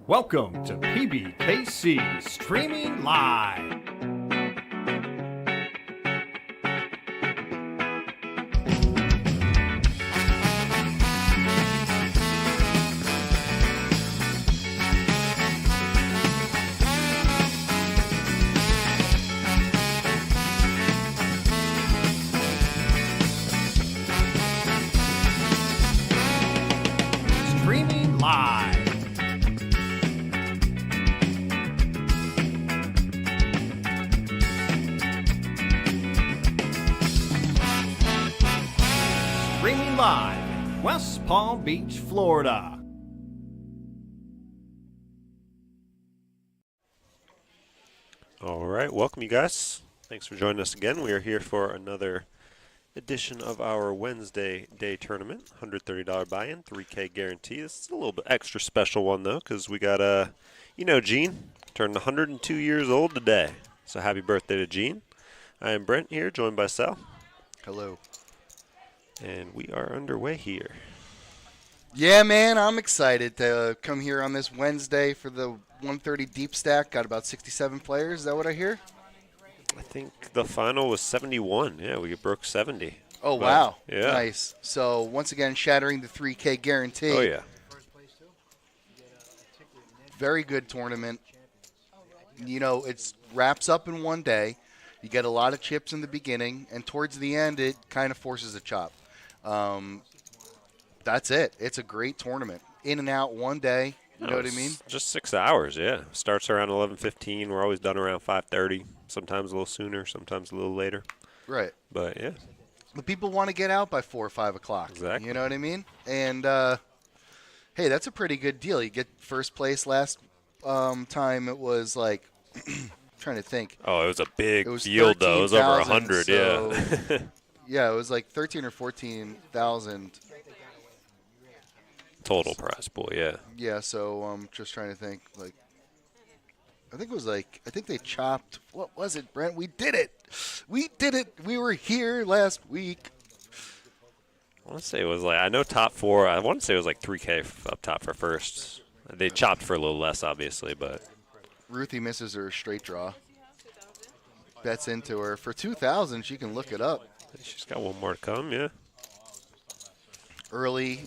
Welcome to PBKC Streaming Live. Streaming Live. Streaming live in West Palm Beach, Florida. All right, welcome you guys. Thanks for joining us again. We are here for another edition of our Wednesday day tournament. $130 buy-in, 3K guarantee. This is a little bit extra special one though, because we got Gene turned 102 years old today. So happy birthday to Gene. I am Brent here, joined by Sal. Hello. And we are underway here. Yeah, man, I'm excited to come here on this Wednesday for the 130 DeepStack. Got about 67 players. Is that what I hear? I think the final was 71. Yeah, we broke 70. Oh, wow. Yeah. Nice. So, once again, shattering the 3K guarantee. Oh, yeah. Very good tournament. You know, it wraps up in one day. You get a lot of chips in the beginning, and towards the end, it kind of forces a chop. That's it. It's a great tournament. In and out one day. You know what I mean? Just 6 hours, yeah. Starts around 11:15. We're always done around 5:30. Sometimes a little sooner, sometimes a little later. Right. But, yeah. But people want to get out by 4 or 5 o'clock. Exactly. You know what I mean? And, hey, that's a pretty good deal. You get first place last time. It was like, trying to think. Oh, it was a big It was field, though. It was over 13,000, 100, so yeah. yeah, it was like 13 or 14,000. Total prize pool, yeah. Yeah, so just trying to think. Like, I think they chopped. What was it, Brent? We did it. We did it. We were here last week. I want to say it was I know top four. I want to say it was like 3K up top for first. They chopped for a little less, obviously, but. Ruthie misses her straight draw. Bets into her. For 2,000, she can look it up. She's got one more to come, yeah. Early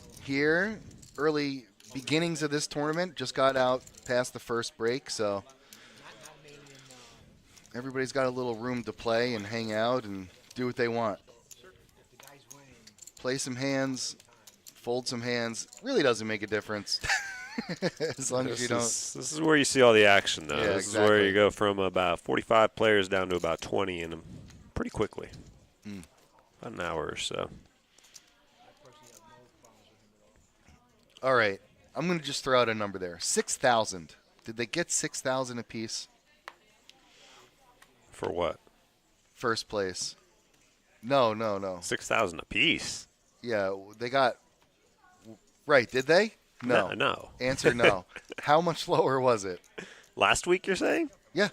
beginnings of this tournament. Just got out past the first break, so everybody's got a little room to play and hang out and do what they want. Play some hands, fold some hands. Really doesn't make a difference. As long as you don't. This is where you see all the action, though. Yeah, This exactly. is where you go from about 45 players down to about 20 in them pretty quickly. About an hour or so. All right. I'm going to just throw out a number there. 6,000. Did they get 6,000 apiece? For what? First place. No. 6,000 apiece. Yeah, they got. Right, did they? No. No. Answer no. How much lower was it? Last week, you're saying? Yeah,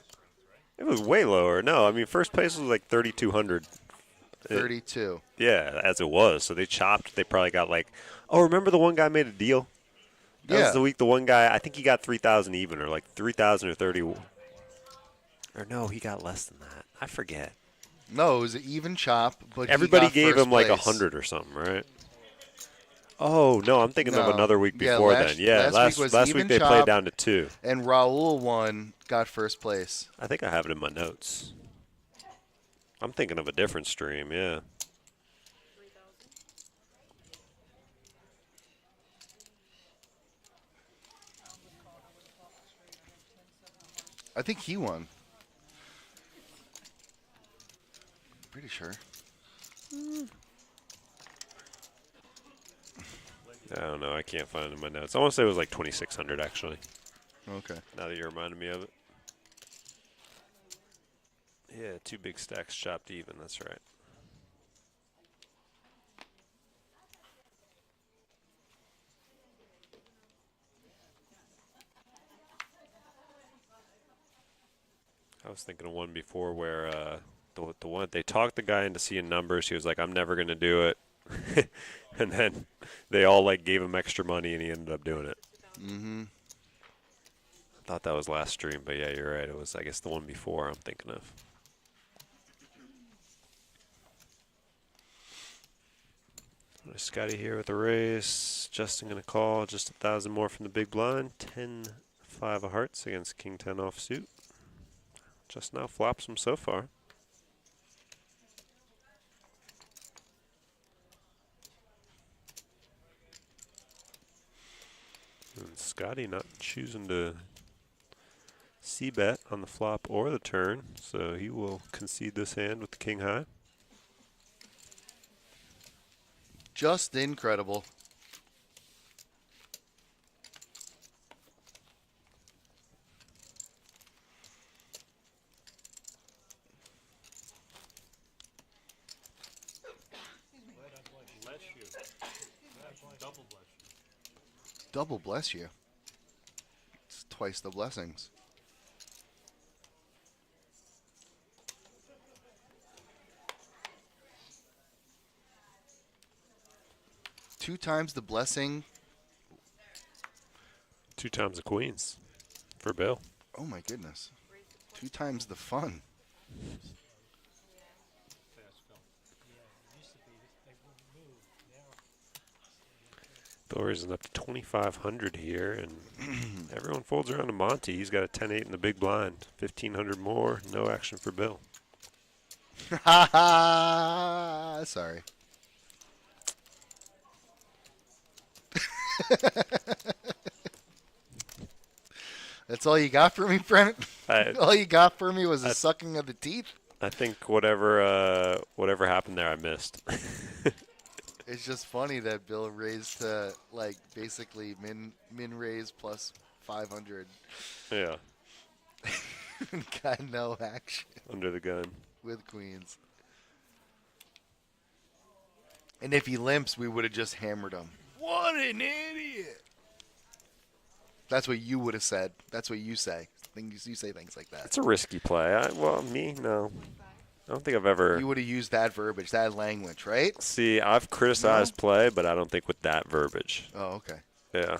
It was way lower. No, I mean, first place was like 3,200. 32. Yeah, as it was. So they chopped. They probably got remember the one guy made a deal? That was the week the one guy, I think he got 3,000 even, or like 3,000 or 30. Or no, he got less than that. I forget. No, it was an even chop, but Everybody he got gave first him like place. 100 or something, right? Oh, no, I'm thinking of No. another week Yeah, before last- then. Yeah, last week was last even week they chop. played down to 2. And Raul won, got first place. I think I have it in my notes. I'm thinking of a different stream, yeah. I think he won. Pretty sure. I don't know. I can't find it in my notes. I want to say it was like 2,600, actually, Okay. now that you reminded me of it. Yeah, 2 big stacks chopped even. That's right. I was thinking of one before where the one they talked the guy into seeing numbers. He was like, "I'm never gonna do it," and then they all like gave him extra money, and he ended up doing it. Mm-hmm. thought that was last stream, but yeah, you're right. It was, I guess, the one before I'm thinking of. Scotty here with a raise. Justin going to call just 1,000 more from the big blind. 10-5 of hearts against King 10 offsuit. Just now flops him so far. And Scotty not choosing to c-bet on the flop or the turn, so he will concede this hand with the king high. Just incredible. Double bless you. It's twice the blessings. Two times the blessing. 2 times the queens for Bill. Oh my goodness. 2 times the fun. Bill raises up to 2,500 here, and everyone folds around to Monty. He's got a 10-8 in the big blind. 1,500 more, no action for Bill. Ha ha! Sorry. That's all you got for me, Brent? All you got for me was a sucking of the teeth? I think whatever happened there, I missed. It's just funny that Bill raised to, like, basically min raise plus 500. Yeah. Got no action. Under the gun. With queens. And if he limps, we would have just hammered him. What an idiot. That's what you would have said. That's what you say. You say things like that. It's a risky play. Well, me, no. I don't think I've ever. You would have used that verbiage, that language, right? See, I've criticized play, but I don't think with that verbiage. Oh, okay. Yeah.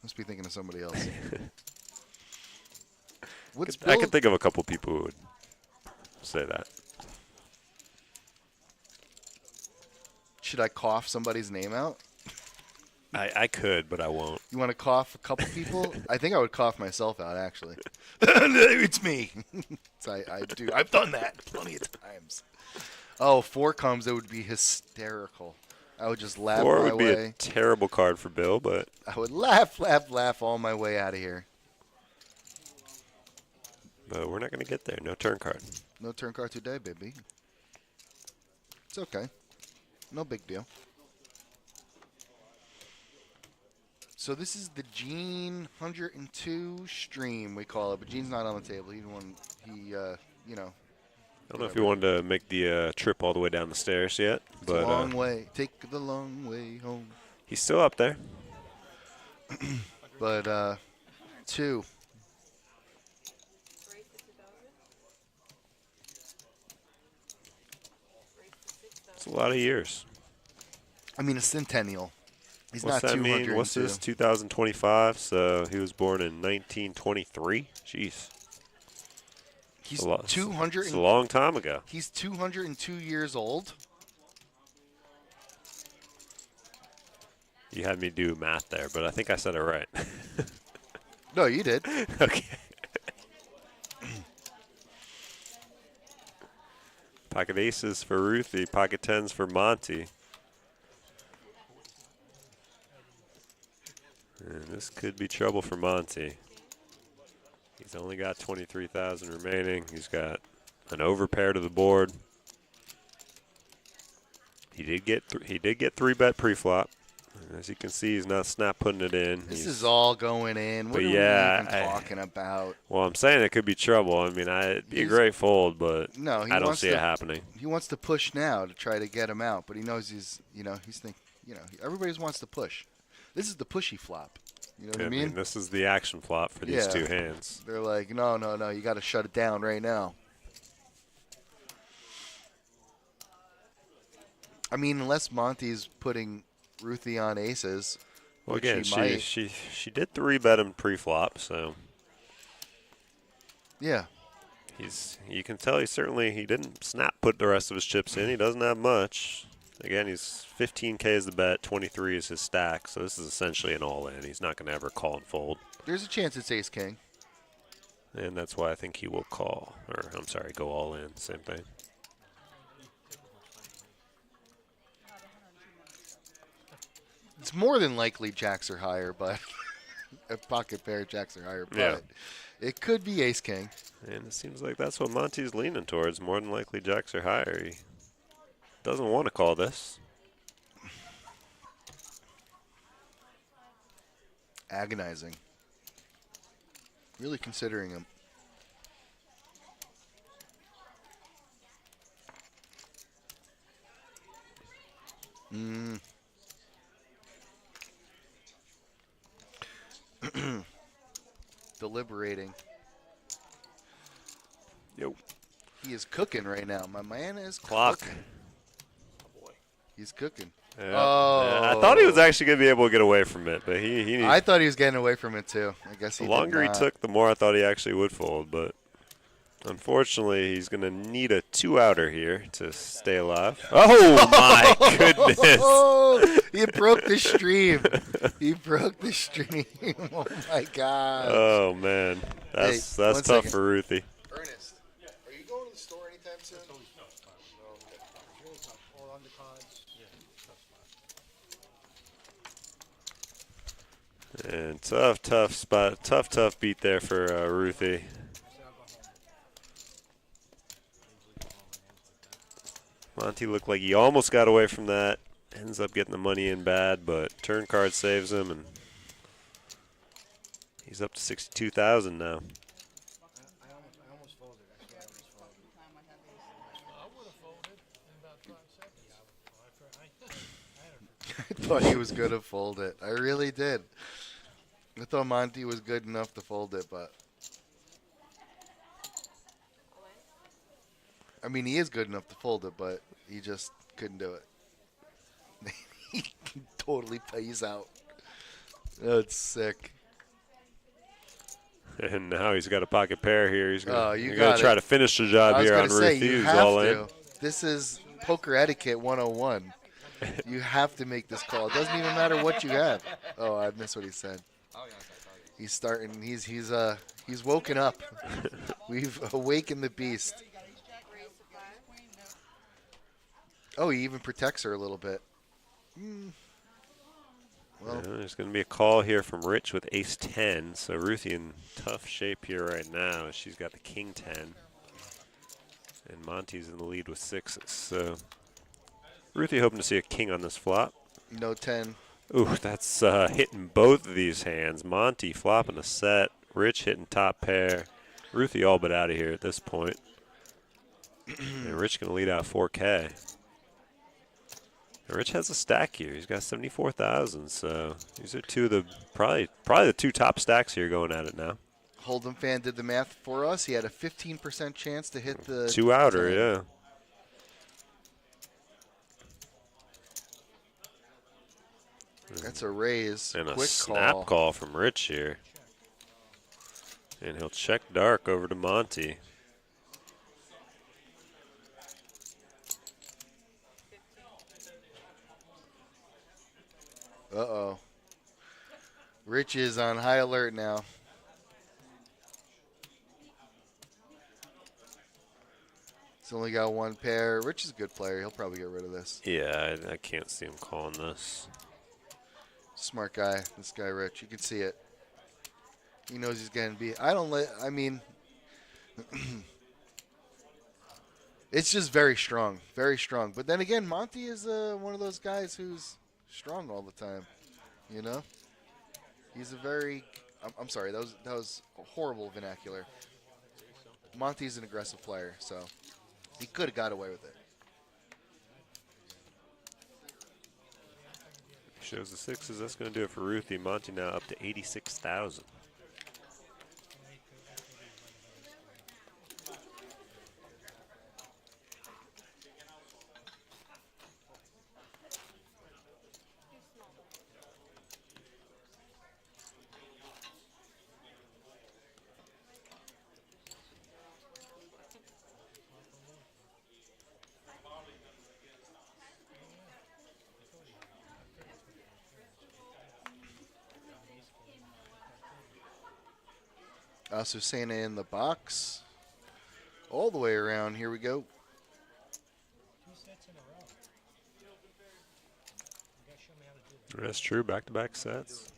Must be thinking of somebody else. I could think of a couple people who would say that. Should I cough somebody's name out? I could, but I won't. You want to cough a couple people? I think I would cough myself out, actually. It's me. So I do. I've done that plenty of times. Oh, 4 comes, it would be hysterical. I would just laugh 4 my would be way. a terrible card for Bill, but I would laugh all my way out of here. But we're not going to get there. No turn card. No turn card today, baby. It's okay. No big deal. So this is the Gene 102 stream, we call it, but Gene's not on the table. He, you know. I don't know if you wanted to make the trip all the way down the stairs yet. It's but a long way. Take the long way home. He's still up there. But 2. It's a lot of years. I mean, a centennial. He's What's not that 202. mean? What's this? 2025. So he was born in 1923. Jeez. He's 200. It's a long time ago. He's 202 years old. You had me do math there, but I think I said it right. No, you did. Okay. Pocket aces for Ruthie. Pocket tens for Monty. And this could be trouble for Monty. He's only got 23,000 remaining. He's got an overpair to the board. He did get 3-bet pre-flop. As you can see, he's not snap putting it in. This is all going in. What are we even talking about? Well, I'm saying it could be trouble. I mean, it'd be a great fold, but no, I don't see it happening. He wants to push now to try to get him out, but he knows he's thinking, everybody wants to push. This is the pushy flop. You know what I mean? This is the action flop for these two hands. They're like, no, you got to shut it down right now. I mean, unless Monty's putting Ruthie on aces. Well, again, she did 3-bet him pre-flop, so Yeah. You can tell he didn't snap put the rest of his chips in. He doesn't have much. Again, he's 15K is the bet, 23 is his stack, so this is essentially an all-in. He's not going to ever call and fold. There's a chance it's ace king. And that's why I think he will call, or I'm sorry, go all in, same thing. It's more than likely jacks are higher, but a pocket pair jacks are higher. But Yeah. it could be ace king. And it seems like that's what Monty's leaning towards. More than likely jacks are higher. He doesn't want to call this. Agonizing. Really considering him. Deliberating. Yo. He is cooking right now. My man is Clock. cooking. He's cooking. Yeah. Oh. Yeah, I thought he was actually going to be able to get away from it, but he I thought he was getting away from it too. I guess the he longer did he not. took, the more I thought he actually would fold. But unfortunately, he's going to need a 2-outer here to stay alive. Oh, my goodness. Oh, he broke the stream. He broke the stream. Oh, my God. Oh, man. That's one tough second. for Ruthie. Ernest, are you going to the store anytime soon? And tough spot. Tough beat there for Ruthie. Monty looked like he almost got away from that. Ends up getting the money in bad, but turn card saves him, and he's up to 62,000 now. I thought he was going to fold it. I really did. I thought Monty was good enough to fold it, but I mean, he is good enough to fold it, but he just couldn't do it. He totally pays out. That's sick. And now he's got a pocket pair here. He's gonna, you he's got gonna try it. to finish the job I was here going on to say, Ruthie, you who's have all to. in. This is poker etiquette 101. You have to make this call. It doesn't even matter what you have. Oh, I missed what he said. He's starting. He's woken up. We've awakened the beast. Oh, he even protects her a little bit. Well, Yeah, there's going to be a call here from Rich with ace-10. So Ruthie in tough shape here right now. She's got the king-10. And Monty's in the lead with 6s. So Ruthie hoping to see a king on this flop. no 10. Ooh, that's hitting both of these hands. Monty flopping a set. Rich hitting top pair. Ruthie all but out of here at this point. And Rich going to lead out 4K. And Rich has a stack here. He's got 74,000. So these are two of the probably the two top stacks here going at it now. Hold'em fan did the math for us. He had a 15% chance to hit the 2-outer, 10. yeah. That's a raise. And a Quick snap call from Rich here. And he'll check dark over to Monty. Uh-oh. Rich is on high alert now. He's only got one pair. Rich is a good player. He'll probably get rid of this. Yeah, I can't see him calling this. Smart guy. This guy, Rich. You can see it. He knows he's going to be. I mean, it's just very strong. Very strong. But then again, Monty is one of those guys who's strong all the time. You know? He's a very. I'm sorry. That was a horrible vernacular. Monty's an aggressive player, so he could have got away with it. Shows the 6s. That's going to do it for Ruthie. Monty now up to 86,000. Asusena in the box. All the way around. Here we go. That's true. Back-to-back sets.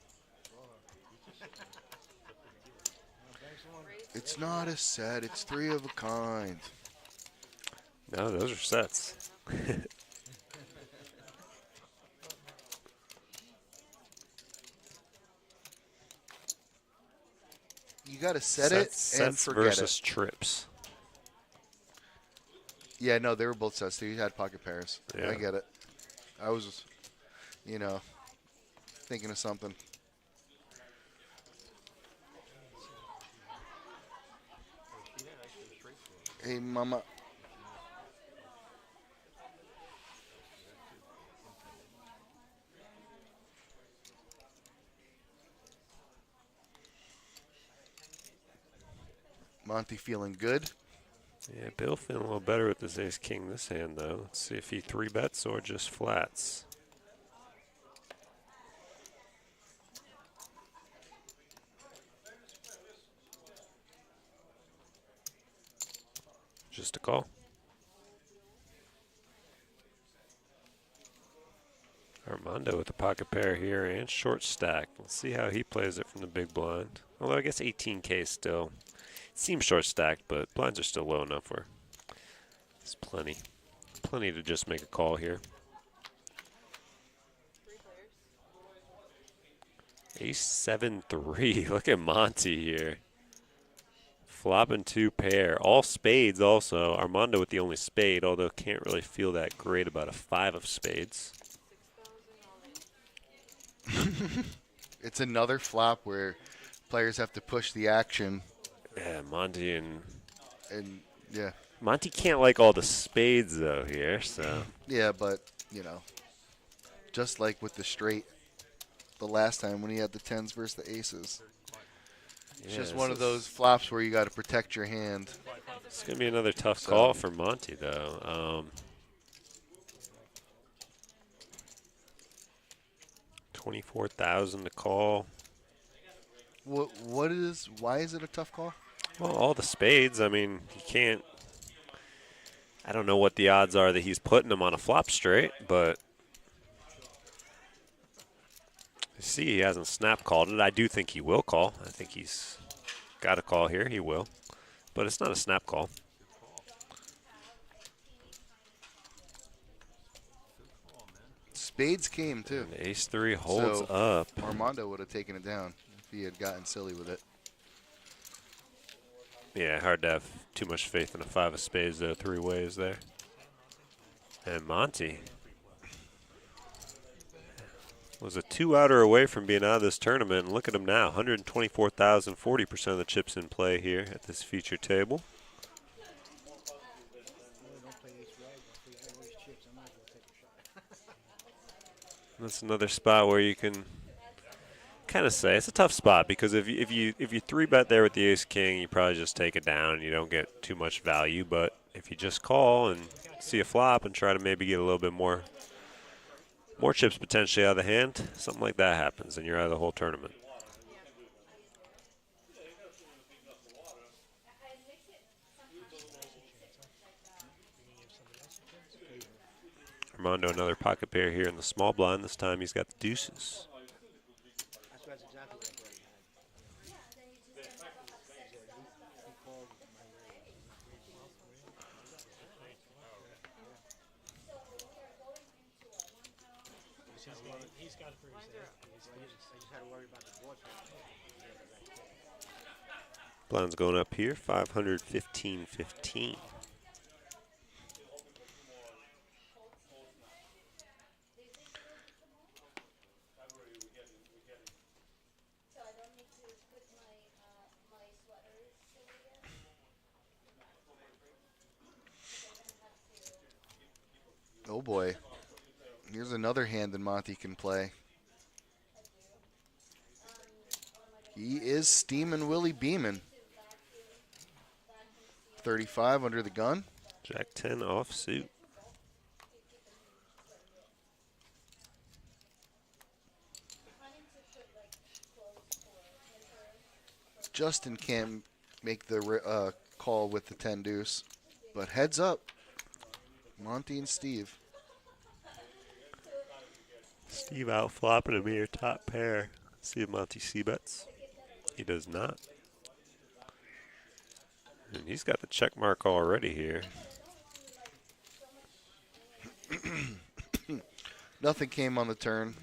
It's not a set. It's 3 of a kind. No, those are sets. You got to set it and Sets forget versus it. trips. Yeah, no, they were both sets. You had pocket pairs. Yeah. I get it. I was, thinking of something. Hey, mama. Monty feeling good. Yeah, Bill feeling a little better with his ace-king this hand, though. Let's see if he 3-bets or just flats. Just a call. Armando with a pocket pair here and short stack. Let's see how he plays it from the big blind. Although I guess 18K still. It seems short stacked, but blinds are still low enough where there's plenty. Plenty to just make a call here. Ace 7-3. Look at Monty here. Flopping 2 pair. All spades also. Armando with the only spade, although can't really feel that great about a 5 of spades. It's another flop where players have to push the action. Yeah, Monty and Yeah. Monty can't like all the spades though here, so Yeah, but, just like with the straight the last time when he had the 10s versus the aces. It's yeah, just one of those flops where you got to protect your hand. It's gonna be another tough call for Monty though. 24,000 to call. Why is it a tough call? Well, all the spades. I mean, he can't. I don't know what the odds are that he's putting him on a flop straight, but you see he hasn't snap called it. I do think he will call. I think he's got a call here. He will, but it's not a snap call. Spades came too. And ace-3 holds up. Armando would have taken it down if he had gotten silly with it. Yeah, hard to have too much faith in a 5 of spades, though. 3 ways there. And Monty was a 2-outer away from being out of this tournament. And look at him now, 124,000, 40% of the chips in play here at this feature table. That's another spot where you can kind of say it's a tough spot because if you 3-bet there with the ace-king, you probably just take it down and you don't get too much value. But if you just call and see a flop and try to maybe get a little bit more chips potentially out of the hand, something like that happens and you're out of the whole tournament. Armando another pocket pair here in the small blind. This time he's got the deuces. Blind's going up here, 515.15. Oh boy. Here's another hand that Monty can play. He is steaming Willie Beeman. 35 under the gun. Jack 10 off suit. Justin can't make the call with the 10 deuce. But heads up, Monty and Steve. Steve out flopping to be your top pair. See if Monty C-bets. He does not. And he's got the check mark already here. Nothing came on the turn.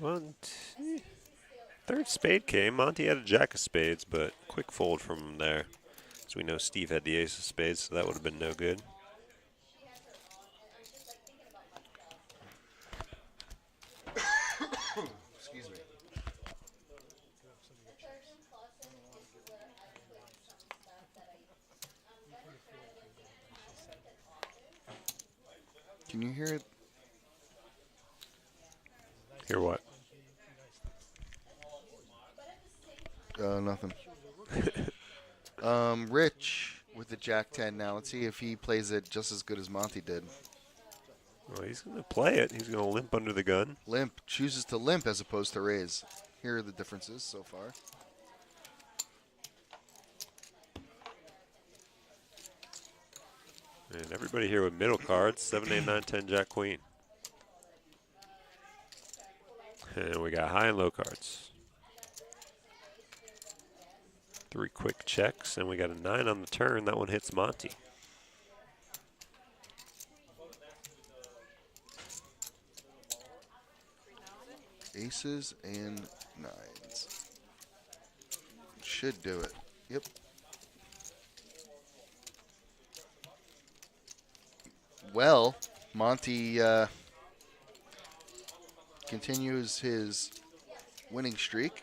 Third spade came. Monty had a jack of spades, but quick fold from him there. As we know, Steve had the ace of spades, so that would have been no good. Excuse me. Can you hear it? Hear what? Nothing. Rich with the Jack 10 now. Let's see if he plays it just as good as Monty did. Well, he's going to play it. He's going to limp under the gun. Limp. Chooses to limp as opposed to raise. Here are the differences so far. And everybody here with middle cards, 7, 8, 9, 10, Jack, Queen. And we got high and low cards. 3 quick checks, and we got a 9 on the turn. That one hits Monty. Aces and 9s. Should do it. Yep. Well, Monty continues his winning streak.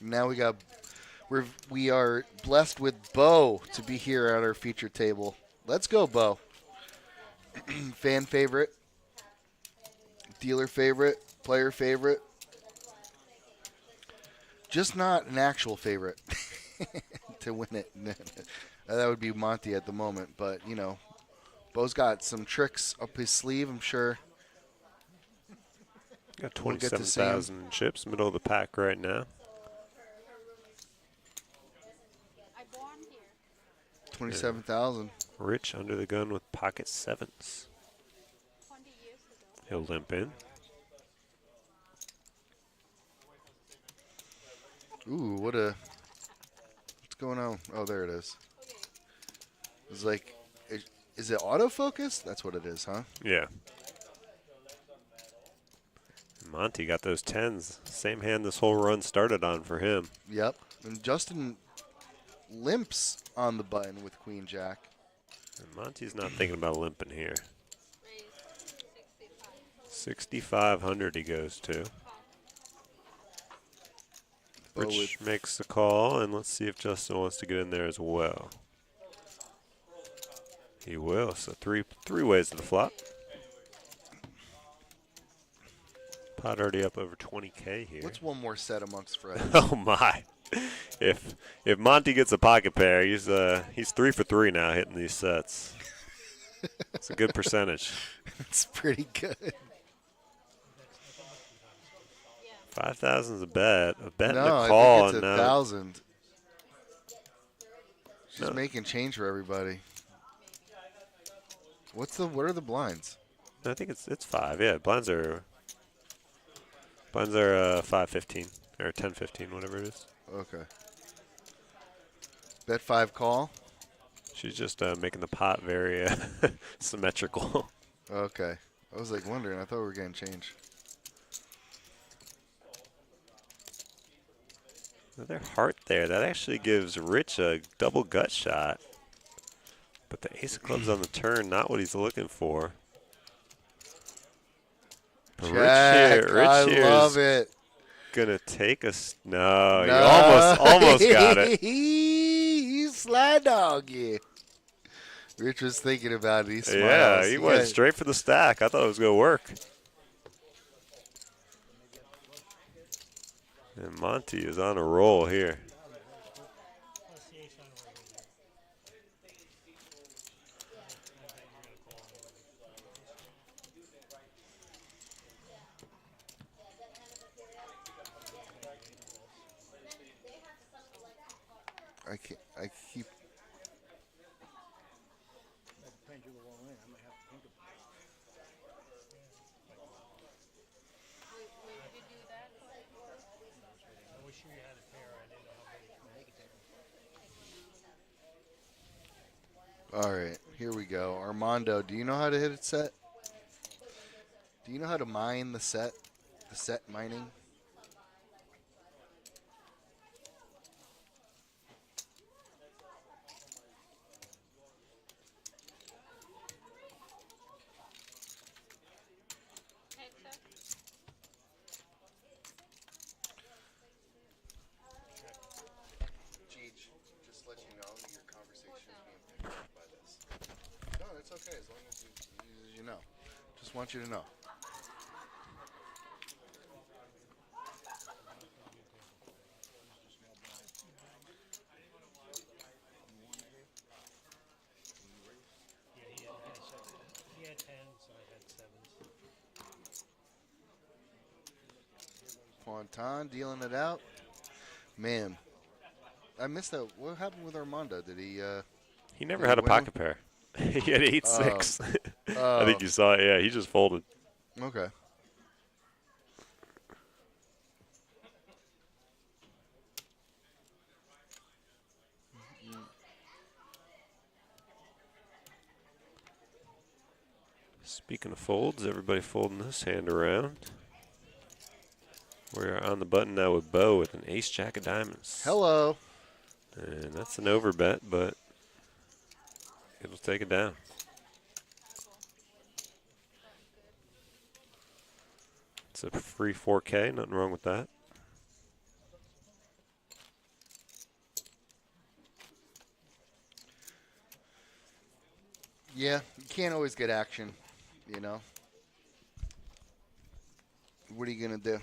Now we are blessed with Bo to be here at our feature table. Let's go, Bo. Fan favorite, dealer favorite, player favorite. Just not an actual favorite to win it. That would be Monty at the moment, but you know, Bo's got some tricks up his sleeve, I'm sure. Got 27,000 chips, middle of the pack right now. 27,000. Rich under the gun with pocket 7s. He'll limp in. Ooh, what's going on? Oh, there it is. It's like, is it autofocus? That's what it is, huh? Yeah. Monty got those 10s. Same hand this whole run started on for him. Yep. And Justin limps on the button with Queen Jack. And Monty's not thinking about limping here. 6,500 he goes to. Rich makes the call, and let's see if Justin wants to get in there as well. He will. So three ways to the flop. Pot already up over 20K here. What's one more set amongst friends? Oh my! If Monty gets a pocket pair, he's 3 for 3 now hitting these sets. It's a good percentage. It's pretty good. 5,000 is a bet. A bet and a No, call. I think it's 1,000. She's making change for everybody. What are the blinds? I think it's 5. Yeah, blinds are 5-15 or 10-15, whatever it is. Okay. Bet 5 call. She's just making the pot very symmetrical. Okay. I was like wondering. I thought we were getting change. Another heart there. That actually gives Rich a double gut shot. But the ace of clubs on the turn, not what he's looking for. But Jack, Rich here love is it. Gonna take us. No, you almost got it. He slide dog you. Rich was thinking about it. He smiles. Yeah, he went straight for the stack. I thought it was gonna work. And Monty is on a roll here. I can't. I keep. All right, here we go. Armando, do you know how to hit a set? Do you know how to mine the set? The set mining? Cheech, just let you know your conversation is being picked up by this. No, it's okay as long as you know. Just want you to know. He had 10s, I had 7s. Quanton dealing it out. Man, I missed that. What happened with Armando? Did he? He never Did had he a win pocket pair. He had 8-6. I Oh, think you saw it. Yeah, he just folded. okay. Speaking of folds, everybody folding this hand around. We're on the button now with Bo with an ace jack of diamonds. Hello. And that's an overbet, but it'll take it down. It's a free 4K, nothing wrong with that. Yeah, you can't always get action, you know. What are you gonna do?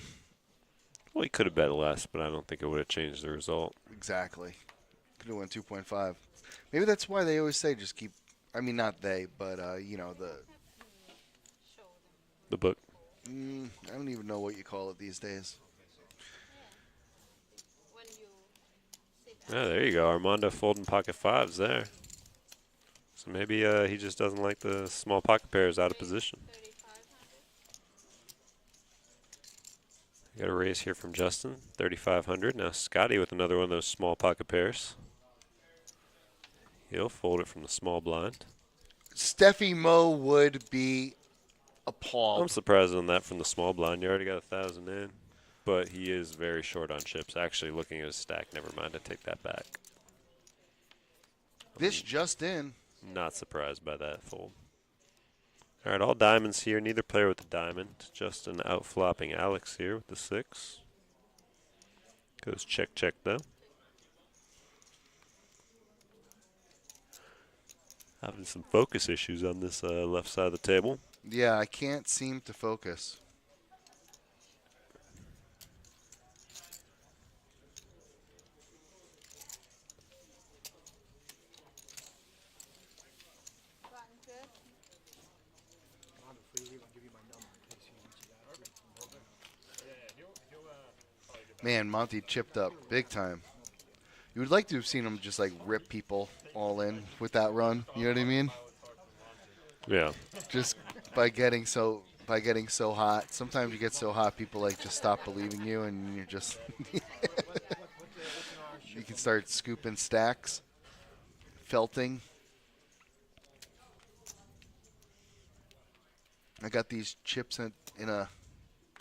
Well, he could have bet less, but I don't think it would have changed the result. Exactly. Could have won 2.5. Maybe that's why they always say just keep. I mean, not they, but you know The book. I don't even know what you call it these days. Yeah, there you go. Armando folding pocket fives there. So maybe he just doesn't like the small pocket pairs out of position. Got a raise here from Justin, 3,500. Now Scotty with another one of those small pocket pairs. He'll fold it from the small blind. Steffi Mo would be appalled. I'm surprised on that from the small blind. You already got 1,000 in. But he is very short on chips. Actually, looking at his stack, never mind, I take that back. This just in. Not surprised by that fold. All right, all diamonds here. Neither player with the diamond. Justin outflopping Alex here with the 6. Goes check, check, though. Having some focus issues on this left side of the table. Yeah, I can't seem to focus. Man, Monty chipped up big time. You would like to have seen him just like rip people all in with that run. You know what I mean? Yeah. Just by getting so hot. Sometimes you get so hot, people like just stop believing you, and you're just you can start scooping stacks, felting. I got these chips in a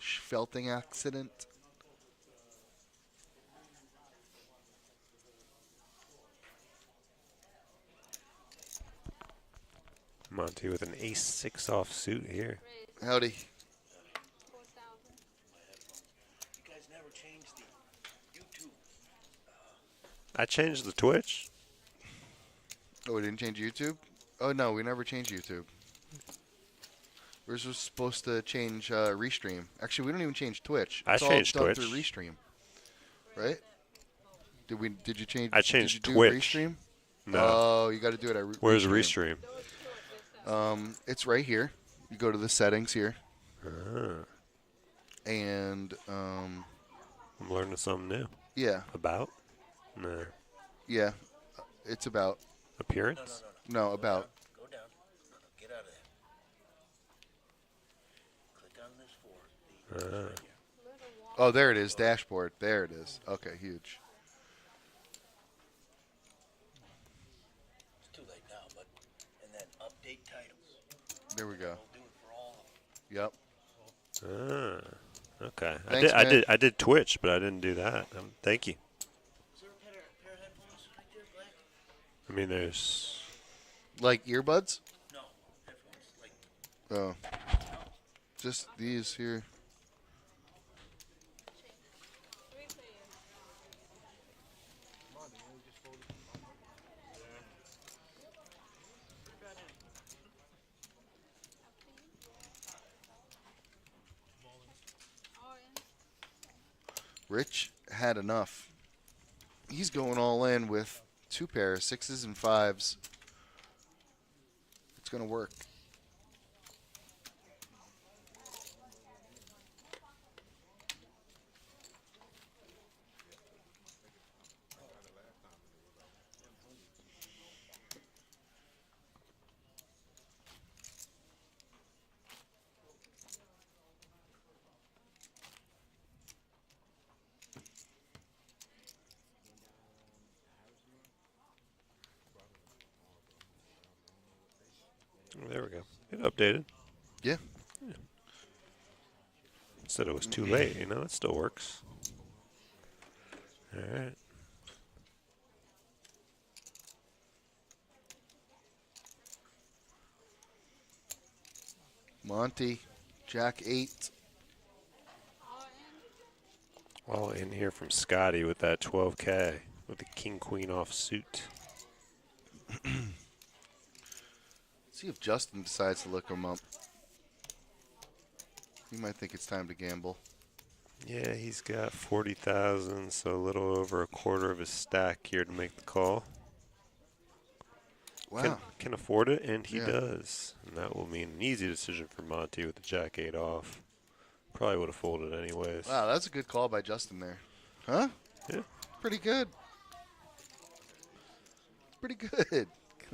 felting accident. Monty with an ace-6 offsuit here. Howdy. I changed the Twitch. Oh, we didn't change YouTube? Oh, no, we never changed YouTube. We're just supposed to change Restream. Actually, we don't even change Twitch. I It's changed all done Twitch. through Restream. Right? Did you change? I changed did you do Twitch. Restream? No. Oh, you got to do it at Where's Restream. Restream? It's right here. You go to the settings here. Ah, And, I'm learning something new. yeah. About? Nah. Yeah, it's about. Appearance? No, about. Go down. No, get out of there. Click on this 4. The right here. Oh, there it is. Dashboard. There it is. Okay, huge. It's too late now, but and then update titles. There we go. We'll do it for all of them. Yep. Okay. Thanks, I man. did Twitch, but I didn't do that. Thank you. Is there a pair of headphones right there, Black? I mean, there's. Like earbuds? No, headphones. Like Oh. Just these here. Rich had enough. He's going all in with 2 pairs, 6s and 5s. It's going to work. There we go. It updated. Yeah. Said it was too late. You know, it still works. All right. Monty, Jack 8. All in here from Scotty with that 12K with the king queen off suit. See if Justin decides to look him up. He might think it's time to gamble. Yeah, he's got 40,000, so a little over a quarter of his stack here to make the call. Wow. Can afford it, and he Yeah. does. And that will mean an easy decision for Monty with the Jack 8 off. Probably would have folded anyways. Wow, that's a good call by Justin there. Huh? Yeah. Pretty good. Pretty good.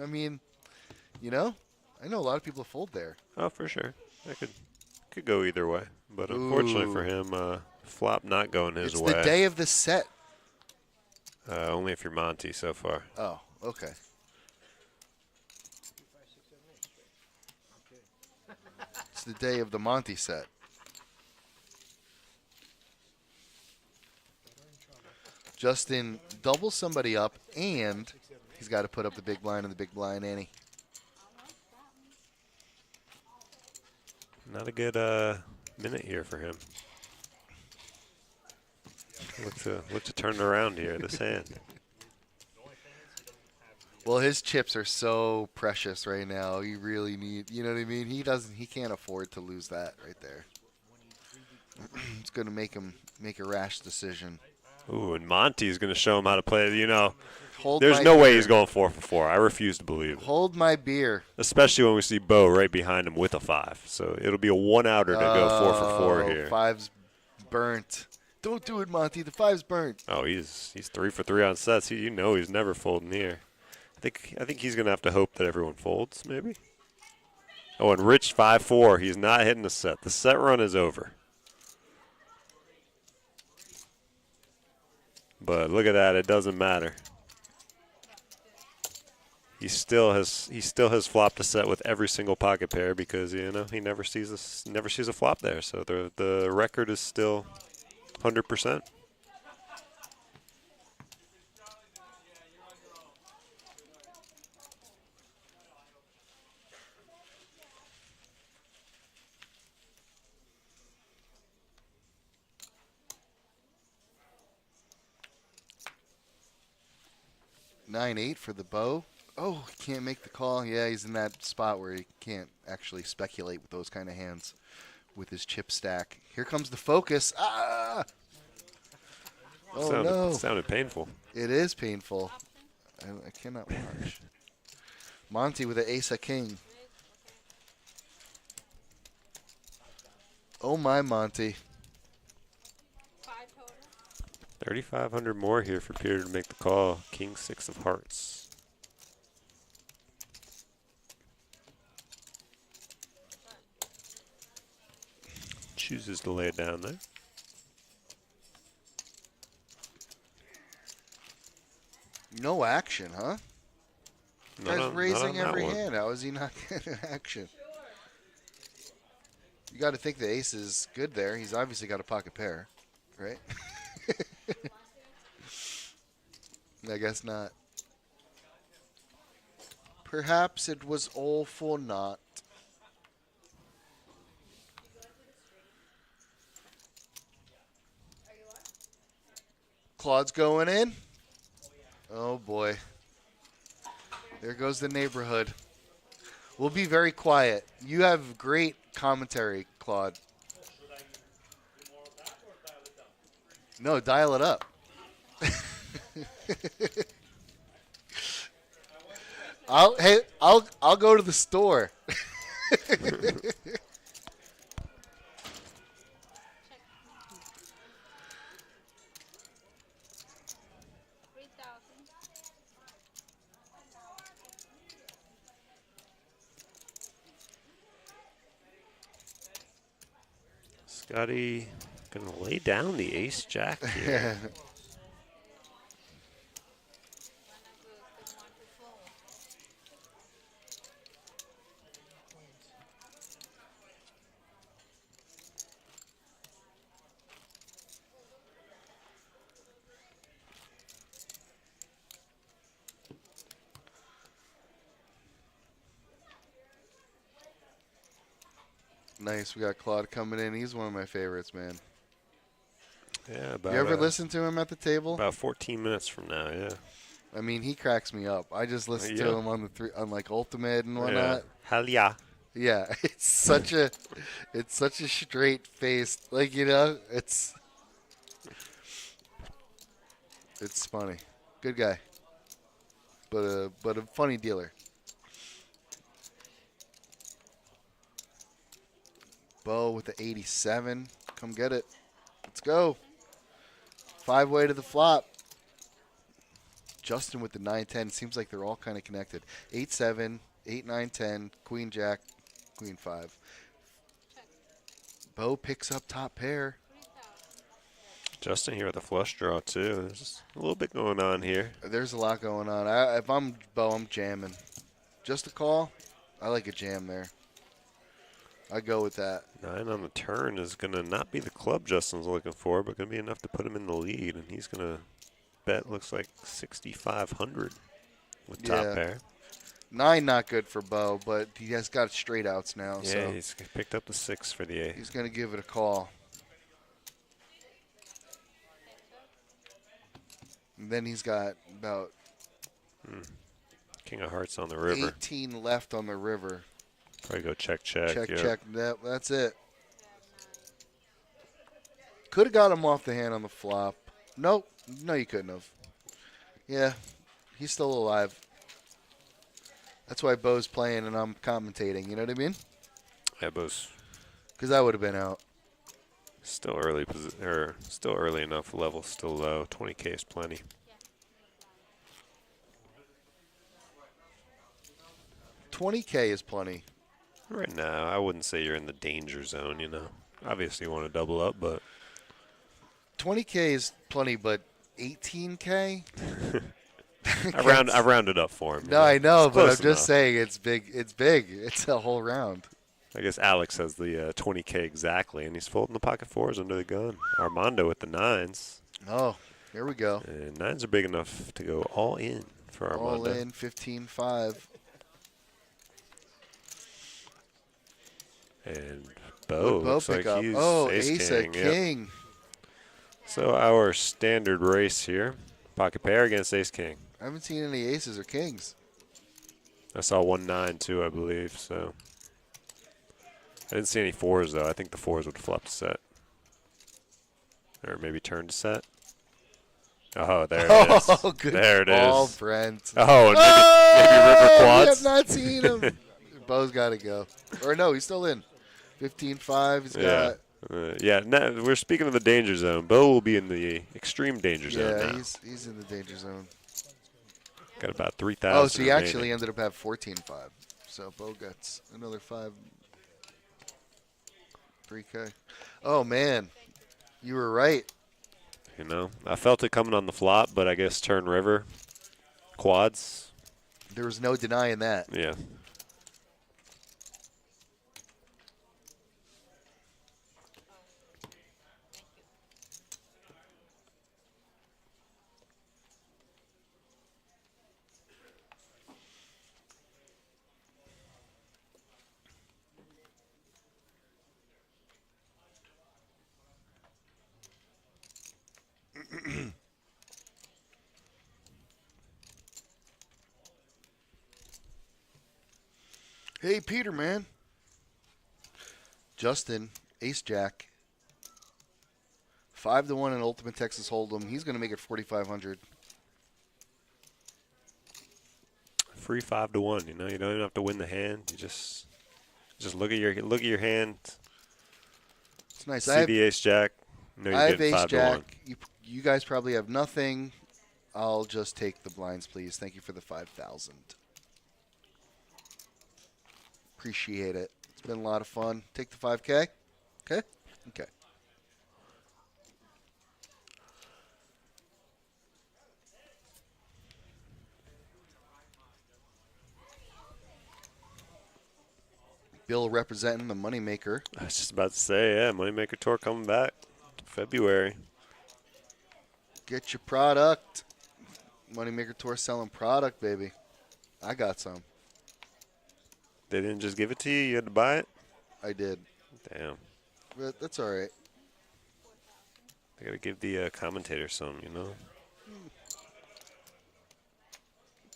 I mean, you know, I know a lot of people fold there. Oh, for sure. That could go either way. But unfortunately for Ooh. him, flop not going his It's way. the day of the set. Only if you're Monty so far. Oh, okay. It's the day of the Monty set. Justin doubles somebody up, and he's got to put up the big blind and the big blind ante. Not a good minute here for him. Look to turn it around here, this hand. Well, his chips are so precious right now. You really need, you know what I mean? He can't afford to lose that right there. It's going to make him make a rash decision. Ooh, and Monty's going to show him how to play. You know, Hold there's my no way beer. he's going 4 for 4. I refuse to believe it. Hold my beer. Especially when we see Bo right behind him with a 5. So it'll be a 1-outer to go 4 for 4 here. 5's burnt. Don't do it, Monty. The 5's burnt. Oh, he's 3 for 3 on sets. You know he's never folding here. I think he's going to have to hope that everyone folds, maybe. Oh, and Rich 5-4. He's not hitting the set. The set run is over. But look at that. It doesn't matter. He still has flopped a set with every single pocket pair because you know he never sees a flop there. So the record is still 100%. Nine eight for the bow. Oh, he can't make the call. Yeah, he's in that spot where he can't actually speculate with those kind of hands with his chip stack. Here comes the focus. Ah! Oh, no. Sounded painful. It is painful. I cannot watch. Monty with an ace of king. Oh, my Monty. $3,500 more here for Peter to make the call. King 6 of hearts. Chooses to lay it down there. No action, huh? Not Guy's on raising that every one. hand. How is he not getting action? You got to think the ace is good there. He's obviously got a pocket pair, right? I guess not. Perhaps it was all for naught. Claude's going in. Oh boy. There goes the neighborhood. We'll be very quiet. You have great commentary, Claude. No, dial it up. I'll go to the store. Scotty gonna lay down the ace jack here. Nice. We got Claude coming in. He's one of my favorites, man. Yeah, about You ever listen to him at the table? about 14 minutes from now, yeah. I mean, he cracks me up. I just listen to Yeah. him on like Ultimate and whatnot. Hell yeah. Yeah, it's such a straight faced, like, you know, it's funny. Good guy. But a funny dealer. Bo with the 87. Come get it. Let's go. 5-way to the flop. Justin with the 9-10. Seems like they're all kind of connected. 8-7, 8-9-10, Queen Jack, Queen 5. Bo picks up top pair. Justin here with a flush draw, too. There's a little bit going on here. There's a lot going on. If I'm Bo, I'm jamming. Just a call. I like a jam there. I go with that. 9 on the turn is going to not be the club Justin's looking for, but going to be enough to put him in the lead. And he's going to bet, looks like 6,500 with top pair. 9 not good for Bo, but he has got straight outs now. Yeah, so he's picked up the 6 for the 8. he's going to give it a call. And then he's got about King of Hearts on the river. 18 left on the river. Probably go check, check. Check, yep. check. That's it. Could have got him off the hand on the flop. Nope. No, you couldn't have. Yeah, he's still alive. That's why Bo's playing and I'm commentating. You know what I mean? Yeah, Bo's Because I would have been out. still early, still early enough. Level still low. 20K is plenty. $20K is plenty. Right now, I wouldn't say you're in the danger zone, you know. Obviously, you want to double up, but 20K is plenty, but 18K? I rounded up for him. No, I know, but I'm close just enough. saying it's big. It's big. It's a whole round. I guess Alex has the 20K exactly, and he's folding the pocket 4s under the gun. Armando with the 9s. Oh, here we go. And 9s are big enough to go all in for Armando. All in, 15-5. And Bo looks like pick up? he's Oh, ace a king. king. Yep. So our standard race here, pocket pair against ace king. I haven't seen any aces or kings. I saw 1-9 too, I believe. So I didn't see any 4s though. I think the 4s would flop to set, or maybe turn to set. Oh, there it is. Oh, good there it ball, is. Brent. Oh, and maybe river We quads. have not seen him. Bo's got to go. Or no, he's still in. 15-5. He's Yeah, got Yeah, we're speaking of the danger zone. Bo will be in the extreme danger zone Yeah, now. he's in the danger zone. Got about 3,000. Oh, so he remaining. actually ended up having 14.5. So Bo gets another 3K. Oh man, you were right. You know, I felt it coming on the flop, but I guess turn river, quads. There was no denying that. Yeah. Hey, Peter, man. Justin, Ace Jack. 5-1 in Ultimate Texas Hold'em. He's going to make it 4,500. Free 5-1. You know, you don't even have to win the hand. You just look at your hand. It's nice. See the ace jack. No, you're I have getting Ace 5-1. Jack. You guys probably have nothing. I'll just take the blinds, please. Thank you for the 5,000. Appreciate it. It's been a lot of fun. Take the 5K. Okay? Okay. Bill representing the moneymaker. I was just about to say, yeah, Moneymaker Tour coming back February. Get your product. Moneymaker Tour selling product, baby. I got some. They didn't just give it to you. You had to buy it? I did. Damn. But that's all right. They got to give the commentator some, you know?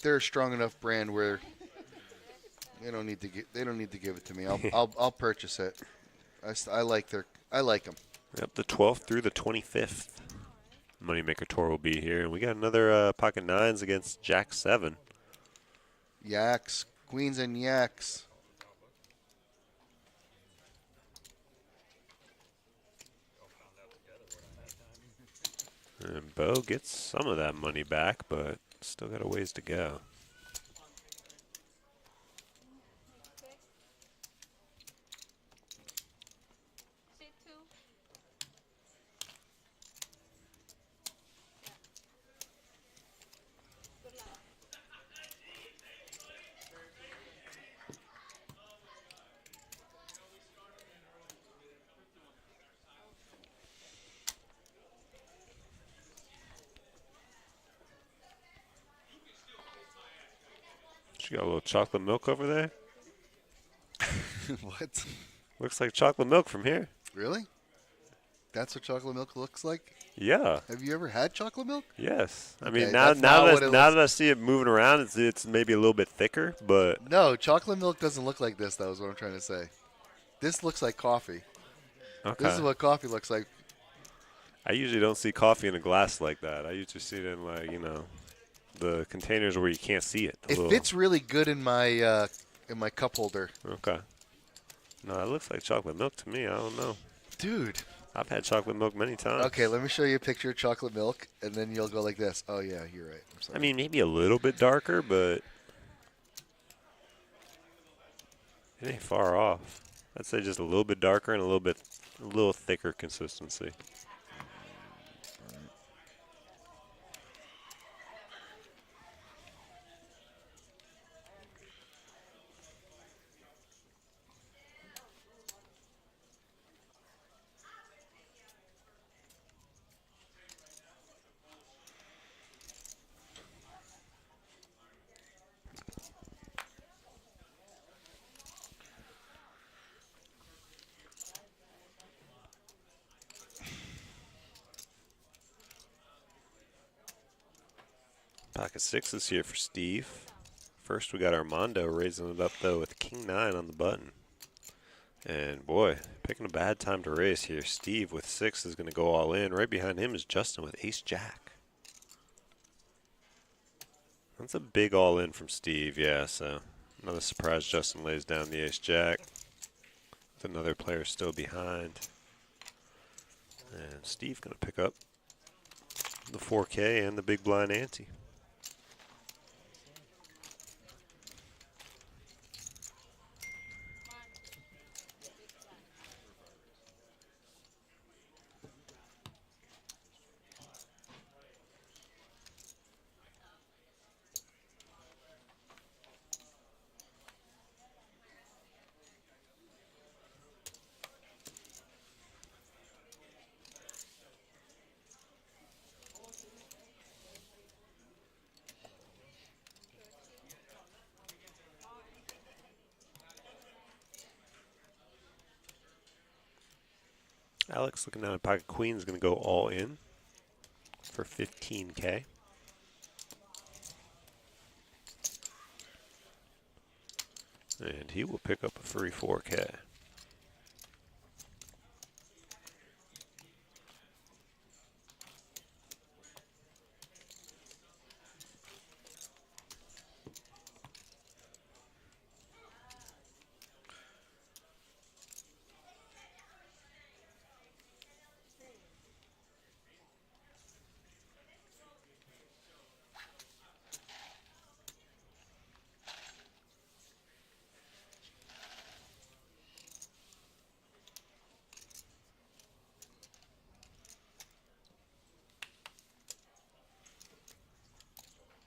They're a strong enough brand where they don't need to give it to me. I'll purchase it. I like them. Yep, the 12th through the 25th. Moneymaker Tour will be here. And we got another pocket nines against Jack 7. Yaks, queens and yaks. And Bo gets some of that money back, but still got a ways to go. She got a little chocolate milk over there. What? Looks like chocolate milk from here. Really? That's what chocolate milk looks like? Yeah. Have you ever had chocolate milk? Yes. I Okay, mean, now that's not what it that I see it moving around, it's maybe a little bit thicker, but No, chocolate milk doesn't look like this, though, is what I'm trying to say. This looks like coffee. okay. This is what coffee looks like. I usually don't see coffee in a glass like that. I usually see it in, like, you know, the containers where you can't see it. It fits really good in my cup holder. Okay. No, it looks like chocolate milk to me. I don't know. Dude. I've had chocolate milk many times. Okay, let me show you a picture of chocolate milk, and then you'll go like this. Oh, yeah, you're right. I'm sorry. I mean, maybe a little bit darker, but it ain't far off. I'd say just a little bit darker and a little thicker consistency. Pocket sixes here for Steve. First, we got Armando raising it up, though, with King 9 on the button. And, boy, picking a bad time to raise here. Steve with 6 is going to go all in. Right behind him is Justin with Ace-Jack. That's a big all in from Steve, yeah, so another surprise. Justin lays down the Ace-Jack with another player still behind. And Steve going to pick up the 4K and the big blind ante. Alex looking down at pocket queen is going to go all in for 15K. And he will pick up a free 4K.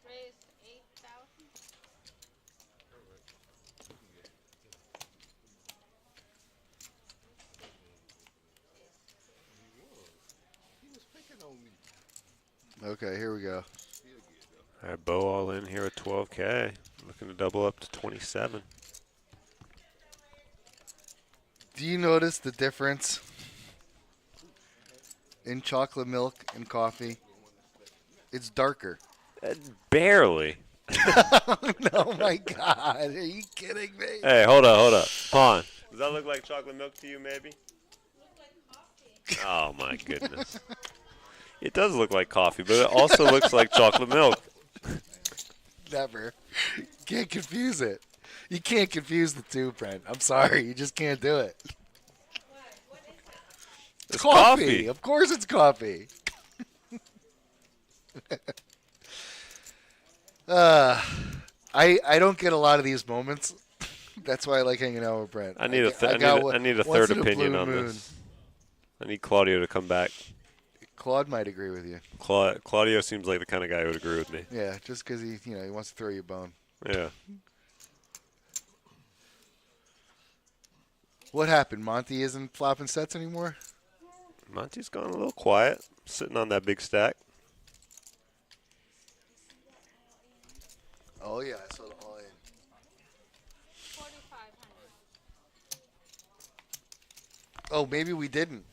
Raise 8,000. Okay, here we go. All right, Bo all in here at 12K. Looking to double up to 27. Do you notice the difference in chocolate milk and coffee? It's darker. Barely. Oh my God. Are you kidding me? Hey, hold up, hold up. Hold on. Does that look like chocolate milk to you, maybe? Oh, my goodness. It does look like coffee, but it also looks like chocolate milk. Never. Can't confuse it. You can't confuse the two, Brent. I'm sorry. You just can't do it. It's Coffee. coffee. Of course it's coffee. I don't get a lot of these moments. That's why I like hanging out with Brent. I need a once third in a opinion blue on moon. this. I need Claudio to come back. Claude might agree with you. Claudio seems like the kind of guy who would agree with me. Yeah, just because he wants to throw you a bone. Yeah. What happened? Monty isn't flopping sets anymore? Monty's gone a little quiet, sitting on that big stack. Oh, yeah. I saw the all in. 4,500. Oh, maybe we didn't.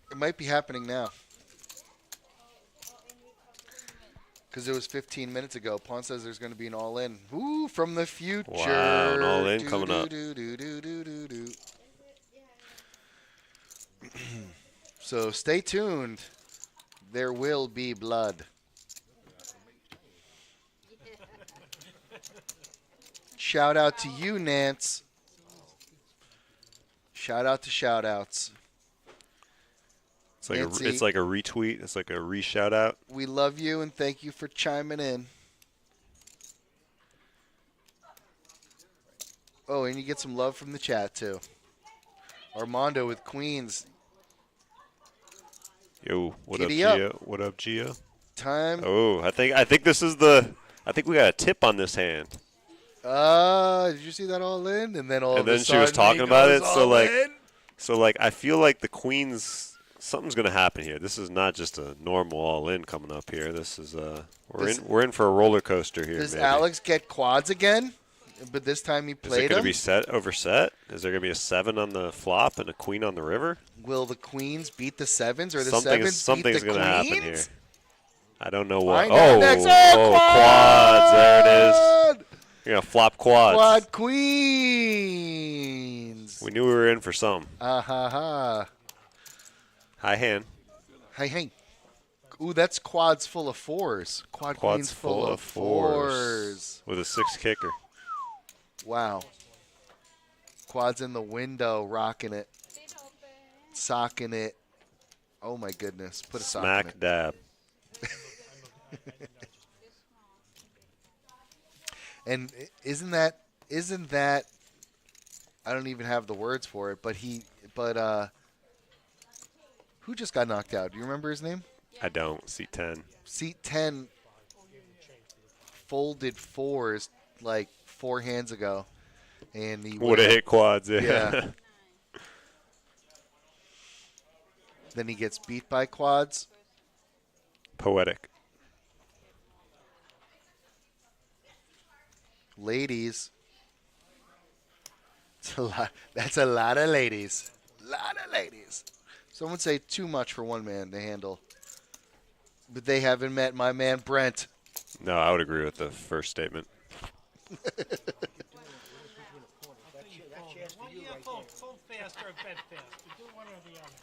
It might be happening now. Because it was 15 minutes ago. Pawn says there's going to be an all-in. Ooh, from the future. Wow, an all-in coming up. So stay tuned. There will be blood. Shout out to you, Nance. Shout out to shout outs. It's like a retweet. It's like a re-shout out. We love you and thank you for chiming in. Oh, and you get some love from the chat too. Armando with Queens. Yo, what Giddy up, up. Gio? What up, Gio? Time. Oh, I think this is the. I think we got a tip on this hand. Did you see that all in? And then all of a And then she was sudden talking he about goes it. all So in. I feel like the Queens. Something's gonna happen here. This is not just a normal all in coming up here. This is we're in for a roller coaster here. Does maybe. Alex get quads again? But this time he Is it played going to them. be set over set? Is there going to be a 7 on the flop and a queen on the river? Will the queens beat the sevens or the Something's sevens beat the going to happen here. queens? I don't know what. Find out next. Quads. There it is. You're going to flop quads. Quad queens. We knew we were in for some. Ha. High hand. Hey. Ooh, that's quads full of fours. Quads queens full of fours. With a 6 kicker. Wow. Quads in the window, rocking it. Socking it. Oh my goodness! Put a sock in it. Smack dab. And isn't that? I don't even have the words for it. But who just got knocked out? Do you remember his name? I don't. Seat 10. Seat 10 folded fours like 4 hands ago, and he Would have hit quads. Yeah. Then he gets beat by quads. Poetic. Ladies. It's a lot. That's a lot of ladies. Lot of ladies. Some would say too much for one man to handle. But they haven't met my man Brent. No, I would agree with the first statement. Fold faster or bet faster. Do one or the other.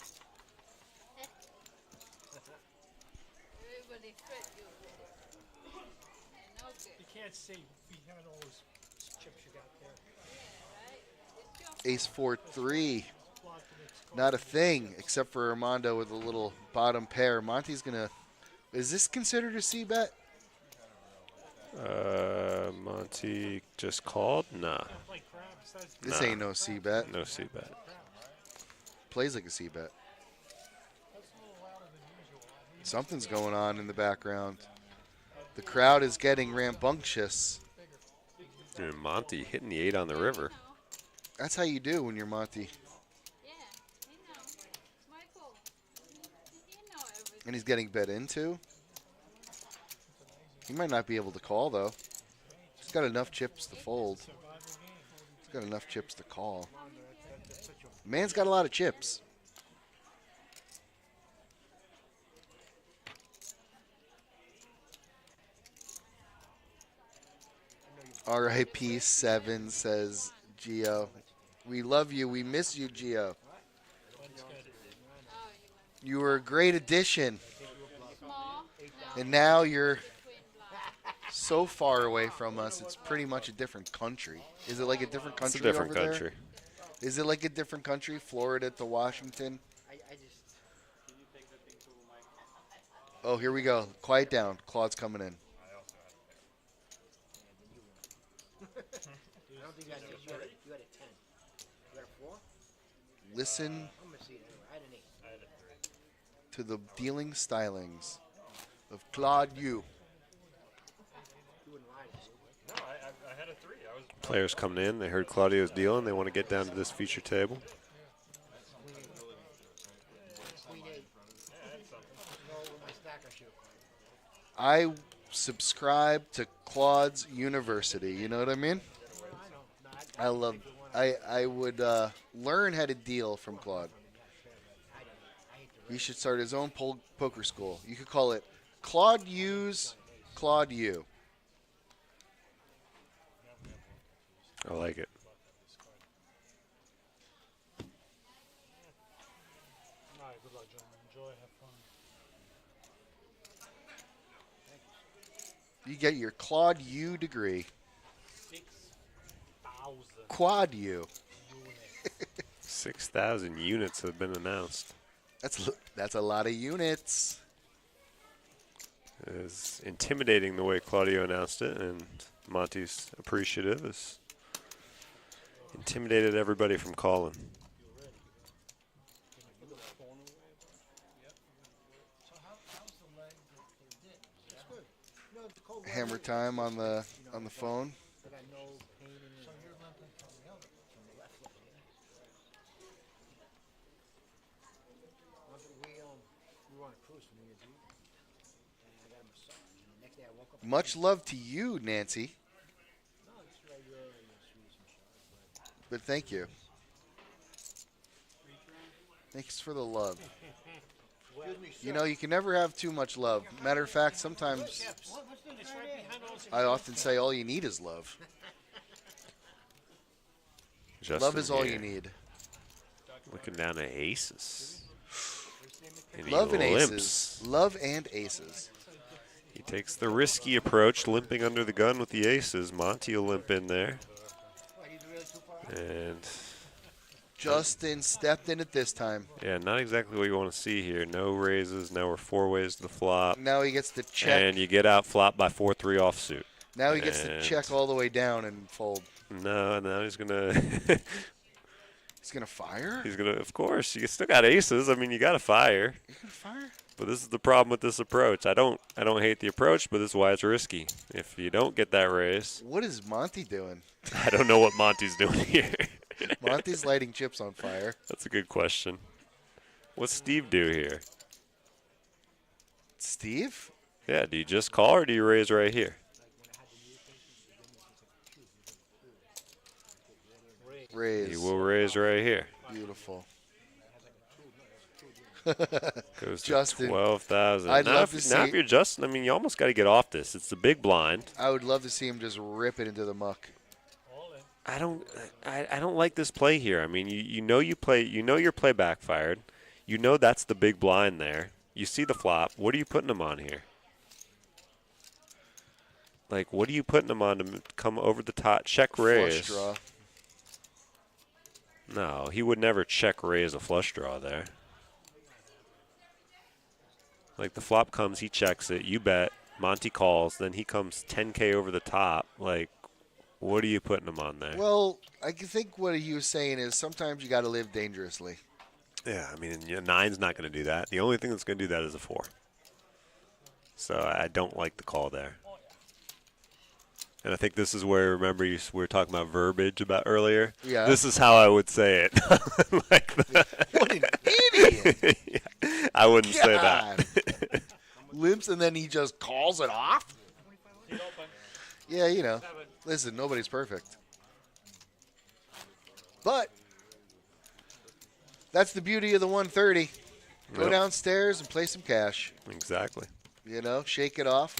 Everybody fit you with it. And no good. You can't see behind all those chips you got there. Yeah, right? It's your Ace 4-3. Not a thing except for Armando with a little bottom pair. Monty's gonna. Is this considered a C bet? Monty just called? Nah. Play craps. That's This Nah. ain't no C bet. No C bet. Plays like a C bet. Something's going on in the background. The crowd is getting rambunctious. Dude, Monty hitting the 8 on the river. That's how you do when you're Monty. Yeah, he know. Michael, he know everything. And he's getting bet into. He might not be able to call, though. He's got enough chips to fold. He's got enough chips to call. Man's got a lot of chips. RIP 7 says Gio. We love you. We miss you, Gio. You were a great addition. Small, And now you're so far away from us, it's pretty much a different country. Is it like a different It's country a different over there? country. Is it like a different country, Florida to Washington? Oh, here we go. Quiet down. Claude's coming in. Listen to the dealing stylings of Claude Yu. Players coming in. They heard Claudio's deal, and they want to get down to this feature table. I subscribe to Claude's University. You know what I mean? I would learn how to deal from Claude. He should start his own poker school. You could call it Claude Yu's Claude Yu. I like it. All right, good luck, gentlemen. Enjoy, have fun. You get your Claude Yu degree. 6,000 Quad U. 6,000 units have been announced. That's a lot of units. It is intimidating the way Claudio announced it, and Monty's appreciative is intimidated everybody from calling. Hammer time on the phone. Much love to you, Nancy. But thank you. Thanks for the love. You know, you can never have too much love. Matter of fact, sometimes I often say all you need is love. Love is all you need. Looking down at aces. And Love he and limps. aces. Love and aces. He takes the risky approach, limping under the gun with the aces. Monty will limp in there. And Justin stepped in it this time. Yeah, not exactly what you want to see here. No raises. Now we're 4 ways to the flop. Now he gets to check. And you get out flop by 4-3 offsuit. Now he gets to check all the way down and fold. No, now he's going to... He's going to fire? He's going to, of course. You still got aces. I mean, you got to fire. You're going to fire? But this is the problem with this approach. I don't hate the approach, but this is why it's risky. If you don't get that raise... What is Monty doing? I don't know what Monty's doing here. Monty's lighting chips on fire. That's a good question. What's Steve do here? Steve? Yeah, do you just call or do you raise right here? Raise. He will raise right here. Beautiful. Goes to Justin, 12,000. I'd Now, love to see. now if you're Justin, I mean, you almost got to get off this. It's the big blind. I would love to see him just rip it into the muck. I don't like this play here. I mean, you know your play backfired. You know that's the big blind there. You see the flop. What are you putting him on here? Like, what are you putting him on to come over the top? Check raise. Flush draw. No, he would never check raise a flush draw there. Like, the flop comes, he checks it, you bet, Monty calls, then he comes 10K over the top. Like, what are you putting him on there? Well, I think what he was saying is sometimes you got to live dangerously. Yeah, I mean, nine's not going to do that. The only thing that's going to do that is a 4. So I don't like the call there. And I think this is where, remember, we were talking about verbiage about earlier? Yeah. This is how I would say it. Like that. What an idiot. Yeah, I wouldn't say that. Limps and then he just calls it off? Yeah, you know. Listen, nobody's perfect. But that's the beauty of the 130. Go Yep. downstairs and play some cash. Exactly. You know, shake it off.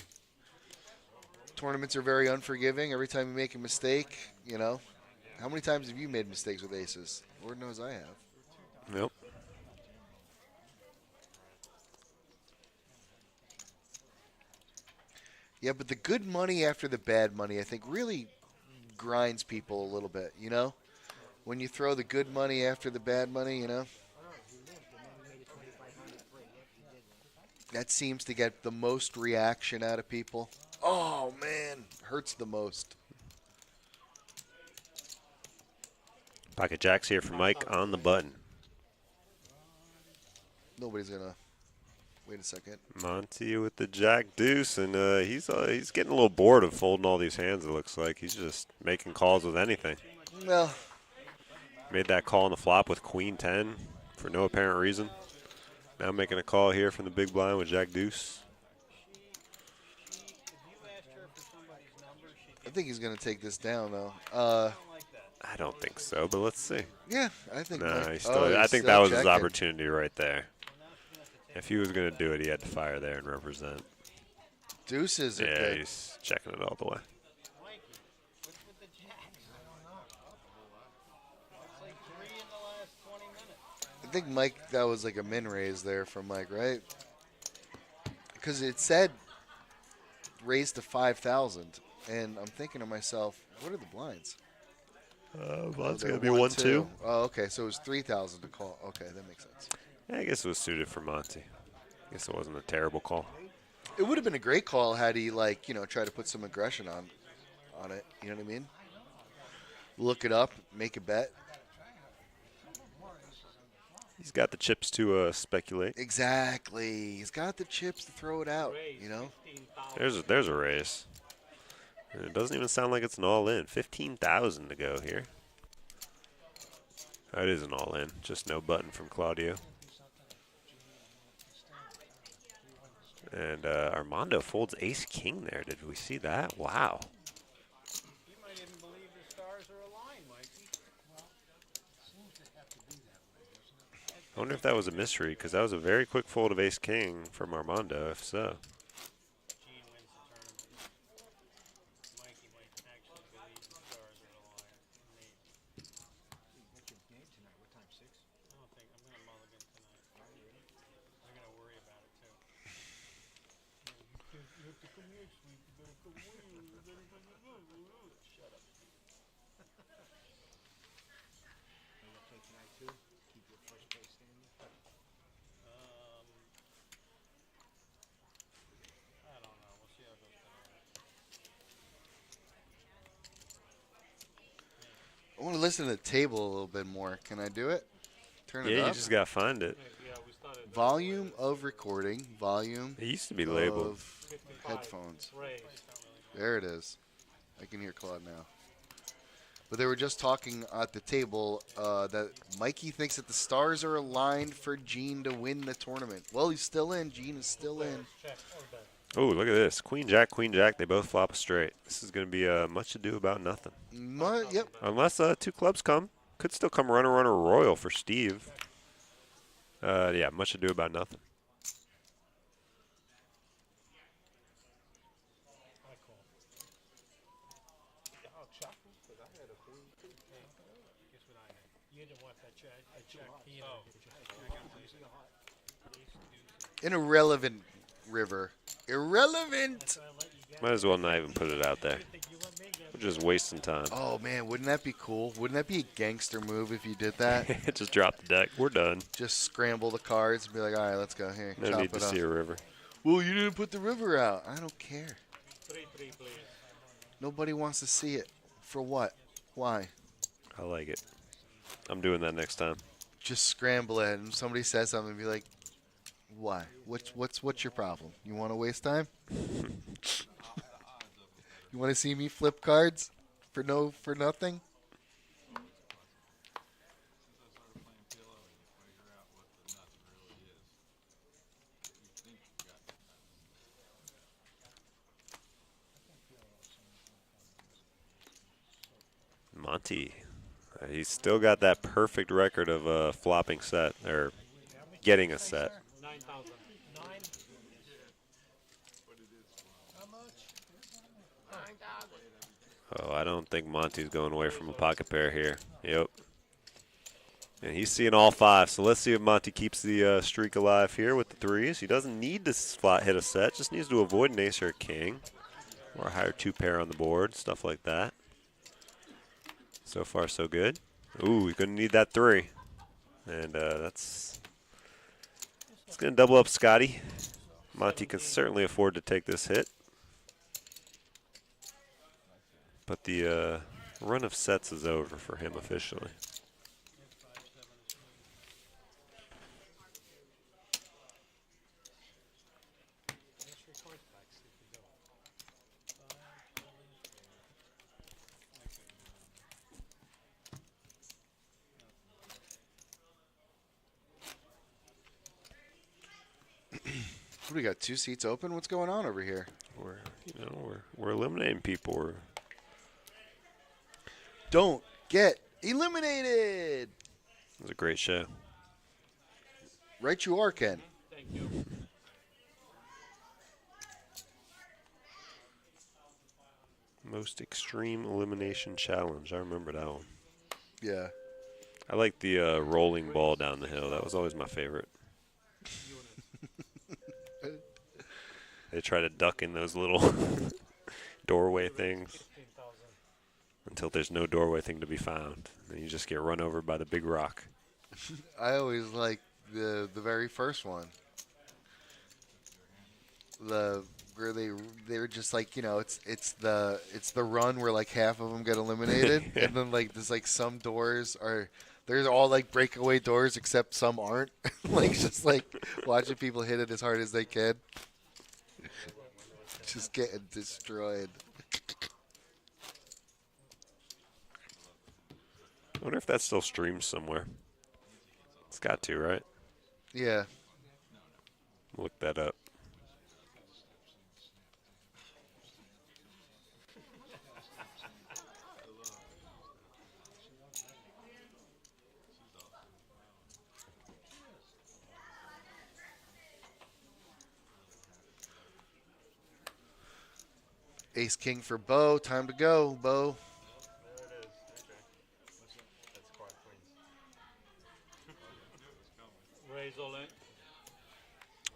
Tournaments are very unforgiving. Every time you make a mistake, you know. How many times have you made mistakes with aces? Lord knows I have. Yep. Yeah, but the good money after the bad money, I think, really grinds people a little bit, you know? When you throw the good money after the bad money, you know? That seems to get the most reaction out of people. Oh, man. Hurts the most. Pocket jacks here for Mike on the button. Nobody's going to... Wait a second. Monty with the jack deuce, and he's getting a little bored of folding all these hands, it looks like. He's just making calls with anything. Well... Made that call on the flop with queen 10 for no apparent reason. Now making a call here from the big blind with jack deuce. I think he's going to take this down, though. I don't think so, but let's see. Yeah, I think... No, Mike, he's still, I think still that was his checking. opportunity right there. If he was going to do it, he had to fire there and represent. Deuces are Yeah, good. he's checking it all the way. I think Mike, that was like a min raise there from Mike, right? Because it said raise to 5,000, and I'm thinking to myself, what are the blinds? Bond's They're going to be 1-2. 1-2. Oh, okay, so it was 3,000 to call. Okay, that makes sense. Yeah, I guess it was suited for Monty. I guess it wasn't a terrible call. It would have been a great call had he, like, you know, tried to put some aggression on it. You know what I mean? Look it up, make a bet. He's got the chips to speculate. Exactly. He's got the chips to throw it out, you know? There's a raise. And it doesn't even sound like it's an all-in. 15,000 to go here. That is an all-in. Just no button from Claudio. And Armando folds ace-king there. Did we see that? Wow. You might even believe the stars are aligned, Mikey. I wonder if that was a mystery, because that was a very quick fold of ace-king from Armando, if so. Gene wins the tournament. Mikey might actually believe the stars are aligned. Maybe. I don't think I'm going to mulligan tonight. They're going to worry about it too. You have to come here, sweet. You better come here. You better come here. Shut up. I don't know. We'll see how it goes tonight. I want to listen to the table a little bit more. Can I do it? Turn it Yeah, you up. just gotta find it. Yeah, we started. Volume of recording. Volume It used to be labeled. of 55 headphones. Rays. There it is. I can hear Claude now. But they were just talking at the table that Mikey thinks that the stars are aligned for Gene to win the tournament. Well, he's still in. Gene is still in. Check. Oh, bet. Oh, look at this. Queen Jack, Queen Jack. They both flop a straight. This is going to be much ado about nothing. Yep. Unless two clubs come. Could still come runner, runner, royal for Steve. Yeah, much ado about nothing. I call. Guess what I had? You didn't want that check. I checked. An irrelevant river. Irrelevant. Might as well not even put it out there. We're just wasting time. Oh, man. Wouldn't that be cool? Wouldn't that be a gangster move if you did that? Just drop the deck. We're done. Just scramble the cards and be like, all right, let's go. Here, No chop need to it up. see a river. Well, you didn't put the river out. I don't care. 3-3, please. Nobody wants to see it. For what? Why? I like it. I'm doing that next time. Just scramble it, and somebody says something, and be like, "Why? What's your problem? You want to waste time? You want to see me flip cards for nothing?" Monty. He's still got that perfect record of flopping set, or getting a set. 9,000. 9. Oh, I don't think Monty's going away from a pocket pair here. Yep. And he's seeing all five, so let's see if Monty keeps the streak alive here with the threes. He doesn't need to hit a set, just needs to avoid an ace or a king, or a higher two pair on the board, stuff like that. So far, so good. Ooh, he's going to need that three. And it's going to double up Scotty. Monty can certainly afford to take this hit. But the run of sets is over for him officially. What do we got? 2 seats open? What's going on over here? We're eliminating people. Don't get eliminated. It was a great show. Right, you are, Ken. Thank you. Most extreme elimination challenge. I remember that one. Yeah. I like the rolling ball down the hill. That was always my favorite. They try to duck in those little doorway things 15,000. until there's no doorway thing to be found. Then you just get run over by the big rock. I always like the very first one. Where they were just like, it's the run where like half of them get eliminated, and then like there's like some doors they're all like breakaway doors except some aren't. Like just like watching people hit it as hard as they can. Just getting destroyed. I wonder if that still streams somewhere. It's got to, right? Yeah. Look that up. Ace King for Bo. Time to go, Bo. There it is. Okay. That's quite queens. Raise all in.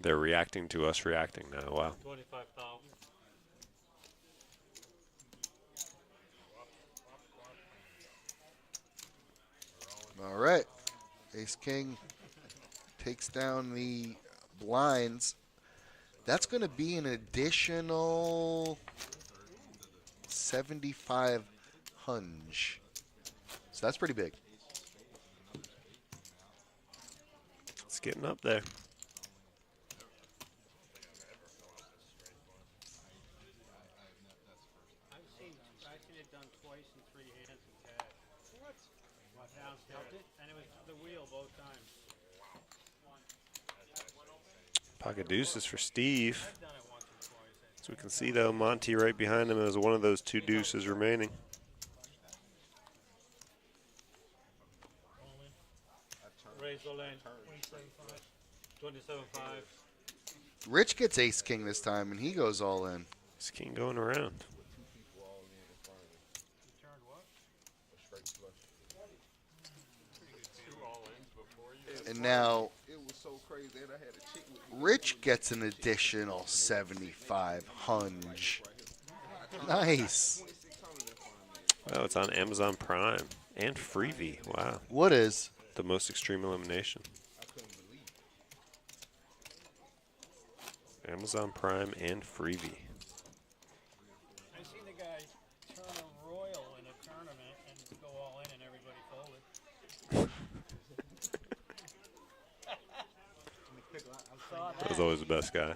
They're reacting to us reacting now. Wow. 25,000. All right. Ace King takes down the blinds. That's going to be an additional 75 hunch. So that's pretty big. It's getting up there. I've seen it done twice in 3 hands and cash. What? Downstairs. And it was the wheel both times. Pocket deuces for Steve. I've done it once or twice. As we can see, though, Monty right behind him has one of those 2 deuces remaining. Raise the land. 27.5. Rich gets Ace King this time, and he goes all in. Ace King going around. You turned what? And now It was so crazy, and I had a chick with me. Rich gets an additional 75 hunch. Nice. 2600 in front of me. Well, it's on Amazon Prime and Freebie. Wow. What is? The most extreme elimination. I couldn't believe it. Amazon Prime and Freebie. I seen the guy turn a royal in a tournament and go all in and everybody folded. That was always the best guy.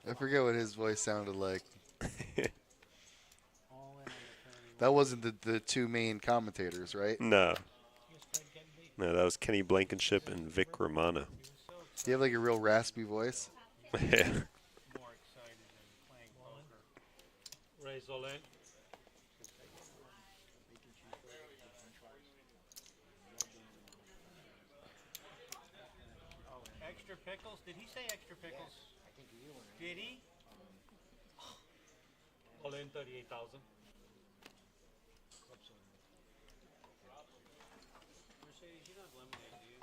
I forget what his voice sounded like. All in on the tournament. That wasn't the 2 main commentators, right? No. He was afraid of getting beat. No, that was Kenny Blankenship and Vic Romano. Do you have like a real raspy voice? Yeah. More excited than playing poker. Raise all in. Extra pickles? Did he say extra pickles? I think he did. Did he? All in 38,000. Mercedes, you don't have lemonade, do you?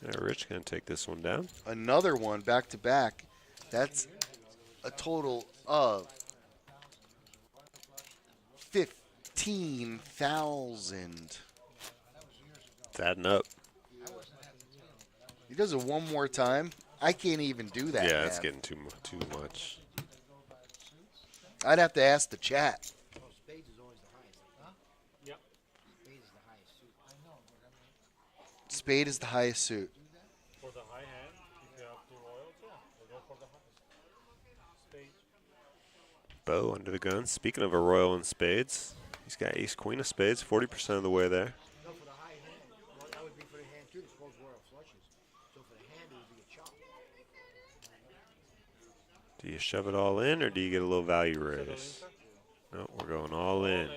Yeah, Rich gonna take this one down. Another one back to back. That's a total of 15,000. It's adding up. He does it one more time. I can't even do that. Yeah, it's math. getting too much. I'd have to ask the chat. Spades is always the highest. Huh? Yep. Spades is the highest suit. I know, but I mean, Spade is the highest suit. For the high hand, if you have 2 royals, yeah, we'll go for the highest. Spades. Bo under the gun. Speaking of a royal in spades, he's got ace queen of spades, 40% of the way there. no, for the high hand, well, that would be for the hand too. It's called royal flushes. So for the hand, it would be a chop. Do you shove it all in, or do you get a little value raise? No, we're going all in.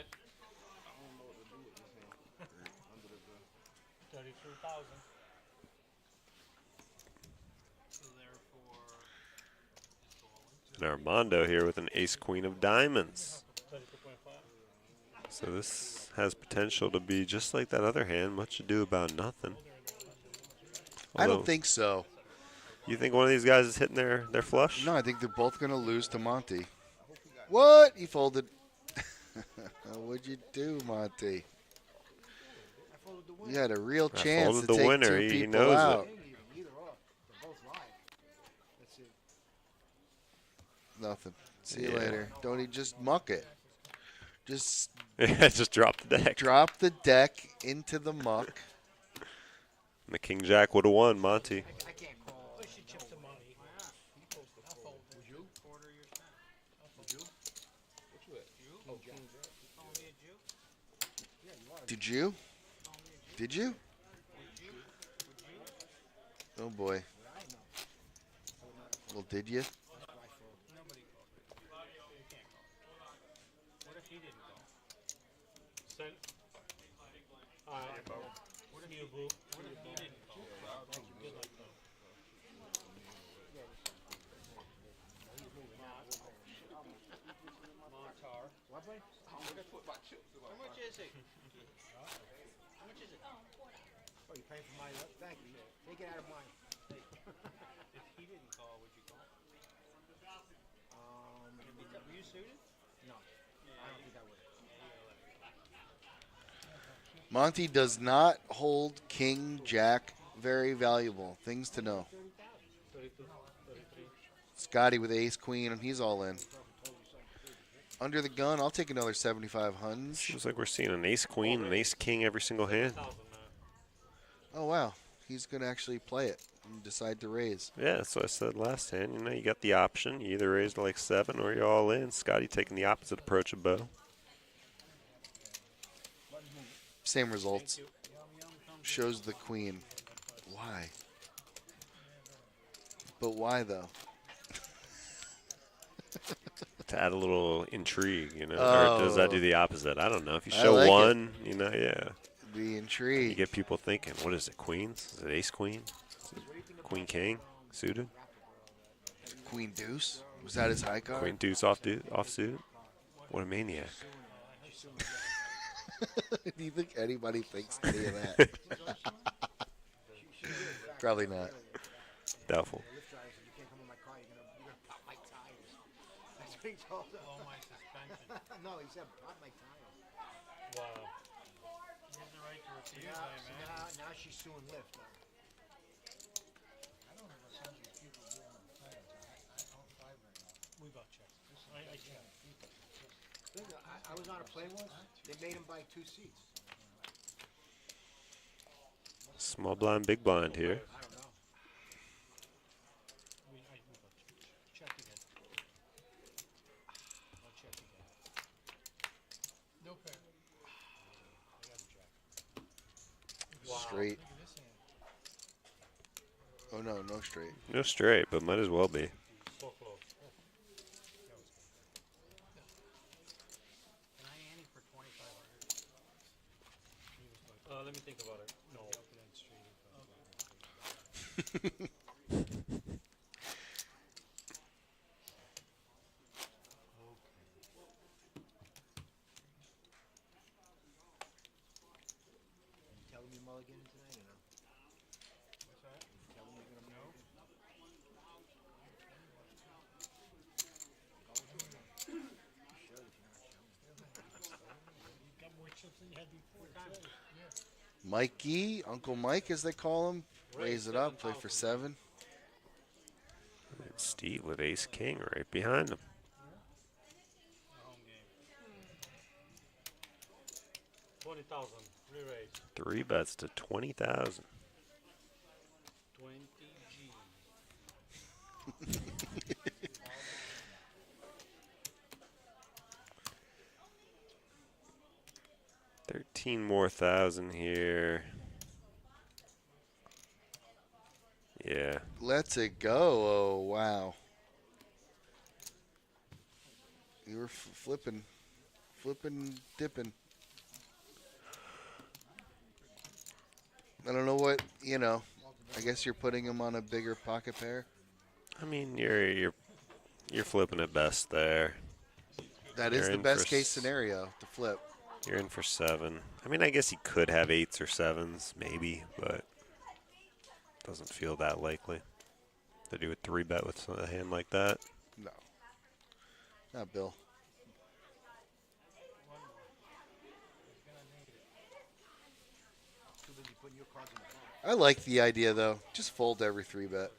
33,000. So therefore, And Armando here with an ace queen of diamonds. 32.5. So this has potential to be just like that other hand, much ado about nothing. I Although, don't think so. You think one of these guys is hitting their flush? No, I think they're both going to lose to Monty. What? He folded. What'd you do, Monty? I folded the winner. You had a real I chance folded to the take winner. 2 He people knows it. out. Either or. They're both live. That's it. Nothing. See you Yeah. later. Don't he just muck it? Just Yeah, just drop the deck. drop the deck into the muck. And the king jack would have won, Monty. I can't call. Push your chips to money. I'll fold. Would you? Quarter your spend. I'll fold. You? What you at? You? Oh, King Jack. You calling me a Jew? Did you? Did you? Oh boy. Well, did you? Nobody called. You can't call. What if he didn't call? Send. What if you, boo? What if he didn't call? Good luck, though. Montar. What, buddy? I put my chips in my How much is it? How much is it? Oh, you're paying for my thank you. Take it out of mine. If he didn't call, would you call? Were you suited? No, I don't think I would. Monty does not hold king, jack. Very valuable. Things to know. 32, 33. Scotty with ace, queen, and he's all in. Under the gun, I'll take another 75 huns. Seems like we're seeing an ace queen, an ace king every single hand. 1,000 now. Oh, wow. He's going to actually play it and decide to raise. Yeah, that's what I said last hand. You know, you got the option. You either raise to like 7 or you're all in. Scotty taking the opposite approach of Bo. Same results. Shows the queen. Why? But why, though? To add a little intrigue, you know, or does that do the opposite? I don't know. If you I show like one, you know, yeah, The you intrigue. get people thinking. What is it? Queens? Is it ace queen? Is it queen king suited? Queen deuce? Was that his high card? Queen deuce off suited? What a maniac! Do you think anybody thinks any of that? Probably not. Doubtful. Lift drivers said, you can't come in my car, you're gonna pop my tires. That's what he told us. Oh, my suspension. No, he said pop my tires. Wow. He has the right to refuse, Now, I imagine. now she's suing Lyft. We got checks. I checked. Listen, I was on a plane once. They made him buy 2 seats. Small blind, big blind here. I don't know. We got check again. I'll check again. No fair. I got a check. Straight. Oh, no, no straight. No straight, but might as well be. So close. Can I ante for 2,500? Let me think about it. No. You telling me mulligan tonight or no? What's that? Telling me you're gonna No. You got more chips than you had before. Mikey, Uncle Mike as they call him. Raise it up, play for 7. And Steve with ace king right behind him. Home game. 20,000. Re-raise. 3 bets to 20,000. 20 G. 13 more thousand here. Yeah. Let's it go. Oh, wow. You were flipping, dipping. I don't know what, you know. I guess you're putting him on a bigger pocket pair. I mean, you're flipping it best there. That is You're the in best for case scenario to flip. You're in for 7. I mean, I guess he could have 8s or 7s, maybe, but doesn't feel that likely to do a 3-bet with a hand like that. No. Not Bill. Too busy putting your cards in the box. I like the idea, though. Just fold every 3-bet.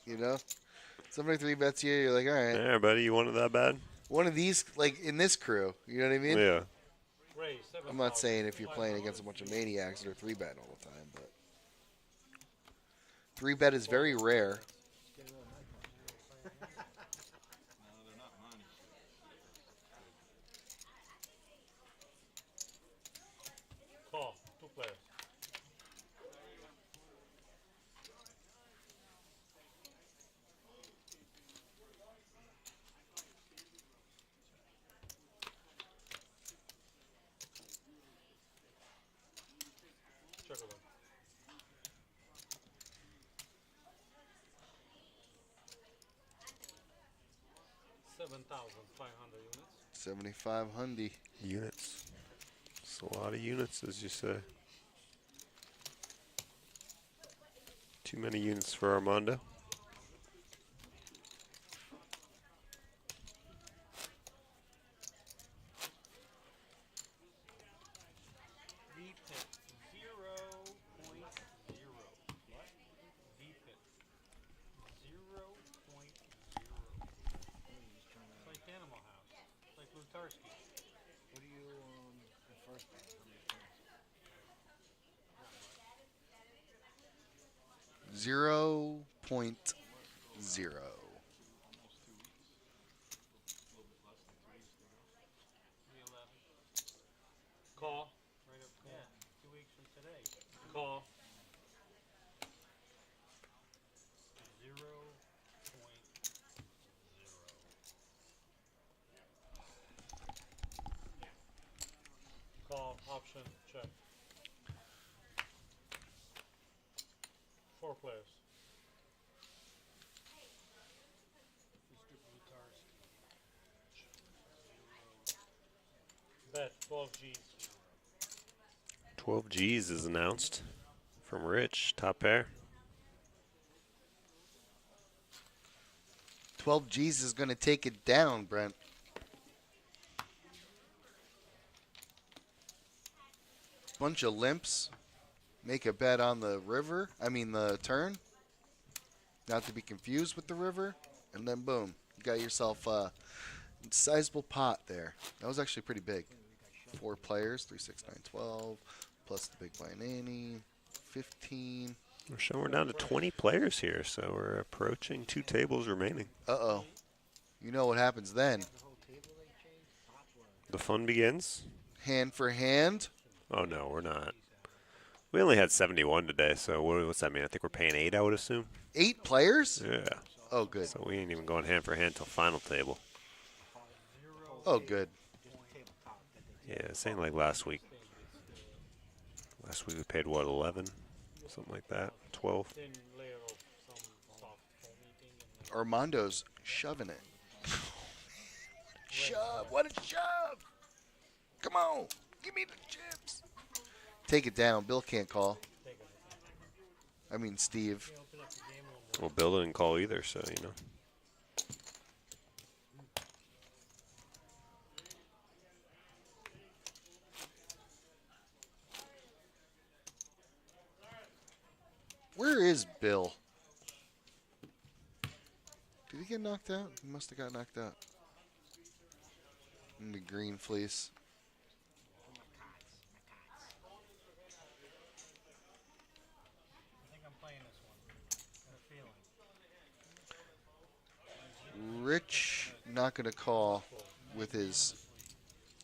You know? Somebody 3-bets you, you're like, all right. Yeah, buddy, you want it that bad? One of these, like, in this crew. You know what I mean? Yeah. Raise. I'm not saying if you're playing against a bunch of maniacs that are 3-betting all the time, but 3-bet is very rare. Call. 2 players. Check it out. 7,500 units. 75 hundy. Units. It's a lot of units, as you say. Too many units for Armando. V pit 0.0. What? V pit 0.0. It's like Animal House. It's like Lutarski. What do you in first band? How many points? 0.0. Call. Right up call. Yeah, 2 weeks from today. Call. 0.0. Call. Option. Check. 4 players. Mr. Blutarski. Bet 12 G's. 12 G's is announced from Rich. Top pair. 12 G's is going to take it down, Brent. Bunch of limps. Make a bet on the river. I mean the turn. Not to be confused with the river. And then boom. You got yourself a sizable pot there. That was actually pretty big. 4 players. 3, 6, 9, 12. Plus the big blind Annie. 15. We're showing we're down to 20 players here, so we're approaching 2 tables remaining. Uh-oh. You know what happens then. The fun begins. Hand for hand. Oh, no, we're not. We only had 71 today, so what's that mean? I think we're paying 8, I would assume. 8 players? Yeah. Oh, good. So we ain't even going hand for hand till final table. Oh, good. Yeah, it ain't like last week. Last week we paid, what, 11? Something like that. 12. Thin layer of some soft foamy thing in there. Armando's shoving it. Shove. What a shove. Come on. Give me the chips. Take it down. Bill can't call. I mean, Steve. Open up the game a little more. Well, Bill didn't call either, so, you know. Where is Bill? Did he get knocked out? He must have got knocked out. In the green fleece. I think I'm playing this one. Got a feeling. Rich not going to call with his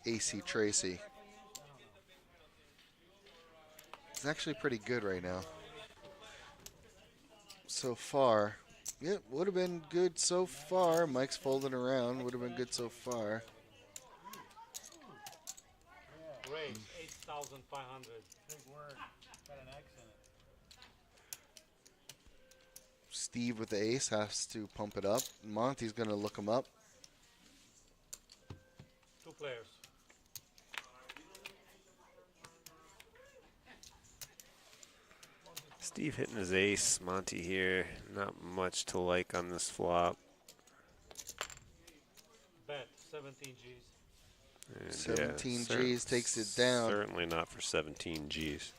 AC Tracy. It's actually pretty good right now. So far. Yep, would have been good so far. Mike's folding around. Would have been good so far. Raise 8,500. Big word. Got an X in it. Steve with the ace has to pump it up. Monty's going to look him up. 2 players. Steve hitting his ace. Monty here. Not much to like on this flop. Bet 17 G's. And 17 G's takes it down. Certainly not for 17 G's.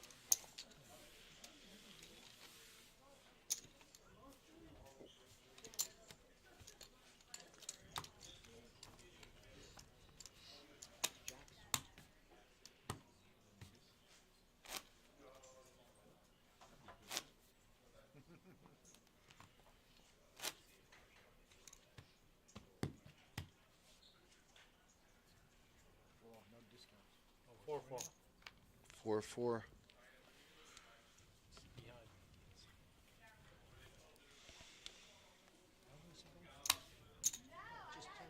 No discounts. 4-4. 4-4. Behind. Just 10.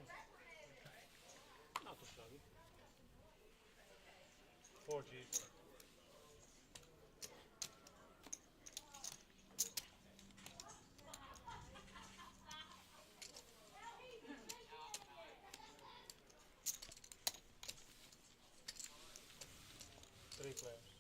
Not too shabby. 4 G's. Three players.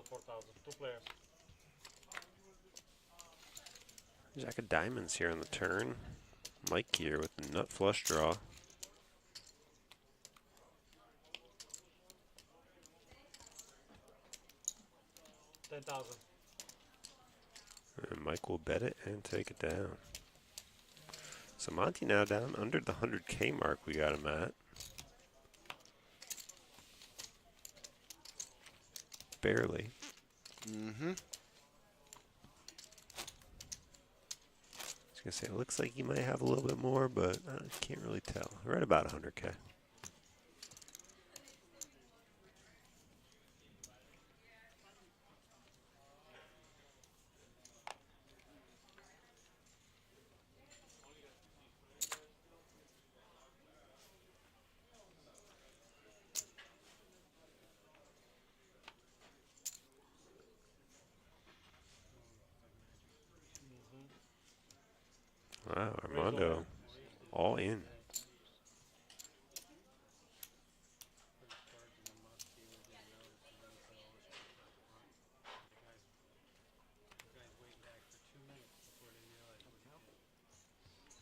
4,000. 2 players. Jack of diamonds here on the turn. Mike here with the nut flush draw. 10,000. And Mike will bet it and take it down. So Monty now down under the 100K mark we got him at. Barely. Mm-hmm. I was going to say, it looks like he might have a little bit more, but I can't really tell. Right about 100K. Wow, Armando, all in.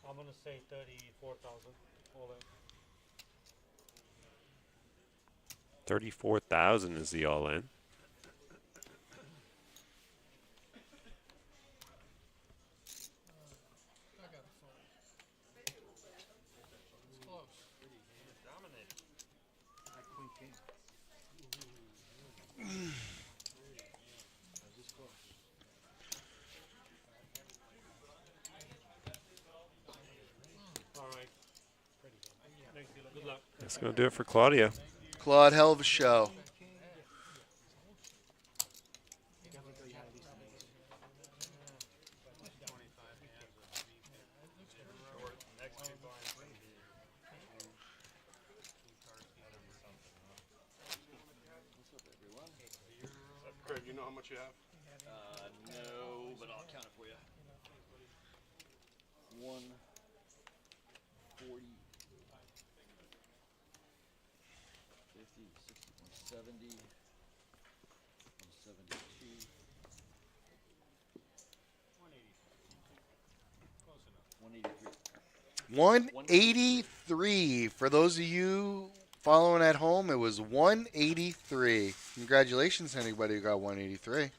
I'm going to say 34,000. All in. 34,000 is the all in. All right. Thanks, Dylan. Good luck. That's going to do it for Claudia. Claude, hell of a show. Craig, you know how much you have? No, but I'll count it for you. 140, 50, 60, 170, 172, 183. 183. For those of you following at home, it was 183. Congratulations to anybody who got 183.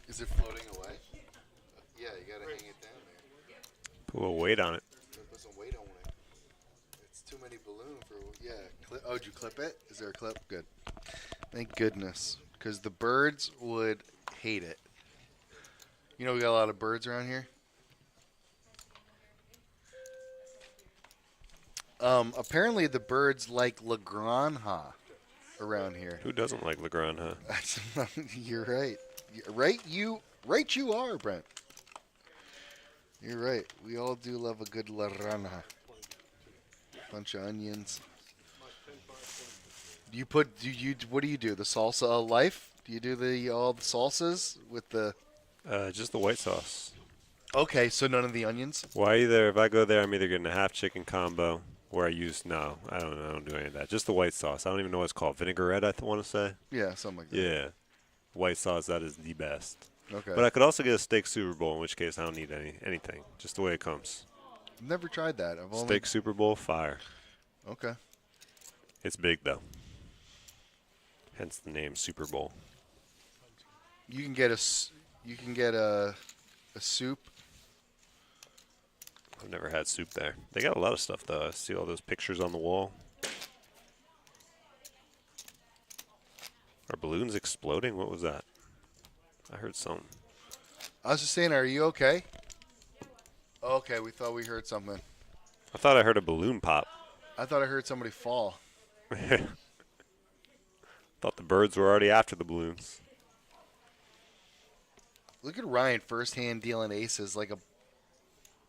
Is it floating away? Yeah, you gotta hang it down there. Put a little weight on it. Put some weight on it. It's too many balloons for. Yeah. Oh, did you clip it? Is there a clip? Good. Thank goodness, because the birds would hate it. You know we got a lot of birds around here. Apparently the birds like La Granja around here. Who doesn't like Legrand, huh? You're right. You are, Brent. You're right. We all do love a good La Granja. Bunch of onions. What do you do? The salsa life? Do you do all the salsas with the? Just the white sauce. Okay, so none of the onions. Well, if I go there, I'm either getting a half chicken combo, where I don't do any of that. Just the white sauce. I don't even know what it's called. Vinaigrette, I want to say. Yeah, something like that. Yeah, white sauce. That is the best. Okay. But I could also get a steak Super Bowl, in which case I don't need anything. Just the way it comes. I've never tried that. Steak Super Bowl, fire. Okay. It's big though. Hence the name Super Bowl. You can get a soup. I've never had soup there. They got a lot of stuff though. I see all those pictures on the wall. Are balloons exploding? What was that? I heard something. I was just saying, are you okay? Okay, we thought we heard something. I thought I heard a balloon pop. I thought I heard somebody fall. Thought the birds were already after the balloons. Look at Ryan firsthand dealing aces like a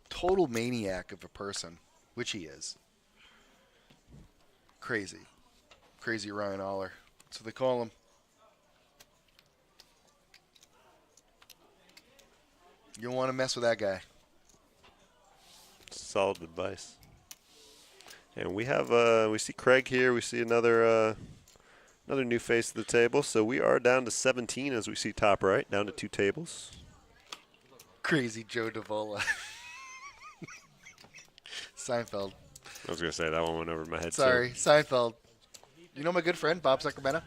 total maniac of a person, which he is. Crazy. Crazy Ryan Aller. That's what they call him. You don't want to mess with that guy. Solid advice. And we have we see Craig here. We see another new face of the table. So we are down to 17 as we see top right, down to 2 tables. Crazy Joe Davola. Seinfeld. I was gonna say that one went over my head. Sorry, too. Seinfeld. You know my good friend Bob Sacramento?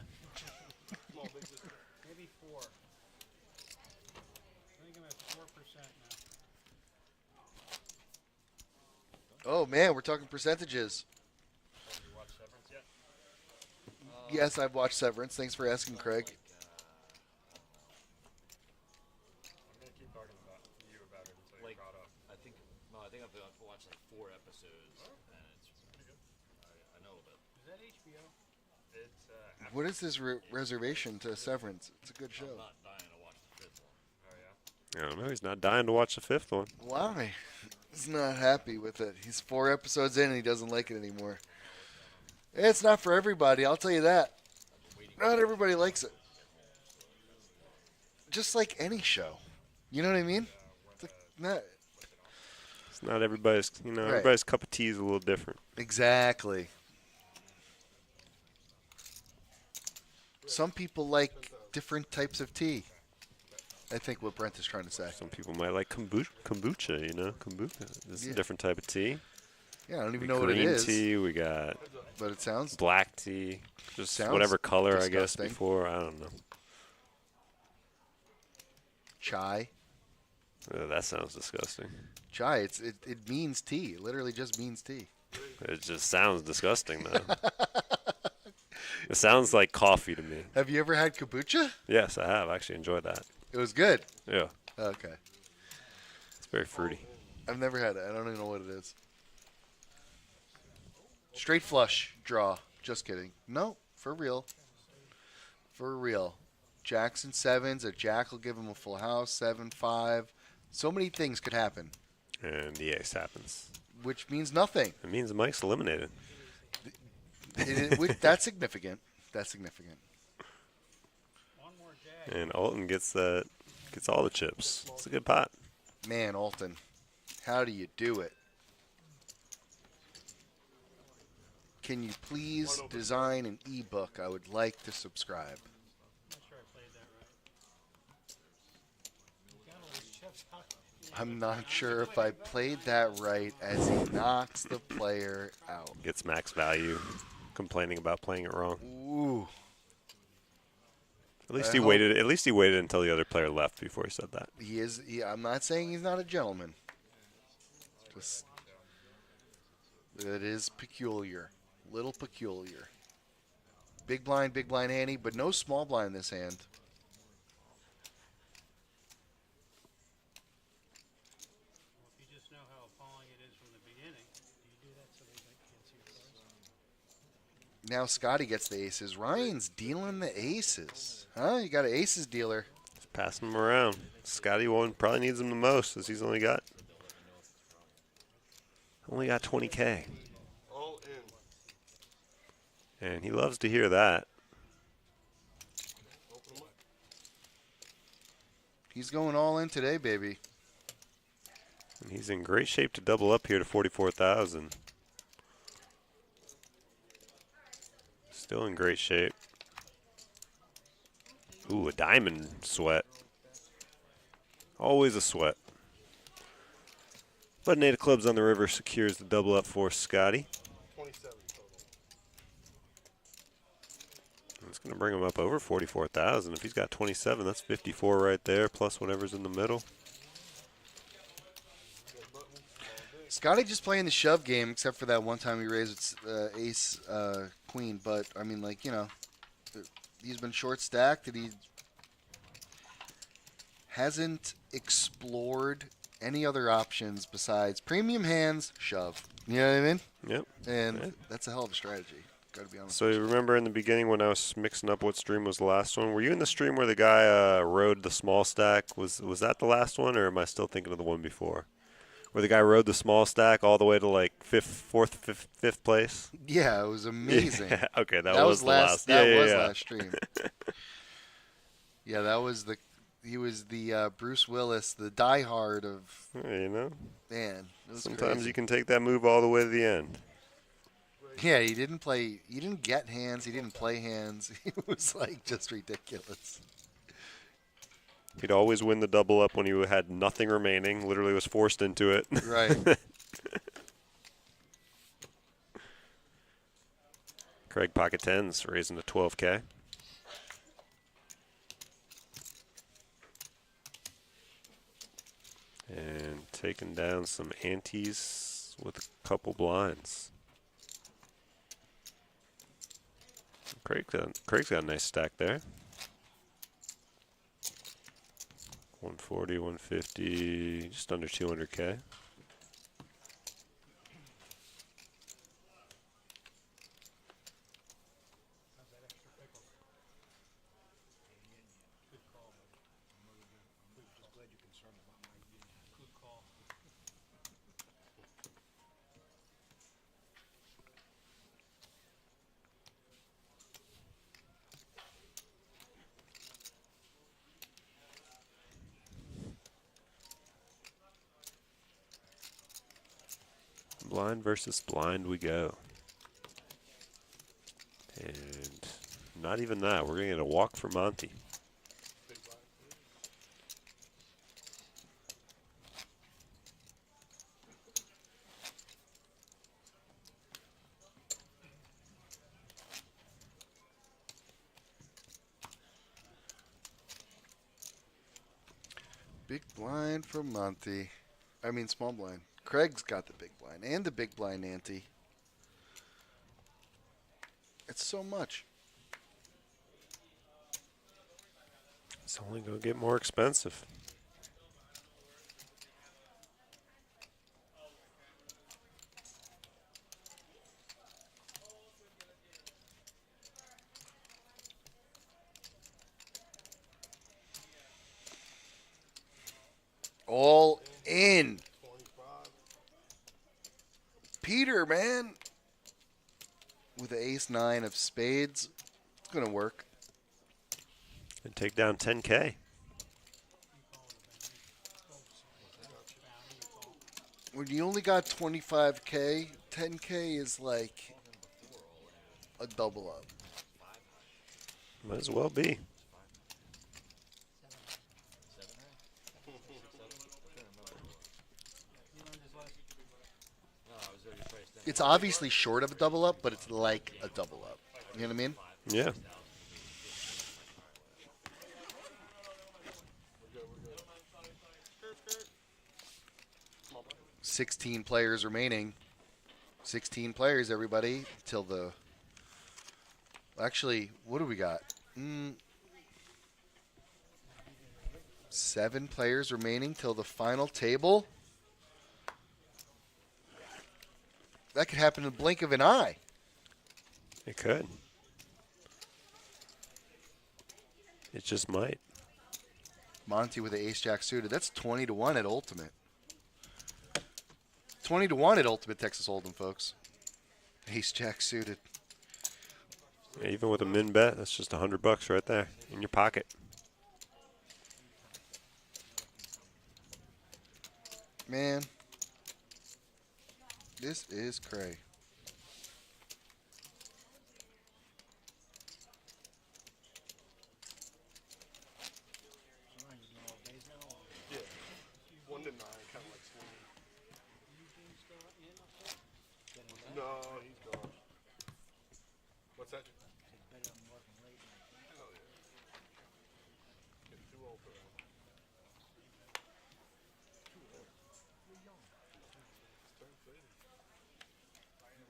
Maybe 4. I think I'm at 4% now. Oh man, we're talking percentages. Have you watched Severance yet? Yes, I've watched Severance. Thanks for asking, Craig. I'm gonna keep talking about you about it until you're caught up. I think I've watched like 4 episodes, and it's pretty good. I know a bit. Is that HBO? It's What is this reservation to Severance? It's a good show. I'm not dying to watch the 5th one. oh yeah. I don't know. He's not dying to watch the 5th one. Why? He's not happy with it. He's 4 episodes in and he doesn't like it anymore. It's not for everybody, I'll tell you that. Not everybody likes it. Just like any show. You know what I mean? It's like, not It's not everybody's. You know, Right. everybody's cup of tea is a little different. exactly. Some people like different types of tea. I think what Brent is trying to say. Some people might like kombucha. You know, kombucha. This is Yeah. a different type of tea. Yeah, I don't even We know what it green is, tea. We got but it sounds black tea. Just Sounds whatever color, I guess. disgusting. Before I don't know. chai. That sounds disgusting. Chai, it means tea. It literally just means tea. It just sounds disgusting, though. It sounds like coffee to me. Have you ever had kombucha? Yes, I have. I actually enjoyed that. It was good. Yeah, Okay. it's very fruity. I've never had it. I don't even know what it is. Straight flush draw. Just kidding. No, for real. For real. Jackson sevens. A jack will give him a full house. 7-5. So many things could happen, And the ace happens. which means nothing. It means Mike's eliminated. That's significant. That's significant. One more jag. And Alton gets all the chips. It's a good pot. Man, Alton, how do you do it? Can you please design an ebook? I would like to subscribe. I'm not sure I played that right. You got all these chips out. I'm not sure if I played that right as he knocks the player out. Gets max value. Complaining about playing it wrong. Ooh. At least I he hope- waited. At least he waited until the other player left before he said that. I'm not saying he's not a gentleman. Just it is peculiar. Little peculiar. Big blind handy, but no small blind in this hand. Well, if you just know how appalling it is from the beginning, do you do that so they can't see your cards? Now Scotty gets the aces. Ryan's dealing the aces. Huh? You got an aces dealer. Just passing him around. Scotty one probably needs him the most, as he's only got 20K, All in. and he loves to hear that. Open them up. He's going all in today, baby. And he's in great shape to double up here to 44,000. Still in great shape. Ooh, a diamond sweat. Always a sweat. But an 8 of clubs on the river secures the double up for Scotty. 27 total. It's going to bring him up over 44,000. If he's got 27, that's 54 right there, plus whatever's in the middle. Scotty just playing the shove game, except for that one time he raised ace queen. But I mean, like, you know, he's been short stacked and he hasn't explored any other options besides premium hands, shove. You know what I mean? Yep. And Right. that's a hell of a strategy. Got to be honest. So you remember in the beginning when I was mixing up what stream was the last one? Were you in the stream where the guy rode the small stack? Was that the last one, or am I still thinking of the one before? Where the guy rode the small stack all the way to like fifth place? Yeah, it was amazing. Yeah, okay, that That was the last. That yeah, was yeah. last stream. Yeah, that was he was the Bruce Willis, the diehard of Yeah, you know, man. It was sometimes crazy. you can take that move all the way to the end. Yeah, he didn't play. He didn't get hands. He didn't play hands. It was like just ridiculous. He'd always win the double up when he had nothing remaining. Literally was forced into it. Right. Craig pocket tens, raising to 12K. And taking down some antes with a couple blinds. Craig's got a nice stack there. 140, 150, just under 200K. Just glad you're concerned about my Good call. Blind versus blind we go. And not even that. We're going to get a walk for Monty. Big blind from Monty. I mean, small blind. Craig's got the big blind and the big blind ante. It's so much. It's only going to get more expensive. All in. Peter, man. With the ace-9 of spades. It's going to work. And take down 10K. When you only got 25K, 10K is like a double up. Might as well be. It's obviously short of a double up, but it's like a double up. You know what I mean? Yeah. We're 16 players remaining. 16 players, everybody, till the... Actually, what do we got? 7 players remaining till the final table. That could happen in the blink of an eye. It could. It just might. Monty with the ace-jack suited. That's 20-1 at Ultimate. 20-1 at Ultimate Texas Hold'em, folks. Ace-jack suited. Yeah, even with a min bet, that's just $100 right there in your pocket. Man, this is cray. Yeah. 1 to 9, kind of like swinging. No, he's gone. What's that? Hell yeah. Getting too old for that. Turn faded.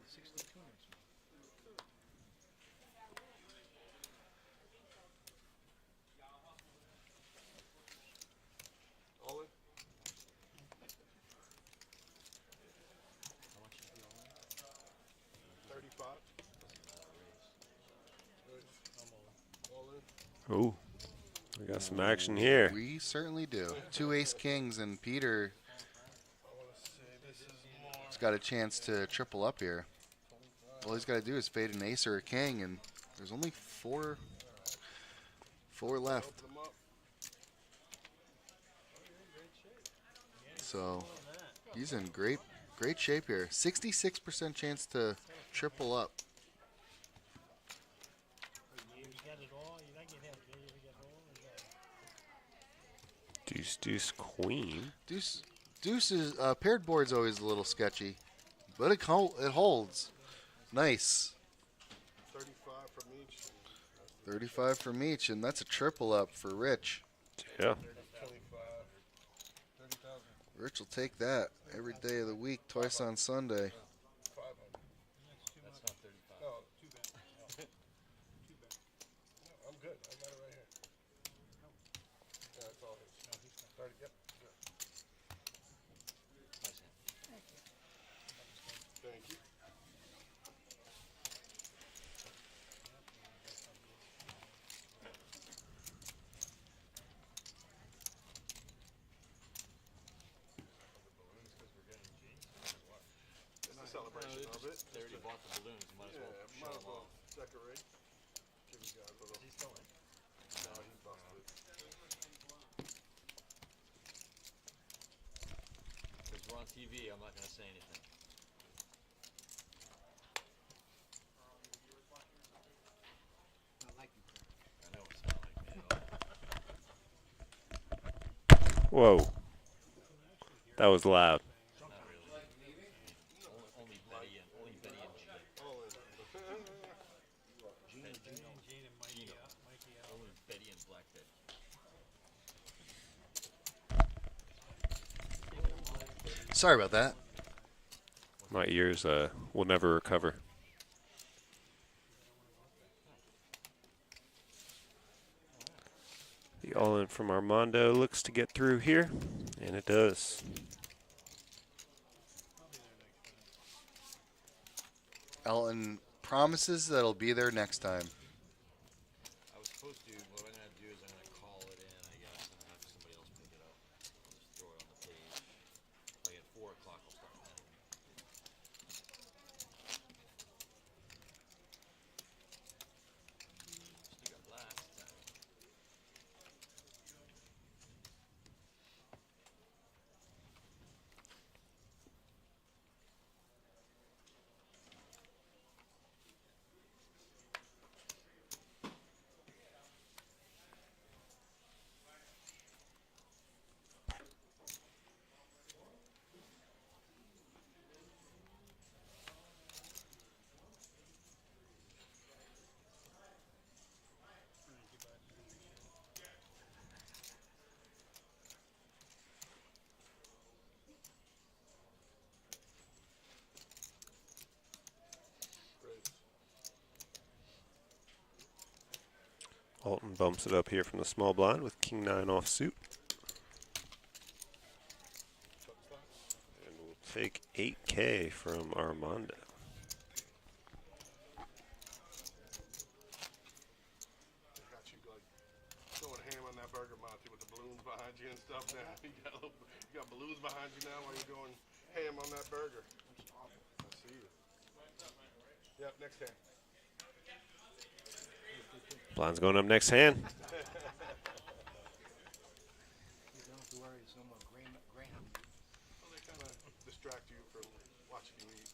62 next month. All in? How much is the all-in? 35. All in. Ooh. We got some action here. We certainly do. 2 ace-kings, and Peter I want to say this is more. has got a chance to triple up here. All he's got to do is fade an ace or a king, and there's only four left. Open them up. So he's in great Great shape here. 66% chance to triple up. You got it all. You like it, you get all. Deuce, deuce, queen. Deuce is paired board's always a little sketchy, but it holds. Nice. 35 from each. 35 from each, and that's a triple up for Rich. Yeah. 25. 30,000. Rich will take that every day of the week, twice on Sunday. 500. That's not 35. No, too bad. No, I'm good. I got it right here. Yeah, that's all his. 30, yep. Good. Nice hand. Thank you. It's a celebration of it. They already bought the balloons. You might as well Yeah, show might as them well off. decorate. Give you guys a little. He's still in. No, he busted. Because we're on TV, I'm not going to say anything. Not like you. I know it's not like me at all. Whoa. That was loud. Not really. Only Betty and Gene. All in. Gene and Mikey, Gino. Mikey out. Only Betty and Black Betty. Sorry about that. My ears will never recover. The all-in from Armando looks to get through here, and it does. Elton promises that it'll be there next time. I was supposed to, what I'm going to do is I'm going to call it in, I guess, and have somebody else pick it up. I'll just throw it on the page. Like at 4 o'clock, I'll start playing. Still got last time. Great. Alton bumps it up here from the small blind with king 9 offsuit. And we'll take 8K from Armando. They got you like throwing ham on that burger, Monty, with the balloons behind you and stuff now. You got balloons behind you now while you're going ham on that burger. I see you. Yep, next hand. Blind's going up next hand. You don't have to worry. It's no more Graham. Well, they kind of distract you from watching you eat.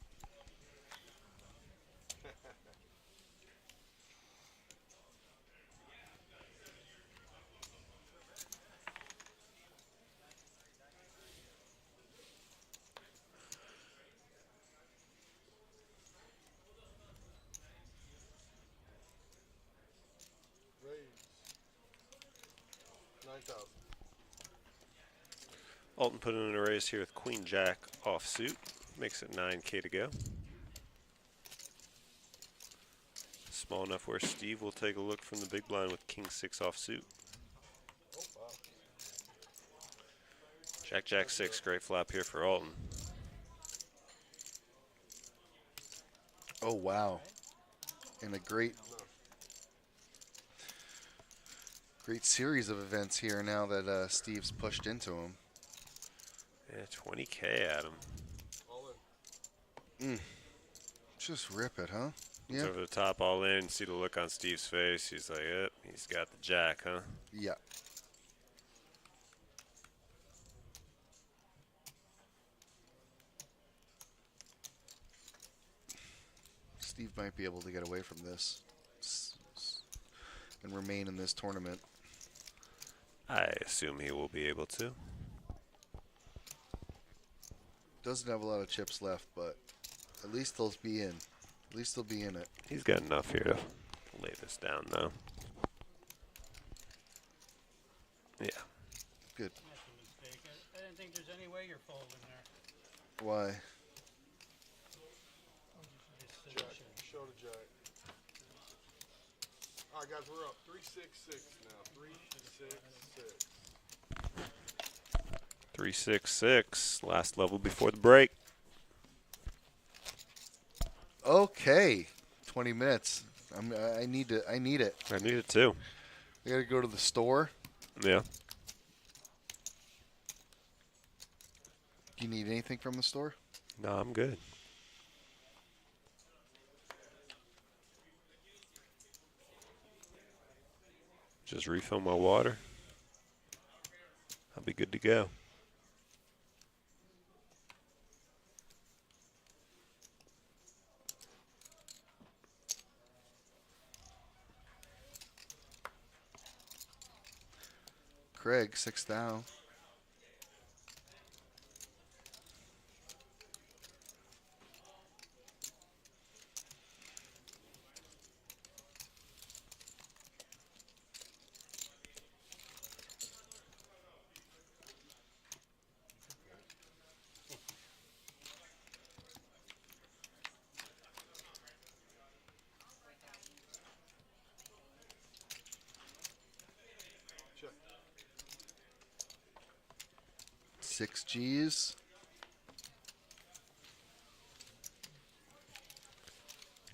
Raise. 9,000. Alton put in a raise here with queen jack offsuit. Makes it 9K to go. Small enough where Steve will take a look from the big blind with king 6 offsuit. Oh, wow. Jack jack 6, great flop here for Alton. Oh, wow. And a great series of events here now that Steve's pushed into him. Yeah, 20K at him. All in. Just rip it, huh? It's Yeah. over the top all in. See the look on Steve's face. He's like, yep, he's got the jack, huh? Yeah. Steve might be able to get away from this and remain in this tournament. I assume he will be able to. Doesn't have a lot of chips left, but at least they'll be in. At least they'll be in it. He's got enough here to lay this down, though. Yeah. Good. That's a mistake. I didn't think there's any way you're folding there. Why? This Jack, position. show the jack. All right, guys, we're up 3-6-6 now. 3-6-6. 3-6-6. Last level before the break. Okay. 20 minutes. I need it. I need it too. I gotta go to the store. Yeah. Do you need anything from the store? No, I'm good. Just refill my water. I'll be good to go. Craig, 6 down. Check. 6 G's.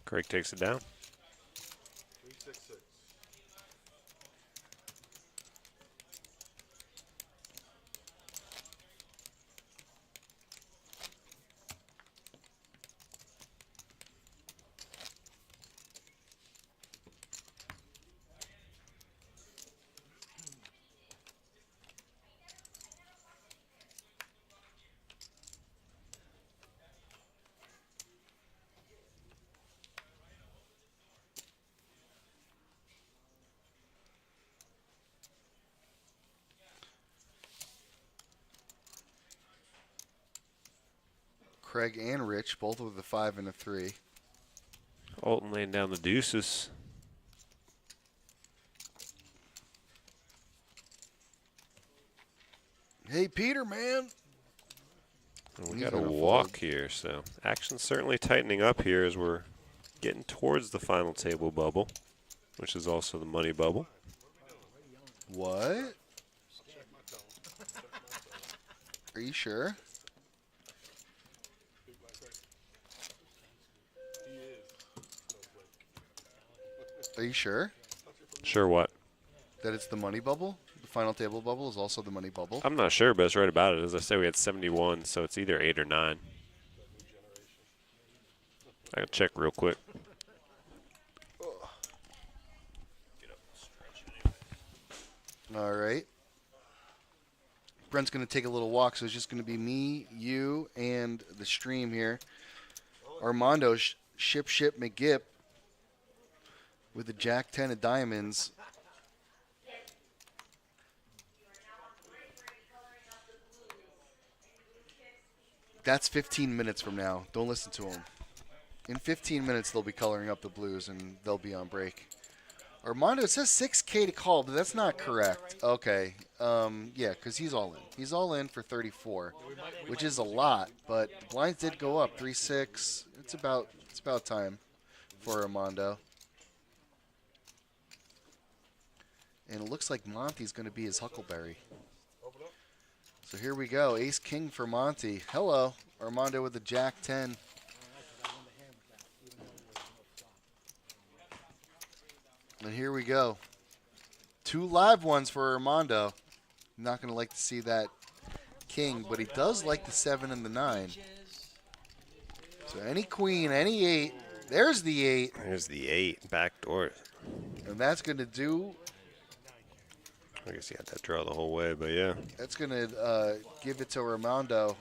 Craig takes it down. 3-6-6. Craig and Rich, both with a 5 and a 3. Alton laying down the deuces. Hey, Peter, man. And we He's got a gonna walk fold. here, so action's certainly tightening up here as we're getting towards the final table bubble, which is also the money bubble. What? Are you sure? Big black crack. He is. Snowflake. Are you sure Sure what? that it's the money bubble? The final table bubble is also the money bubble? I'm not sure, but it's right about it. As I say, we had 71, so it's either 8 or 9. I gotta check real quick. All right. Brent's going to take a little walk, so it's just going to be me, you, and the stream here. Armando, Ship McGip with the Jack 10 of diamonds. That's 15 minutes from now. Don't listen to him. In 15 minutes, they'll be coloring up the blues, and they'll be on break. Armando, it says 6K to call, but that's not correct. Okay. Yeah, because he's all in. He's all in for 34, which is a lot, but the blinds did go up 3-6. It's about time for Armando. And it looks like Monty's going to be his Huckleberry. So here we go. Ace King for Monty. Hello. Armando with the Jack 10. And here we go. 2 live ones for Armando. Not going to like to see that king, but he does like the 7 and the 9. So any queen, any 8. There's the 8. There's the 8 backdoor. And that's going to do. I guess he had that draw the whole way, but yeah. That's going to give it to Armando.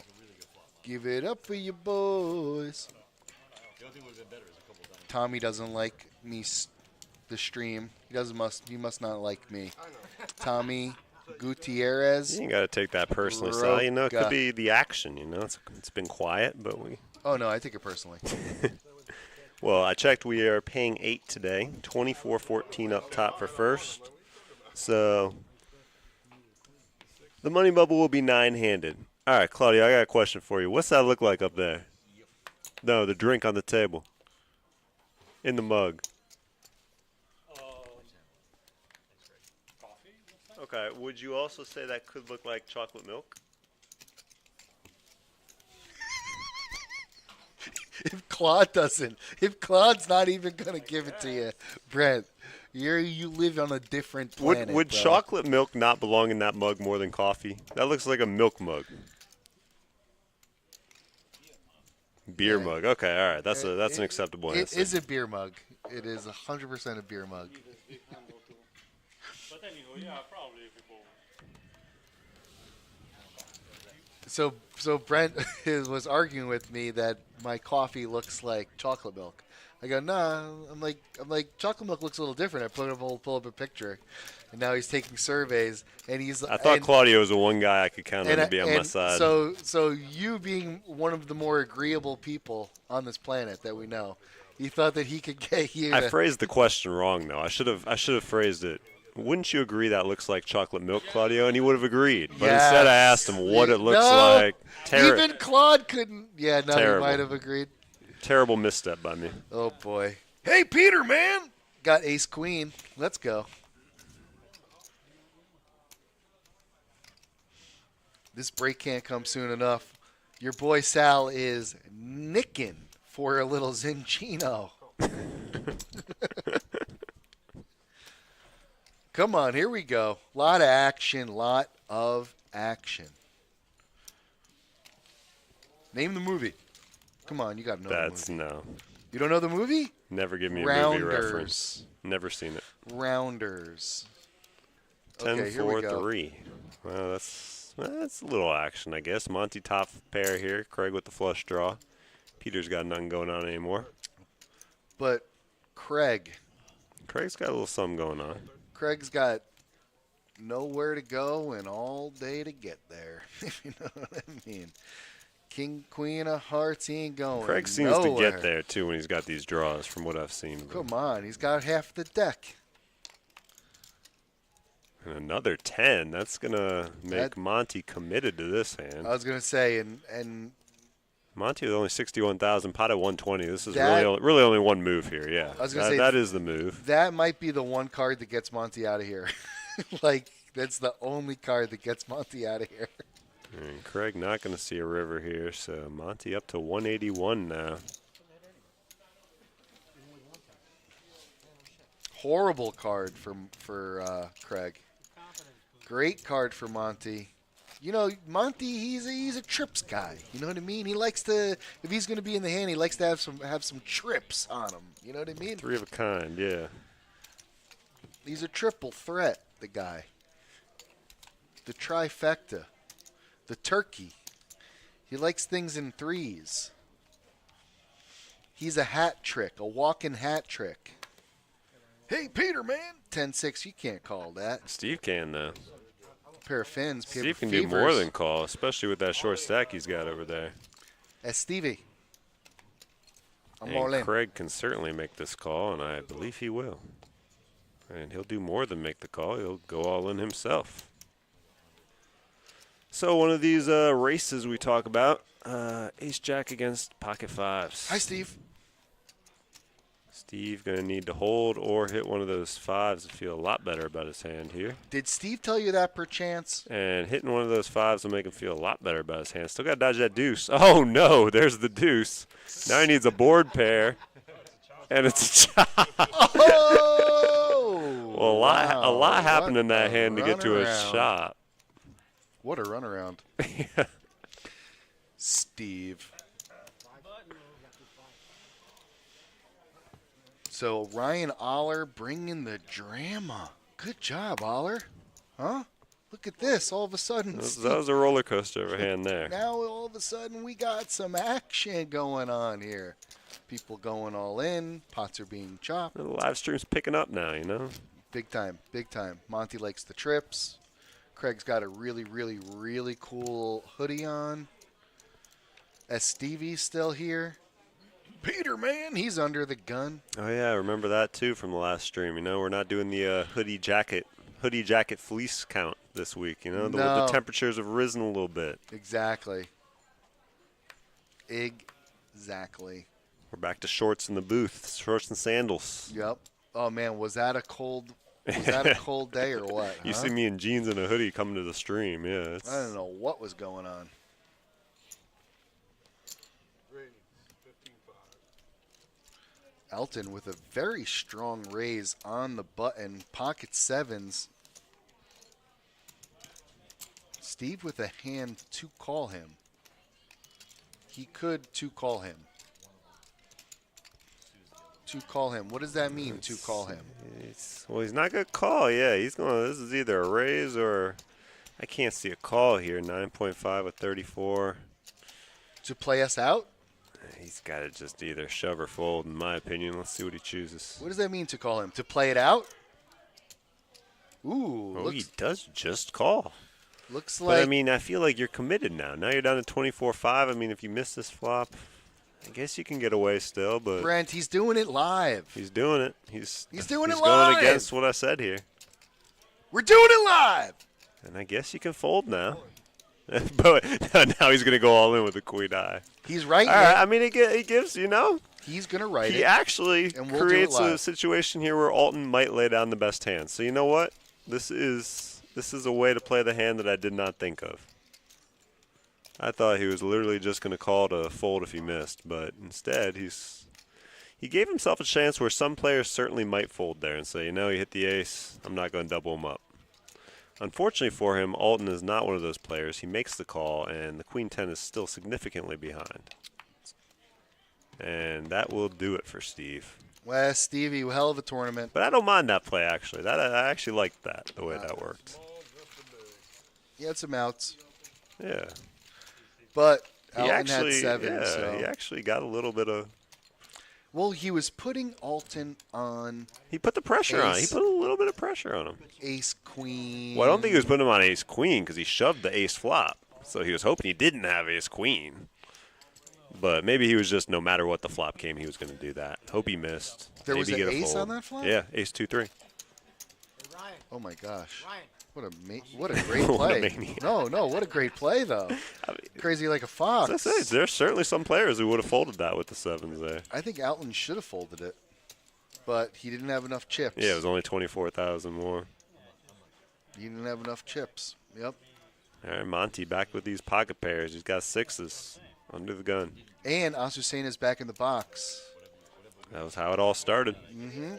Give it up for you boys. The only thing would have been better is a couple dimes. Tommy doesn't like me. The stream. He must not like me. I know. Tommy Gutierrez. You ain't got to take that personally, Sal. You know, it Roca. could be the action. You know, it's been quiet, but we. Oh no, I take it personally. Well, I checked. We are paying 8 today. 24-14 up top for first. So the money bubble will be 9-handed. All right, Claudio, I got a question for you. What's that look like up there? No, the drink on the table. In the mug. Coffee? Okay. Would you also say that could look like chocolate milk? If Claude's not even gonna give it to you, Brent, you live on a different planet. Would bro. chocolate milk not belong in that mug more than coffee? That looks like a milk mug. Beer Yeah. mug. Okay, all right. That's an acceptable It answer. is a beer mug. It is 100% a beer mug. But anyway, yeah, probably people. So Brent was arguing with me that my coffee looks like chocolate milk. I go, nah. I'm like chocolate milk looks a little different. I pull up a picture, and now he's taking surveys, and he's. I thought and, Claudio was the one guy I could count on and, to be on my and side. so you being one of the more agreeable people on this planet that we know, he thought that he could get you. I to, phrased the question wrong, though. I should have phrased it. Wouldn't you agree that looks like chocolate milk, Claudio? And he would have agreed. But instead, I asked him what it looks No, like. Even Claude couldn't. Yeah, no, Terrible. he might have agreed. Terrible misstep by me. Oh boy. Hey, Peter, man. Got ace queen. Let's go. This break can't come soon enough. Your boy Sal is nicking for a little Zinchino. Come on, here we go. Lot of action. Name the movie. Come on, you got to know That's the movie. no. You don't know the movie? Never give me a Rounders. movie reference. Never seen it. Rounders. 10, Okay, here 4, we go. 3. Well, that's a little action, I guess. Monty top pair here. Craig with the flush draw. Peter's got nothing going on anymore. But Craig's got a little something going on. got nowhere to go and all day to get there. If you know what I mean. King, queen of hearts, he ain't going Craig seems nowhere. to get there, too, when he's got these draws, from what I've seen. Come on, he's got half the deck. And another 10. That's going to make Monty committed to this hand. I was going to say, and Monty with only 61,000, pot at 120. This is That- really only one move here, yeah. I was gonna say that is the move. that might be the one card that gets Monty out of here. That's the only card that gets Monty out of here. And Craig not going to see a river here, so Monty up to 181 now. Horrible card for Craig. Great card for Monty. You know, Monty, he's a trips guy. You know what I mean? He likes to, if he's going to be in the hand, he likes to have some trips on him. You know what I mean? 3 of a kind, yeah. He's a triple threat, the guy. The trifecta. The turkey. He likes things in threes. He's a hat trick, a walking hat trick. Hey, Peter, man. 10-6, you can't call that. Steve can, though. Pair of fins. Pair Steve of can do fevers. more than call, especially with that short stack he's got over there. That's Stevie. I'm And all in. Craig can certainly make this call, and I believe he will. And he'll do more than make the call. He'll go all in himself. So one of these races we talk about, ace-jack against pocket fives. Hi, Steve. Steve going to need to hold or hit one of those fives to feel a lot better about his hand here. Did Steve tell you that perchance? And hitting one of those fives will make him feel a lot better about his hand. Still got to dodge that deuce. Oh, no, there's the deuce. Now he needs a board pair, and it's a chop. Oh! Well, a lot happened in that What a hand to get to a runaround. shot. What a runaround. Steve. So Ryan Aller bringing the drama. Good job, Aller. Huh? Look at this. All of a sudden, That was a roller coaster of a hand there. now all of a sudden we got some action going on here. People going all in. Pots are being chopped. The live stream's picking up now, you know? Big time, big time. Monty likes the trips. Craig's got a really, really, really cool hoodie on. As Stevie's still here. Peter, man, he's under the gun. Oh, yeah, I remember that, too, from the last stream. You know, we're not doing the hoodie jacket fleece count this week, you know? No. The temperatures have risen a little bit. Exactly. Exactly. We're back to shorts in the booth, shorts and sandals. Yep. Oh, man, was that a cold day or what? You huh? see me in jeans and a hoodie coming to the stream, yeah. I don't know what was going on. Ratings, 15-5. Elton with a very strong raise on the button. Pocket sevens. Steve with a hand to call him. He could to call him. To call him. What does that mean, to call him? Well, he's not going to call. Yeah, he's going to. This is either a raise or I can't see a call here. 9.5 with 34. To play us out? He's got to just either shove or fold, in my opinion. Let's see what he chooses. What does that mean, to call him? To play it out? Ooh. Oh, he does just call. Looks But, like. I mean, I feel like you're committed now. Now you're down to 24-5. I mean, if you miss this flop, I guess you can get away still, but Brent, he's doing it live. he's doing it. He's doing it going live. against what I said here. We're doing it live. And I guess you can fold now. But now he's going to go all in with the queen eye. He's right. All right, I mean, he gives, you know. He's going to write He it. actually and we'll do it creates a live. situation here where Alton might lay down the best hand. So you know what? This is a way to play the hand that I did not think of. I thought he was literally just going to call to fold if he missed, but instead he gave himself a chance where some players certainly might fold there and say, you know, he hit the ace, I'm not going to double him up. Unfortunately for him, Alton is not one of those players. He makes the call, and the queen 10 is still significantly behind. And that will do it for Steve. Well, Stevie, hell of a tournament. But I don't mind that play, actually. I actually liked that, the way that worked. He had some outs. Yeah. But He Alton actually, had seven. yeah, So. he actually got a little bit of... Well, he was putting Alton on He put the pressure on. He Ace. put a little bit of pressure on him. ace queen. Well, I don't think he was putting him on ace queen because he shoved the ace flop. So he was hoping he didn't have ace queen. But maybe he was just, no matter what the flop came, he was going to do that. Hope he missed. There was Maybe an get a ace fold. on that flop? Yeah, ace 2-3. Hey, Ryan, Oh my gosh. Ryan. What a great What a play. maniac. No, what a great play though. I mean, Crazy like a fox. as I say, there's certainly some players who would have folded that with the sevens there. I think Alton should have folded it, but he didn't have enough chips. Yeah, it was only 24,000 more. He didn't have enough chips. Yep. All right, Monty back with these pocket pairs. He's got sixes under the gun. And Azucena is back in the box. That was how it all started.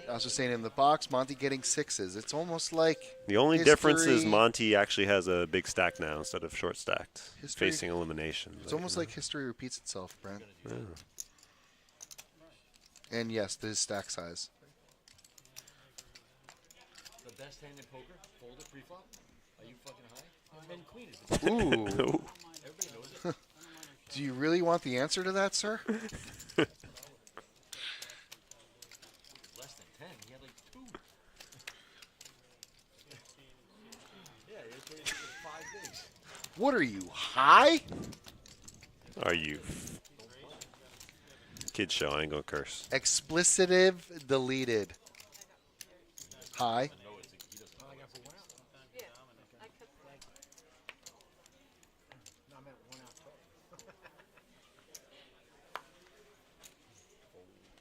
Azucena in the box. Monty getting sixes. It's almost like The only difference is history- Monty actually has a big stack now instead of short stacked, History- facing elimination. It's But, almost you know. like history repeats itself, Brent. Yeah. And yes, his stack size. The best hand in poker, fold it pre-flop. Are you fucking high? And then queen is the Ooh. Ooh. Everybody knows it. Do you really want the answer to that, sir? Less than 10. He had like 2. Yeah, he had 26 in 5 days. What are you, high? Are you? Kid show, I ain't gonna curse. Explicitive deleted. High. Yeah, I could. No, I meant 1 out 12.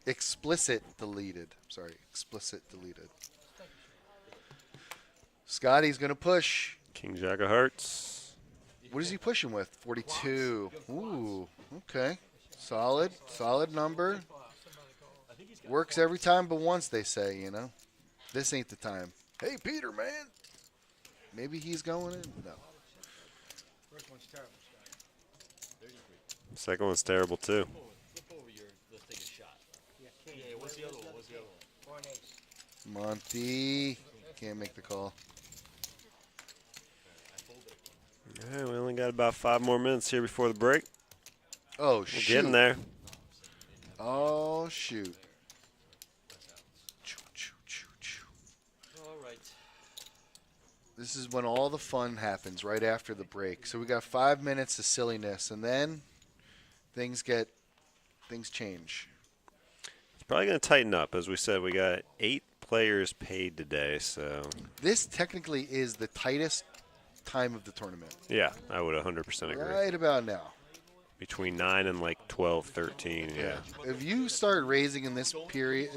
Explicit deleted. Sorry, explicit deleted. Scotty's going to push. King Jack of Hearts. What is he pushing with? 42. Ooh, okay. Solid. Solid number. Works every time but once, they say, you know. This ain't the time. Hey, Peter, man. Maybe he's going in? No. First one's terrible, Scotty. Second one's terrible too. Flip over your, let's take a shot. Yeah, king. Yeah, what's the other one? What's the other one? Or an ace. Monty. Can't make the call. got about 5 more minutes here before the break. Oh, We're shoot. getting there. Oh, shoot. All right. This is when all the fun happens, right after the break. So we got 5 minutes of silliness, and then things change. It's probably going to tighten up. As we said, we got 8 players paid today, so This technically is the tightest time of the tournament. yeah, I would 100% agree. Right about now. Between 9 and like 12, 13, yeah. If you start raising in this period,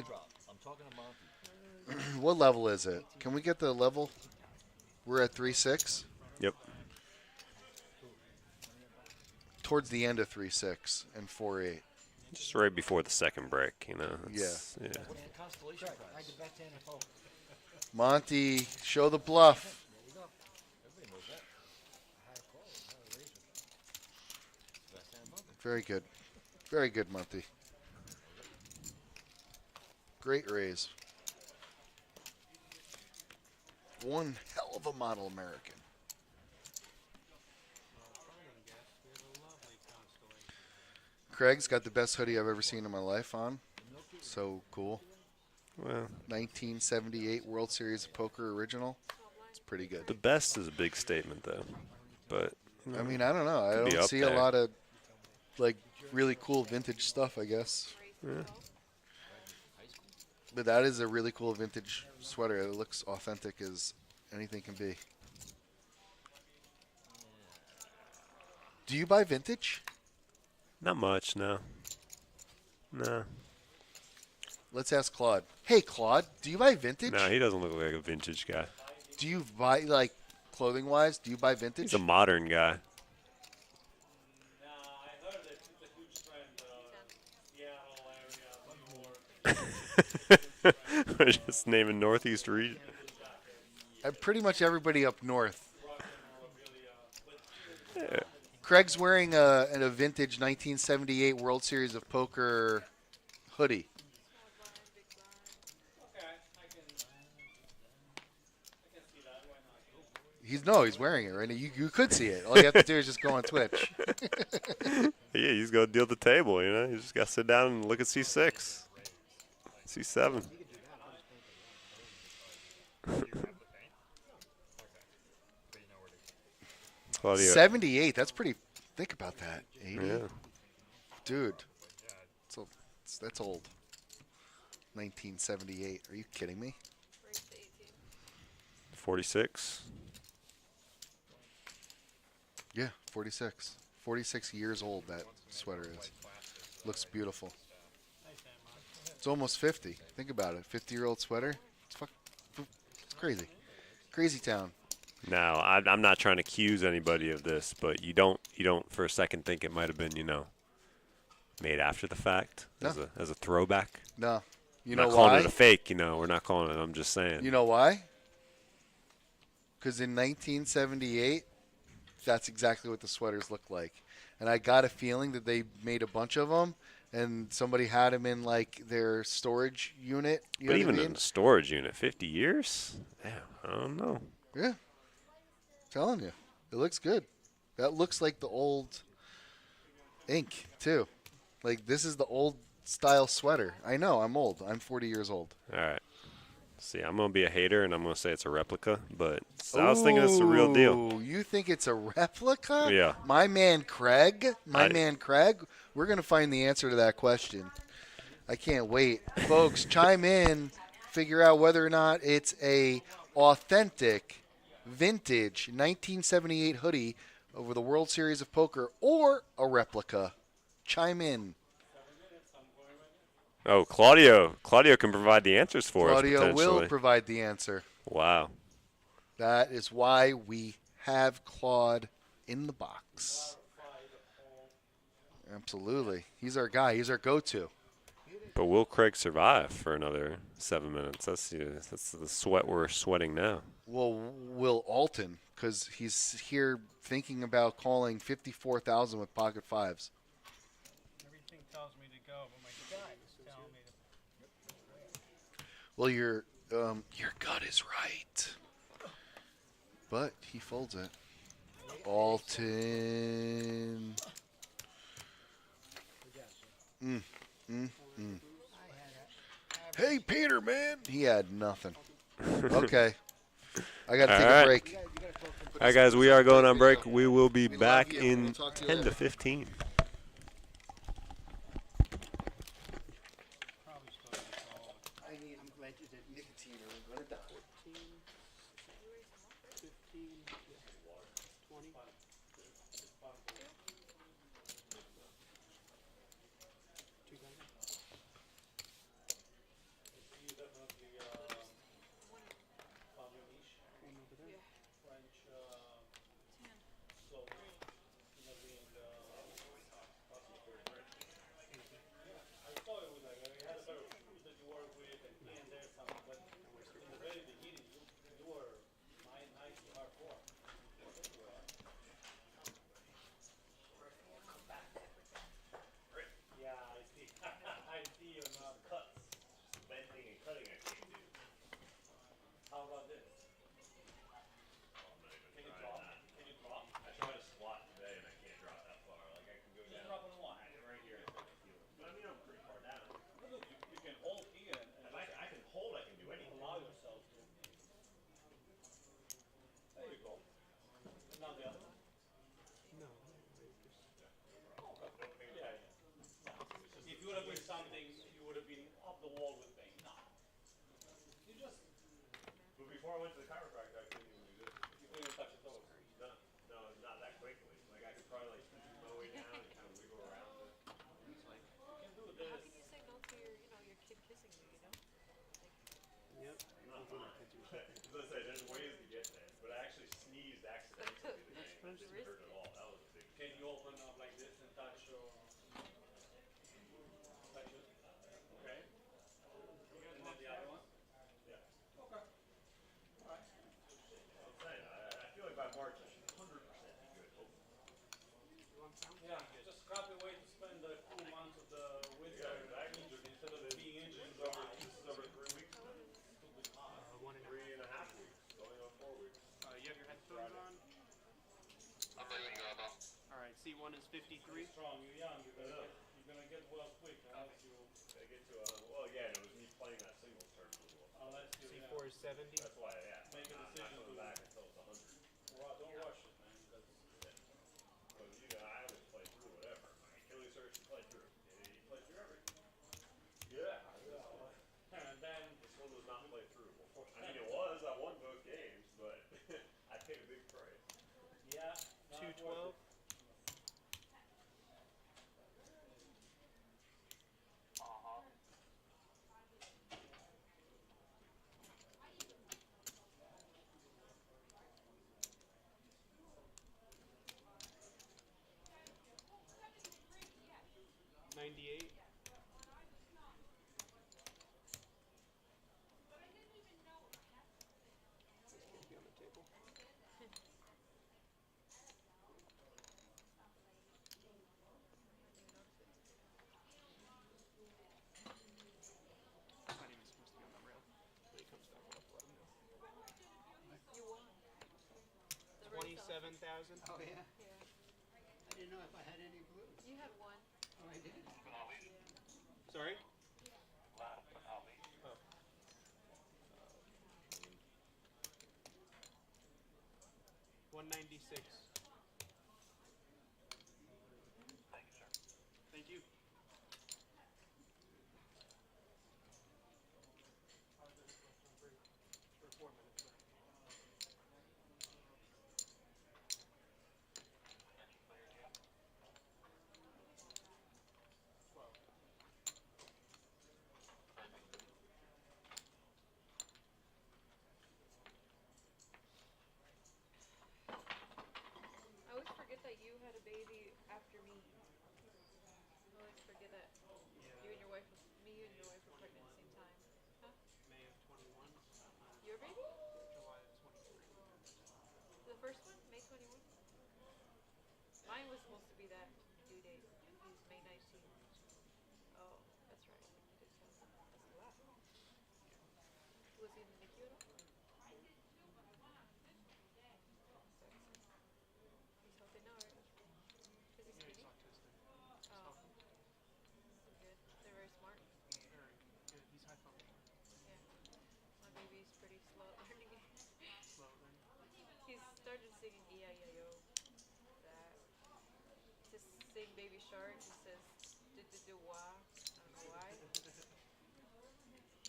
what level is it? Can we get the level? We're at 3-6. Yep. Towards the end of 3-6 and 4-8. Just right before the second break, you know. Yeah. Yeah. I did best hand in poker. Monty, show the bluff. Very good. Very good, Monty. Great raise. One hell of a model American. Craig's got the best hoodie I've ever seen in my life on. So cool. Well, 1978 World Series of Poker original. It's pretty good. the best is a big statement, though. But, you know, I mean, I don't know. I Could be don't up see a there. lot of like really cool vintage stuff, I guess. yeah. But that is a really cool vintage sweater. It looks authentic as anything can be. Do you buy vintage? Not much, no. No. Let's ask Claude. Hey, Claude, do you buy vintage? No, he doesn't look like a vintage guy. Do you buy, like, clothing-wise, do you buy vintage? He's a modern guy. I heard that it's a huge trend, Seattle area, New York. We're just naming Northeast region. Pretty much everybody up north. Craig's wearing a vintage 1978 World Series of Poker hoodie. Okay, I can see that. Why not? He's wearing it right now. You could see it. All you have to do is just go on Twitch. Yeah, he's going to deal the table, you know. You just got to sit down and look at C6. C7. Claudio. 78. That's pretty. Think about that. 80. Yeah. Dude. That's old. 1978. Are you kidding me? 46. Yeah, 46. 46 years old that sweater is. Looks beautiful. It's almost 50. Think about it. 50-year-old sweater. It's crazy. Crazy town. Now, I'm not trying to accuse anybody of this, but you don't for a second think it might have been, you know, made after the fact as a throwback. No. You I'm know not calling why? it a fake, you know. We're not calling it. I'm just saying. You know why? Because in 1978, that's exactly what the sweaters looked like. And I got a feeling that they made a bunch of them, and somebody had them in, like, their storage unit. You But know even what I in mean? the storage unit, 50 years? Damn, I don't know. Yeah. Telling you. It looks good. That looks like the old ink, too. Like, this is the old style sweater. I know, I'm old. I'm 40 years old. All right. See, I'm going to be a hater, and I'm going to say it's a replica, but I was thinking it's the real deal. Ooh, you think it's a replica? Yeah. My man Craig, I- we're going to find the answer to that question. I can't wait. Folks, chime in, figure out whether or not it's a authentic, vintage 1978 hoodie over the World Series of Poker or a replica. Chime in. Oh, Claudio can provide the answers for us, Claudio potentially. will provide the answer. Wow. That is why we have Claude in the box. Absolutely. He's our guy. He's our go-to. But will Craig survive for another 7 minutes? That's the sweat we're sweating now. Well, Will Alton, because he's here thinking about calling 54,000 with pocket fives. Everything tells me to go, but my gut is telling me to. Well, your gut is right. But he folds it. Alton. Hey, Peter, man. He had nothing. Okay. I got to All take right. a break. All right, guys, we are going on break. We will be We love back you. in We'll talk to you 10 to later. 15. Probably supposed to call it I'm glad you did nicotine or I'm gonna die. 14, 15, 20. Before I went to the chiropractor, I couldn't even do this. You couldn't even touch your toes? No, no, not that quickly. Like I could probably like keep my way down and kind of wiggle around it. It's like you can do this. How can you say no to your kid kissing you, Yep. Not fine. As I say, there's ways to get there. But I actually sneezed accidentally the game. It didn't hurt at all. That was a big. Can you open up like this and touch your okay? And then the other one? Yeah. Okay. Alright. I'm saying, I feel like by March I should 100% be good. Hopefully. Yeah, just crappy way to spend the cool months of the winter injured instead of being injured. This is over 3 weeks now. 3.5 weeks. Going on 4 weeks. You have your headphones on? I'm ready to go now. Alright, C1 is 53. Strong, you're young, you're gonna get well quick unless you I get to well, yeah, it was me playing that singles tournament. C4 is 70. That's why, yeah. Make a I'm not decision coming to back until it's 100. don't rush it, man. Because you know, I always play through whatever. My Achilles hurts, you play through. You play through everything. Yeah. And then This one was not played through. I mean, it was. I won both games, but I paid a big price. yeah, 212. $98. You won. 27,000. Oh yeah? Yeah. I didn't know if I had any blues. You had one. Oh, I did? Sorry? Oh. 196. Thank you. For 4 minutes. I always forget that you had a baby after me. I always forget that you and your wife, me and your wife were pregnant at the same time. Huh? May of 21. Your baby? July of 23. The first one? May 21? Mine was supposed to be that due date. He's May 19th. Oh, that's right. You did tell me. That's a lot. Was he in the NICU at all? Sexy. started singing E-I-E-I-O. That. To sing Baby Shark, he says, do-do-do-wah. I don't know why.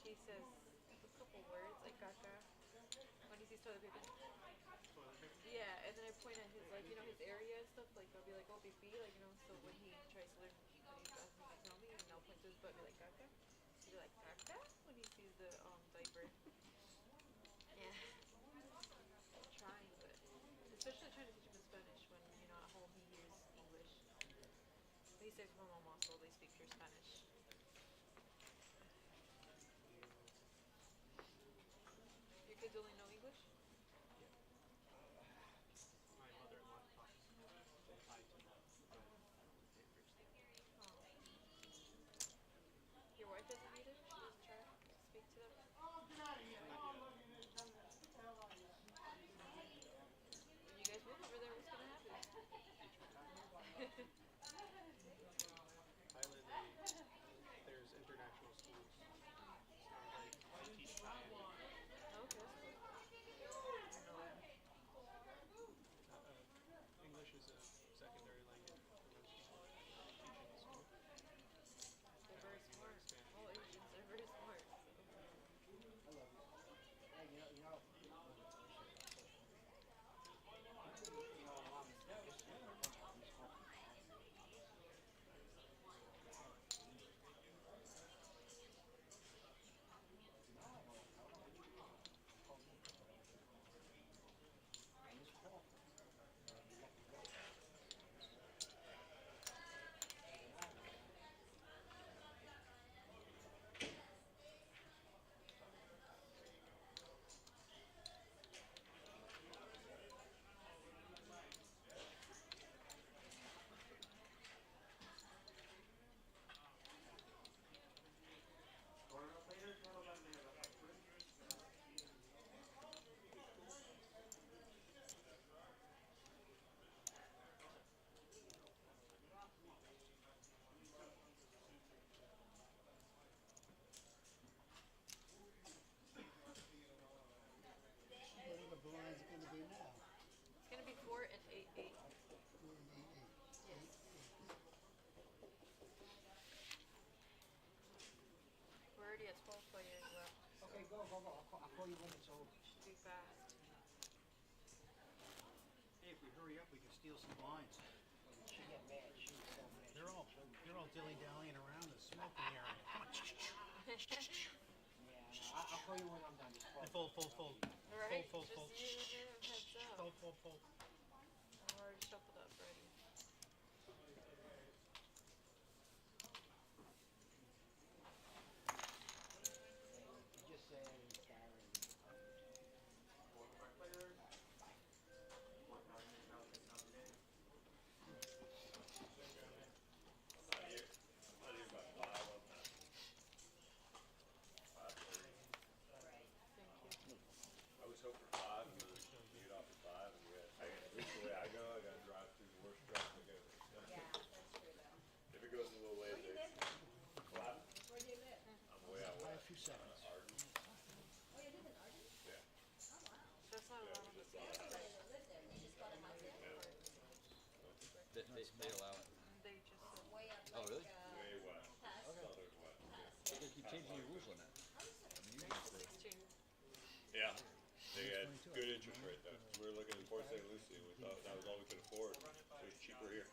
He says a couple words, like caca, when he sees toilet paper. Yeah, and then I point at his, like, his area and stuff, like, I'll be like, oh, pee, like, so when he tries to learn, when he's asking me to tell me, and I'll point to his butt and be like, caca. He'll be like, caca? When he sees the, diaper. Yeah. I'm trying, but, especially trying to teach him in Spanish when, at home he hears English. He stays with my mom also, they speak pure Spanish. Your kids only know English? My mother-in-law talks Thai to me, but they preach that. Oh. Your wife doesn't either? She doesn't try to speak to them? When you guys move over there, what's gonna happen? Future time. Thailand, there's international schools. So like they teach Thai. Okay, that's cool. I didn't know that. English is a secondary language for most people that teach in the school. They're very smart. All Asians are very smart. So. I love it. Hey, you know, what are the blinds going to be now? It's gonna be 4 and 8, 8. 4 and 8, 8. Yes. 8, 8. We're already at 12 players left. Okay, go. I'll call you when it's over. Should be fast. Hey, if we hurry up, we can steal some blinds. She get mad. She was so mad. They're all dilly-dallying around the smoking area. Come on. Yeah, no, I'll call you when I'm done. Just call And me. fold. Alright, Fold. just you and him, heads up. Fold. I'm already shuffled up already. Just say Darren. Thank you. I was hoping for 5 and then you get off at 5 and at least the way I go, I gotta drive through the worst traffic I go. Yeah, that's true though. If it goes a little late, Where do you live? Flat, Where do you live? I'm way out Buy a west. few seconds. Arden. Oh, you live in Arden? Yeah. Oh, wow. That's not allowed on the See, field, everybody right? that lives there, they just bought a house there? They allow it. They just said, Way up Oh, like, really? Way west. past. Southern west. They gotta keep changing your rules on that. it's changed. Yeah. They had good interest rate though. We were looking in Port St. Lucie and we thought that was all we could afford. It was cheaper here.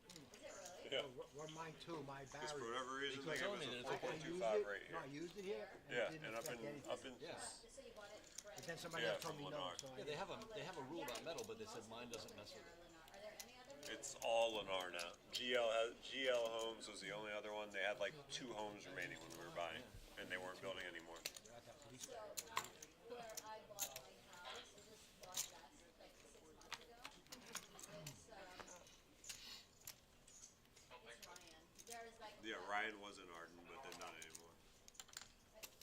Is it really? Yeah. Well, mine too. My Because for barrier. whatever reason, they Because gave us I a mean, it's okay. 4.25 rate No, I here. used it here. Yeah, it didn't and up affect in, anything. up in, Yeah. Just so you bought it for But then somebody Yeah, else told from me no. Lennar. So I Yeah, they have a rule about metal, but they said mine doesn't mess with it. Are there any other? it's all Lennar now. GL Homes was the only other one. They had like 2 homes remaining when we were buying and they weren't building anymore. So, where I bought my house, I just bought last, like 6 months ago. It's Ryan. There's like. Yeah, Ryan was in Arden, but they're not anymore.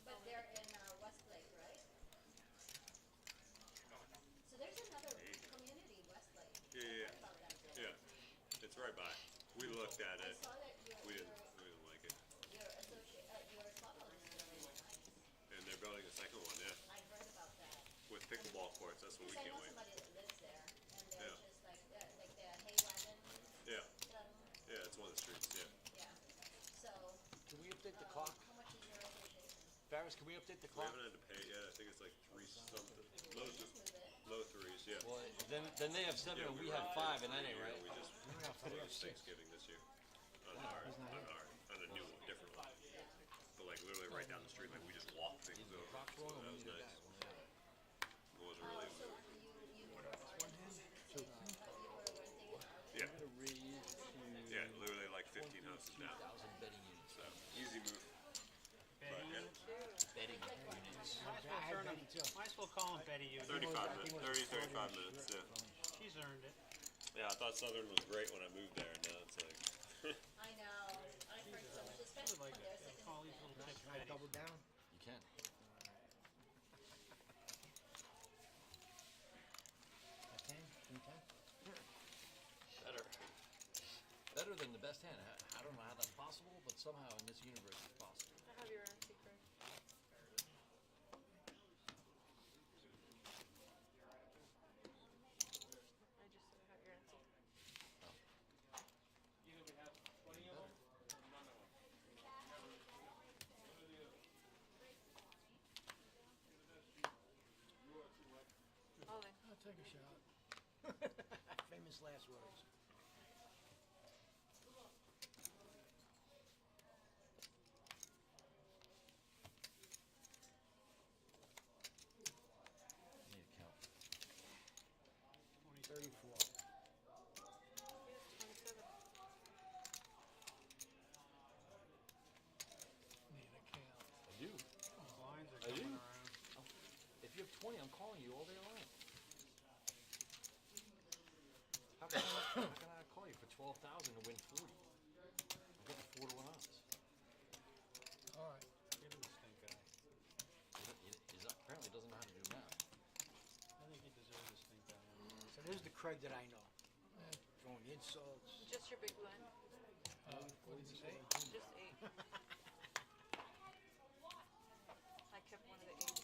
But they're in Westlake, right? So there's another community, Westlake. Yeah. I heard about that too. Yeah, it's right by. We looked at I it. saw that We didn't like it. your associate, your clubhouse is really nice. And they're building a second one, yeah, I heard about that. with pickleball courts. That's what we Because I can't know wait. somebody that lives there. update the clock? Farris, can we update the We clock? haven't had to pay it yet. I think it's like 3 something. Low threes, yeah. Well, then they have 7 and we have 5, and that ain't right. We just Thanksgiving this year. On a new one, different one. But like literally right down the street, like we just walked things over. So that was nice. It wasn't really a move. Yeah. Yeah, literally like 15 houses down. 1,000 betting units. So easy move. But yeah. Betting units. Might as well call him Betty Unit. 35 minutes, yeah. She's earned it. Yeah, I thought Southern was great when I moved there, and now it's like... I know. I've heard so much, especially Like from this. I can call these little chicks Betty. Double down. You can. 10, 10. Better. Better than the best hand. I don't know how that's possible, but somehow in this universe it's possible. I have your own secret. I just said I have your own secret. All in. I'll take a shot. Famous last words. Need a count. 34. Yes, 27. Need a count. I do. Lines are I do. coming around. If you have 20, I'm calling you all day long. How can I call you for 12,000 to win 40? I'm getting 4 to 1 odds. All right. Give him the stink eye. Apparently doesn't know how to do math. I think he deserves a stink eye. So there's the Craig that I know. Throwing insults. Just your big blind. What did you say? Just 8. I kept one of the 8s.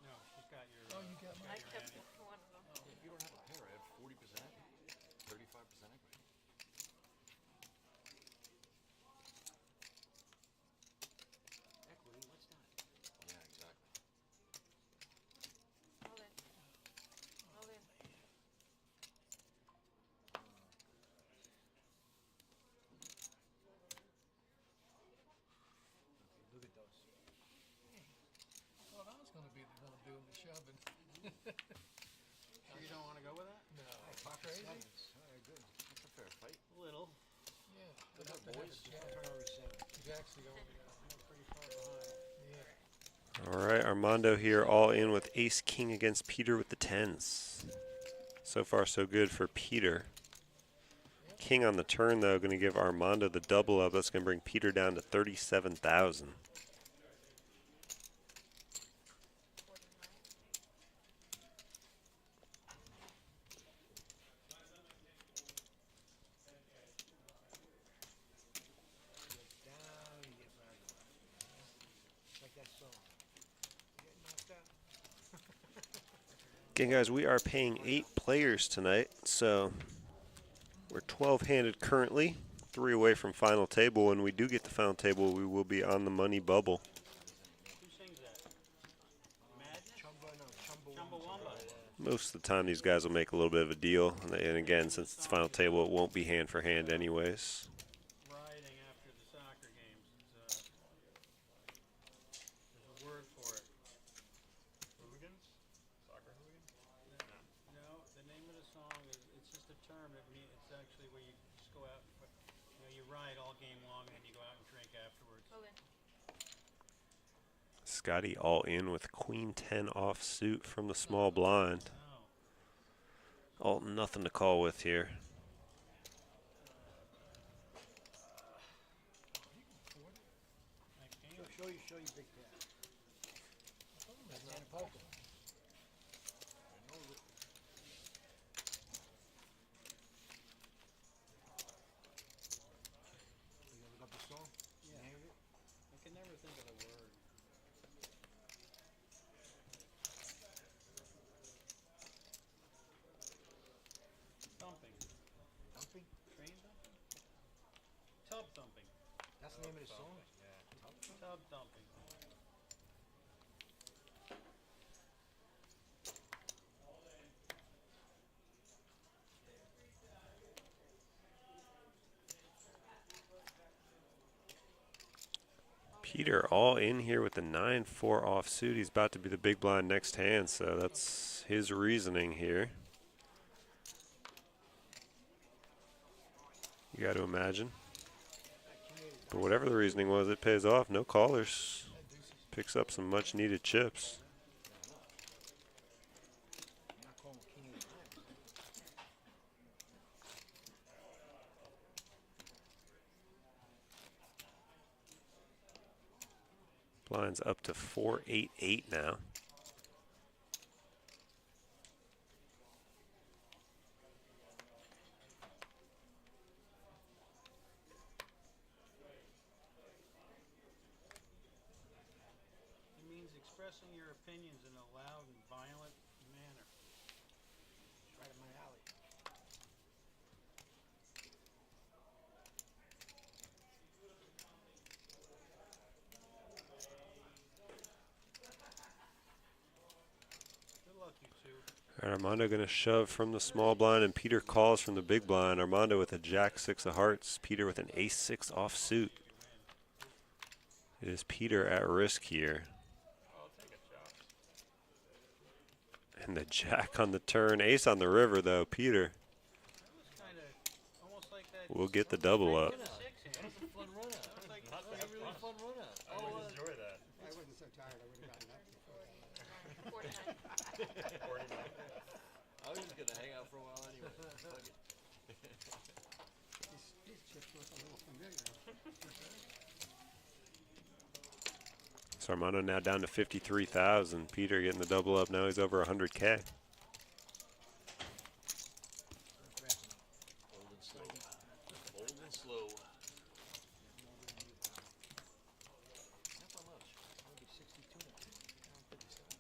No, she's got your. Oh, you got I kept one of them. Yeah, if you don't have a pair, I have 40% equity, 35% equity. Equity, what's that? Yeah, exactly. All in. All in. Look at those. Well, I was going to be the one doing the shoving. Sure you don't want to go with that? No. Pocket Crazy? sevens. All right, good. That's a fair fight. A little. Yeah. Good luck, I'd have boys. to Yeah, have turn over 7. Jack's the only You're pretty far behind. Yeah. All right, Armando here, all in with Ace King against Peter with the 10s. So far, so good for Peter. King on the turn, though, going to give Armando the double up. That's going to bring Peter down to 37,000. Down, you get right. Like that song. You get knocked out. Again, guys, we are paying 8 players tonight, so we're 12-handed currently, 3 away from final table. When we do get to final table, we will be on the money bubble. Who sings that? Madness? Chumbawamba. Chumbawamba. Most of the time, these guys will make a little bit of a deal. And again, since it's final table, it won't be hand for hand anyways. Rioting after the soccer games. There's a word for it. Hooligans? Soccer hooligans? No, the name of the song is, it's just a term. It's actually where you just go out, you riot all game long and then you go out and drink afterwards. All in. Scotty all in with Queen 10 offsuit from the small blind. Oh. All nothing to call with here. That game. Show you big cat. That's hand of poker. You gonna look up the song? Yeah. Name of it? I can never think of the word. Thumping. Dumping? Train thumping? What's the name of the song? Tub thumping. Peter all in here with the 9-4 offsuit. He's about to be the big blind next hand, so that's his reasoning here. You got to imagine. But whatever the reasoning was, it pays off. No callers. Picks up some much needed chips. I'm not calling King 8 times. Blind's up to 488 now. It means expressing your opinions in a loud and violent manner. It's right in my alley. Good luck, you two. All right, Armando going to shove from the small blind, and Peter calls from the big blind. Armando with a jack-6 of hearts. Peter with an ace-6 offsuit. It is Peter at risk here. I'll take a shot. And the jack on the turn. Ace on the river, though. Peter That was kind of almost like that. will get the double up. Six hand. That was a fun run out. That was like Not That was a that really fun. fun run out. I would enjoy that. I wasn't so tired. I would have gotten up before. 49. 49. I was just gonna hang out for a while anyway. Fuck it. These chips look a little familiar. So Armando now down to 53,000. Peter getting the double up. Now he's over 100K. Old and slow. Old and slow. Not that much. I'll be 62 now. I'm 57.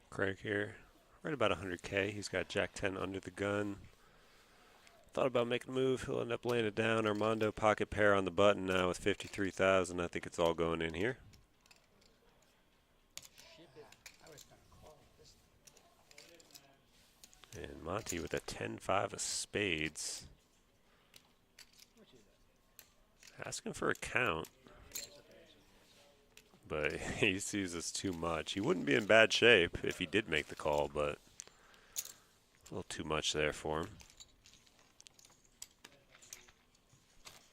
Craig here, right about 100K. He's got Jack 10 under the gun. Thought about making a move. He'll end up laying it down. Armando pocket pair on the button now with 53,000. I think it's all going in here. I was going to call this. And Monty with a 10-5 of spades. Which is it? Asking for a count. But he sees us too much. He wouldn't be in bad shape if he did make the call, but a little too much there for him.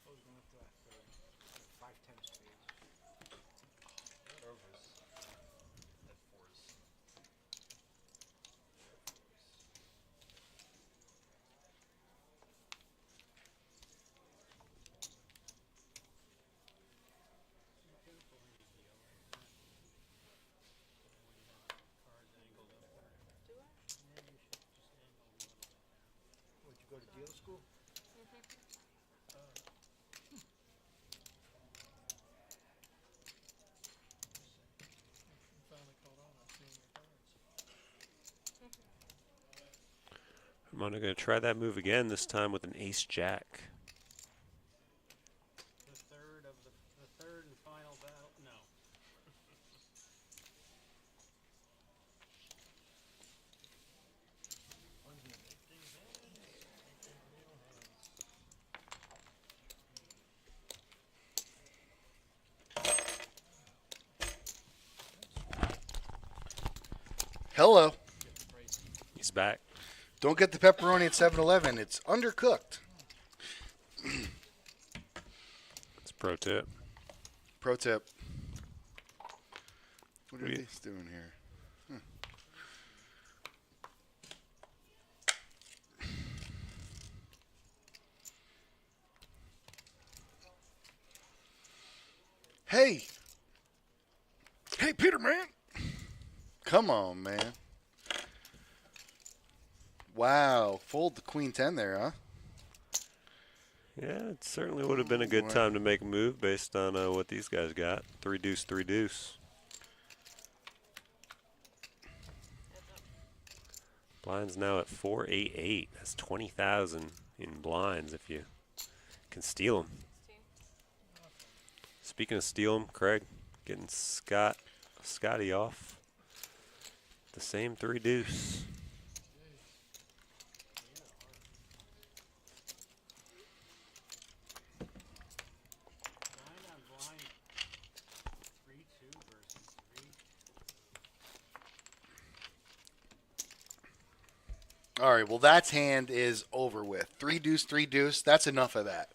I was going to have to 5-10 spades. Overs. At fours. Cards angled up there. Do I? Yeah, you should just angle them a little bit down. Would you go to dealer school? You finally caught on. I'm seeing your cards. Armando going to try that move again, this time with an ace-jack. The third and final battle. No. Hello. He's back. Don't get the pepperoni at 7-Eleven. It's undercooked. That's a pro tip. Pro tip. What are We- these doing here? Hey. Hey, Peter, man. Come on, man. Wow. Fold the queen 10 there, huh? Yeah, it certainly would have been a good time to make a move based on what these guys got. 3 deuce, 3 deuce. Blinds now at 488. That's 20,000 in blinds if you can steal them. Speaking of steal them, Craig, getting Scotty off. The same 3 deuce. Blind on blind. 3-2 versus 3. All right, well, that hand is over with. 3 deuce, 3 deuce. That's enough of that.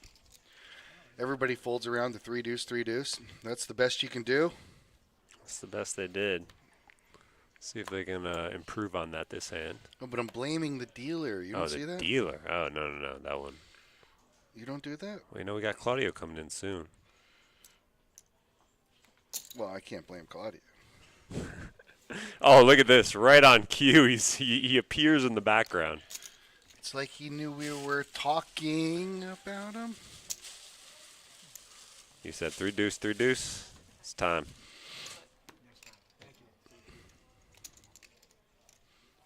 Everybody folds around the 3 deuce, 3 deuce. That's the best you can do. That's the best they did. See if they can improve on that this hand. Oh, but I'm blaming the dealer. You don't see that? Oh, the dealer. Oh, no, that one. You don't do that? Well, you know, we got Claudio coming in soon. Well, I can't blame Claudio. Oh, look at this. Right on cue. He appears in the background. It's like he knew we were talking about him. You said 3 deuce, 3 deuce. It's time.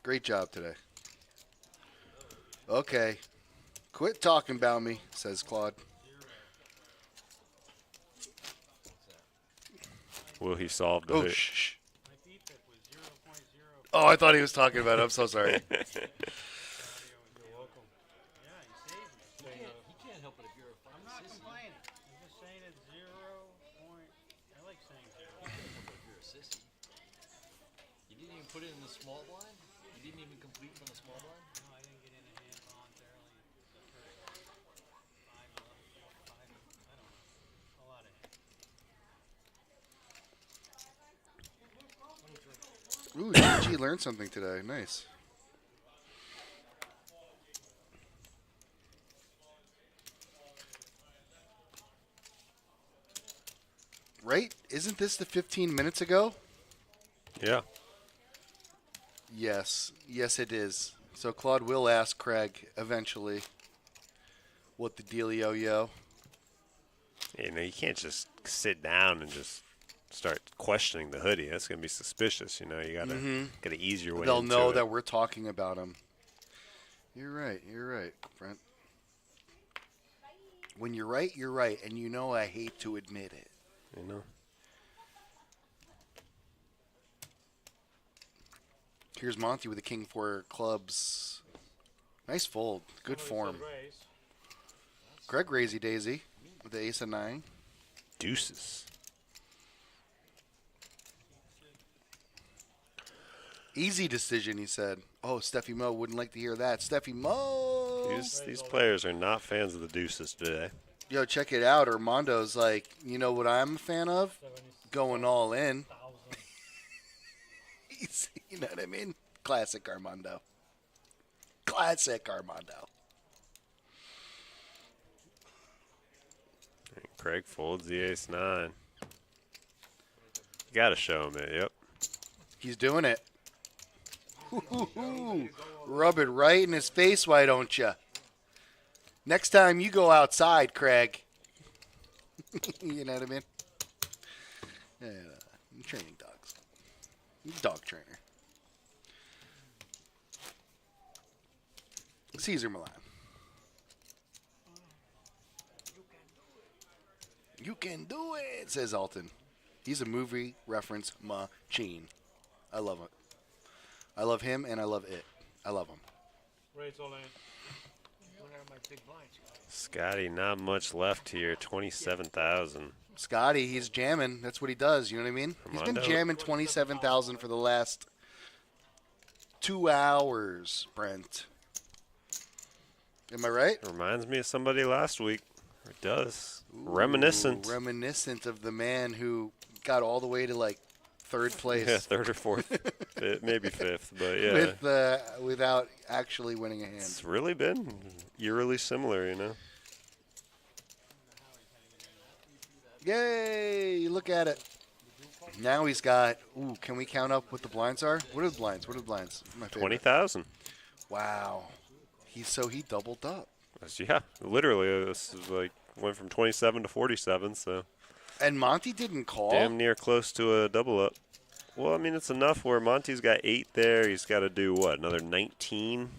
Great job today. Okay. Quit talking about me, says Claude. Will he solve the Oh, hit? shh. My BPIP was 0.0. Oh, I thought he was talking about it. I'm so sorry. You're welcome. Yeah, you saved me. He can't help it if you're a I'm fucking not sissy. complaining. I'm just saying it's 0. I like saying 0. He can't help it if you're a sissy. You didn't even put it in the small blind? You didn't even complete from the small blind? No, I didn't get in a hand voluntarily. The first 5, 11, 4, 5, I don't know. A lot of hands. Ooh, GG learned something today. Nice. Right? Isn't this the 15 minutes ago? Yeah. Yes. Yes, it is. So Claude will ask Craig eventually what the dealio, yo. You know, you can't just sit down and just start questioning the hoodie. That's gonna be suspicious. You know, you gotta ease your way. They'll into know it. that we're talking about him. You're right, Brent. When you're right, and you know I hate to admit it. You know. Here's Monty with the King 4 clubs. Nice fold. Good form. Greg Razy Daisy with the ace of 9. Deuces. Easy decision, he said. Oh, Steffi Mo wouldn't like to hear that. Steffi Mo! These players are not fans of the deuces today. Yo, check it out. Armando's like, you know what I'm a fan of? Going all in. You know what I mean? Classic Armando. Classic Armando. And Craig folds the ace 9. You gotta show him it. Yep. He's doing it. Ooh, rub it right in his face, why don't you? Next time you go outside, Craig. You know what I mean? Yeah, I'm training dogs. Dog trainer. Caesar Milan. You can do it, says Alton. He's a movie reference machine. I love it. I love him and I love it. I love him. Rates all in. One out of my big blinds. Scotty, not much left here. 27,000. Scotty, he's jamming. That's what he does. You know what I mean? He's been Armando. jamming 27,000 for the last 2 hours, Brent. Am I right? Reminds me of somebody last week. It does. Reminiscent. Ooh, reminiscent of the man who got all the way to like third place. Yeah, third or fourth. Maybe fifth, but yeah. With without actually winning a hand. It's really been eerily similar, you know. Yay! Look at it. Now he's got. Ooh, can we count up what the blinds are? What are the blinds? What are the blinds? My favorite. 20,000. Wow. He doubled up. Yeah, literally, this is like went from 27 to 47, so And Monty didn't call. damn near close to a double up. Well, I mean, it's enough where Monty's got 8 there. He's got to do what, another 19?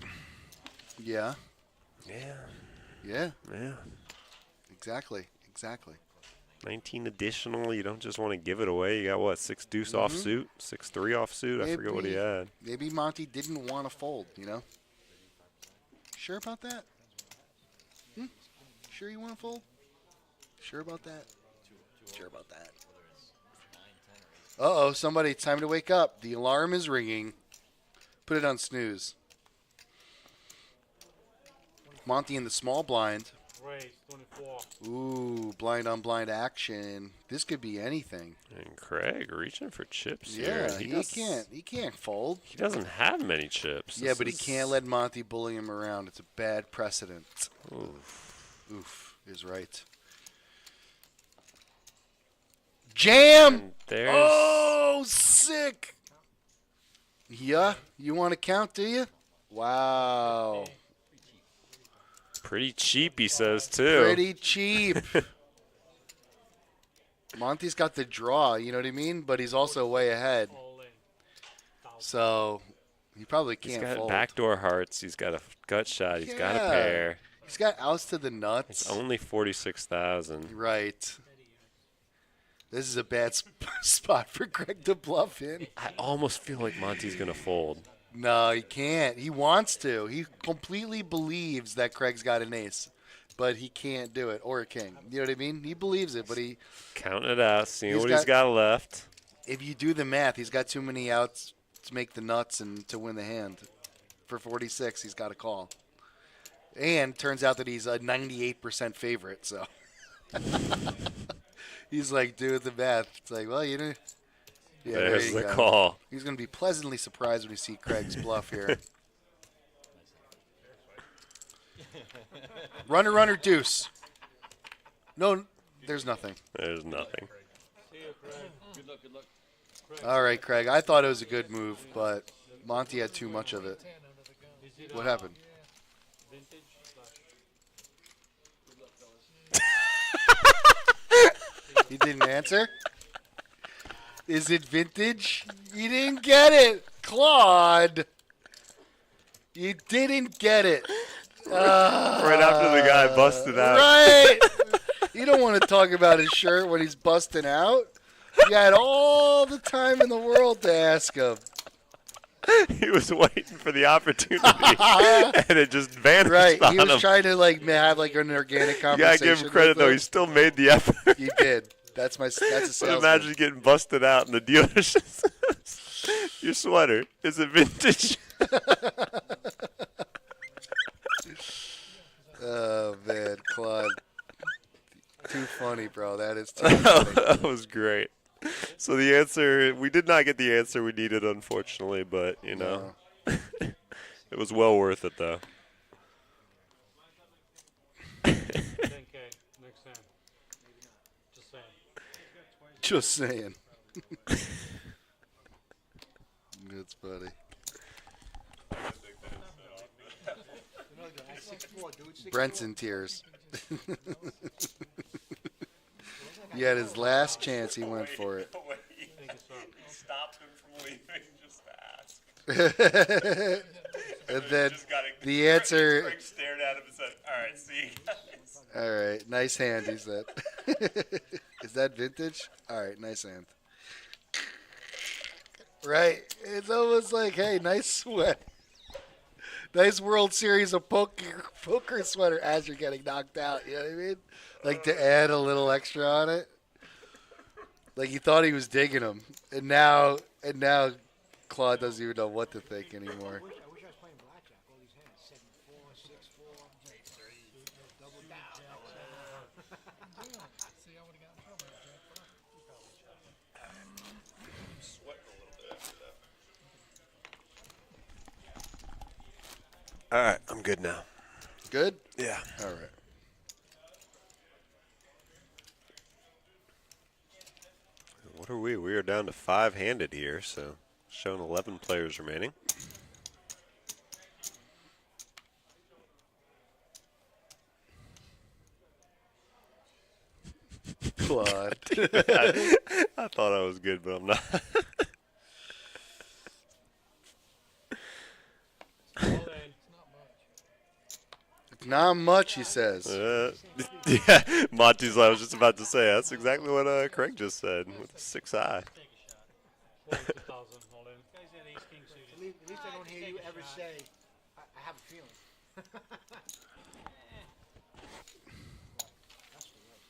Yeah. Yeah. Yeah. Yeah. Exactly. 19 additional. You don't just want to give it away. You got what, 6 deuce offsuit, 6-3 offsuit. I forget what he had. Maybe Monty didn't want to fold. Sure about that? Sure you want to fold? Sure about that? Sure about that. Uh-oh, somebody, it's time to wake up. The alarm is ringing. Put it on snooze. Monty in the small blind. Raise 24. Ooh, blind on blind action. This could be anything. And Craig reaching for chips Yeah, here. he can't fold. He doesn't have many chips. Yeah, but he can't let Monty bully him around. It's a bad precedent. Oof is right. Jam! And there's Oh, sick! Yeah, you want to count, do you? Wow. pretty cheap, he says, too. Pretty cheap. Monty's got the draw, you know what I mean? But he's also way ahead. So he probably He's can't got fold. backdoor hearts. He's got a gut shot. He's got a Yeah. pair. He's got outs to the nuts. It's only 46,000. Right. This is a bad spot for Greg to bluff in. I almost feel like Monty's going to fold. No, he can't. He wants to. He completely believes that Craig's got an ace, but he can't do it, or a king. You know what I mean? He believes it, but he. Counting it out, seeing He's what he's got left. If you do the math, he's got too many outs to make the nuts and to win the hand. For 46, he's got a call. And turns out that he's a 98% favorite, so. He's like, do the math. It's like, well, you know. Yeah, There's there you the go. call. He's going to be pleasantly surprised when he see Craig's bluff here. Runner, runner, deuce. No, there's nothing. There's nothing. Good luck, good luck. All right, Craig. I thought it was a good move, but Monty had too much of it. What happened? He didn't answer? Is it vintage? You didn't get it, Claude. You didn't get it. Right after the guy busted out. Right. You don't want to talk about his shirt when he's busting out. You had all the time in the world to ask him. He was waiting for the opportunity, and it just vanished Right. on He was him. trying to have an organic You conversation. gotta give him credit, though. He still made the effort. He did. That's a But salesman. imagine getting busted out, and the dealer says, your sweater, is it vintage? Oh, man, Claude. Too funny, bro. That is too funny. That was great. So the answer, we did not get the answer we needed, unfortunately, but, you know, it was well worth it, though. 10K next time. Just saying. Just saying. That's funny. Brent's in tears. He had his last chance. He went for it. Stopped him from leaving, just ask. And then the answer. Craig stared at him and said, all right, see you guys. All right, nice hand, he said. Is that vintage? All right, nice hand. Right, it's almost like, hey, nice sweat. Nice World Series of poker sweater as you're getting knocked out. You know what I mean? Like to add a little extra on it. Like he thought he was digging him, and now Claude doesn't even know what to think anymore. I wish I was playing blackjack. All these hands, 7-4, 6-4, double down. See, I would have gotten trouble. All right, I'm good now. Good? Yeah. All right. What are we? We are down to 5-handed here, so showing 11 players remaining. blood. I thought I was good, but I'm not. All in. Not much, he says. Yeah, Monty's. I was just about to say that's exactly what Craig just said with a 6 eye. Take a shot. 42,000 all in. Guys had ace king suited. At least I don't hear you ever say, I have a feeling. That's the worst.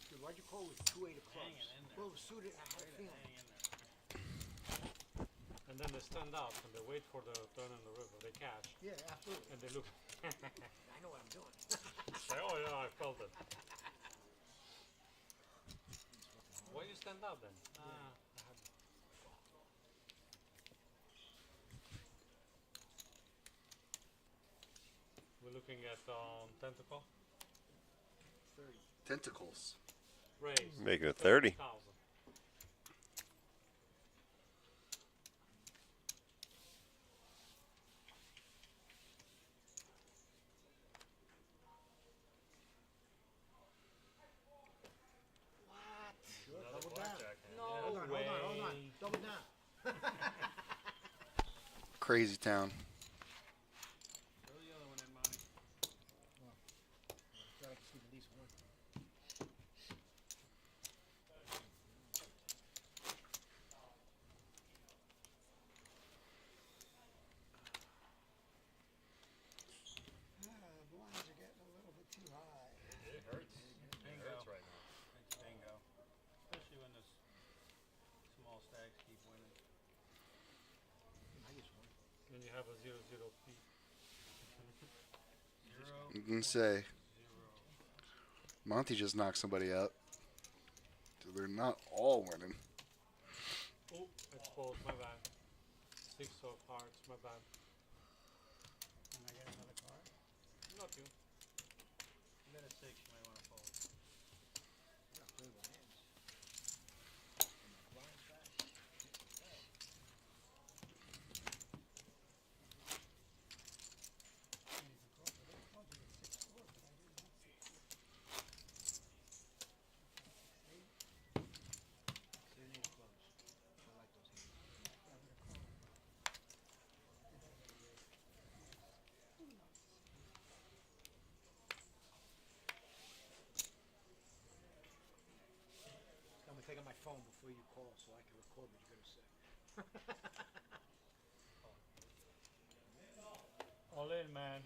Dude, why'd you call with 2-8 of clubs? Hanging in there. Well, it was suited, I had a feeling. Hang in there. And then they stand up and they wait for the turn in the river. They catch Yeah, absolutely. and they look. I know what I'm doing. Say, oh yeah, I felt it. Why you stand up then? We're looking at tentacle. Tentacles. Raise. Making it 30. 30,000. Double down. Blackjack hand. No Hold on, way. hold on. Double down. Crazy town. Throw the other one in, Monty. So I can see at least one. Blinds are getting a little bit too high. It hurts. Bingo. It hurts right now. It's bingo. Especially when the small stacks keep winning. I just won. Then you have a 0-0 P. Zero. You can say Zero. Monty just knocked somebody out. So they're not all winning. Oh, exposed, my bad. 6 of hearts, my bad. Can I get another card? Not you. You got a 6, you might want to fold. Not play with hands. Blinds fast. Seven, 8 of clubs. I like those hands. I'm gonna take out my phone before you call so I can record what you're gonna say. All in, man.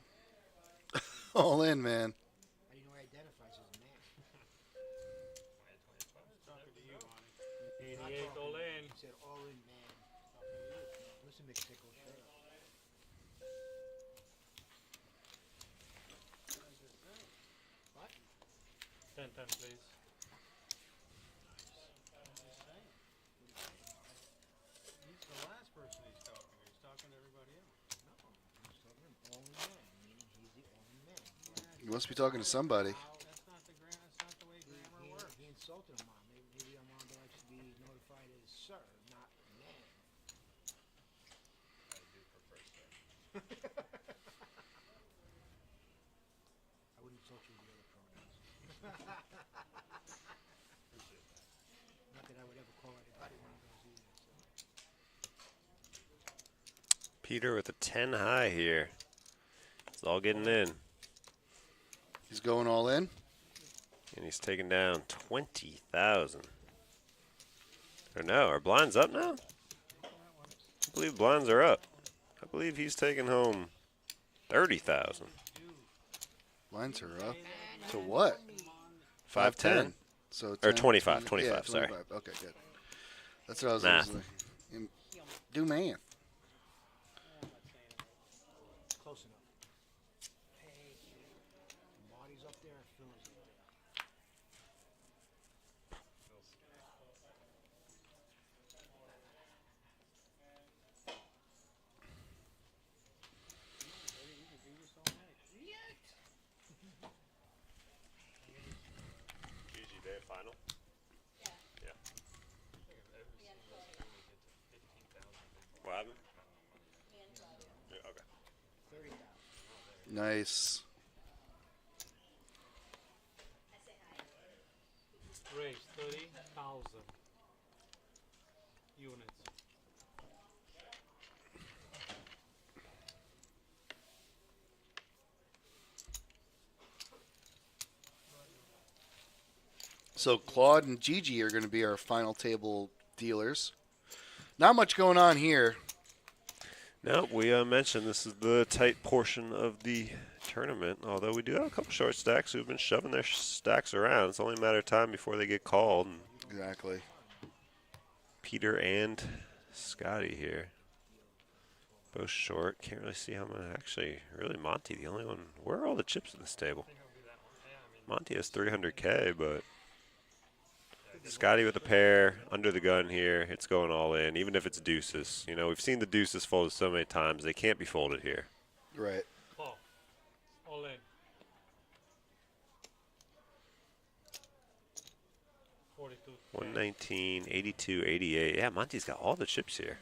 All in, man. How do you know he identifies as a man? Talking to you, Monty. 88 all in. He said all in, man. Listen, McSickle, shut up. What? 10-10, please. He's the last person he's talking to. He's talking to everybody else. No, he's talking all in man, meaning he's the only man. You must be talking to somebody. That's not the that's not the way grammar works. He insulted him, Mom. Maybe Armando likes to be notified as sir, not man. I do prefer sir. I wouldn't insult you with the other pronouns. Not that I would ever call anybody one of those either. So. Peter with a 10 high here. It's all getting in. He's going all in. And he's taking down 20,000. Or no, are blinds up now? I believe blinds are up. I believe he's taking home 30,000. Lines are up. To what? 510. So Or 10, 25, 20, 25, sorry. Okay, good. That's what I was Math. saying. Do math. Close enough. Hey, Marty's up there and Phil's up there. GG day final? Yeah. Yeah. Me and Chloe. What happened? Me and Chloe. Yeah, okay. 30,000. Nice. I say hi. raise 30,000 units. So Claude and Gigi are going to be our final table dealers. Not much going on here. No, we mentioned this is the tight portion of the tournament, although we do have a couple short stacks who've been shoving their stacks around. It's only a matter of time before they get called. And Exactly. Peter and Scotty here. Both short. Can't really see how many. Actually, really Monty, the only one. Where are all the chips at this table? Monty has 300K, but Scotty with a pair, under the gun here. It's going all in, even if it's deuces. You know, we've seen the deuces folded so many times. They can't be folded here. Right. Call. All in. 42. 119, 82, 88. Yeah, Monty's got all the chips here.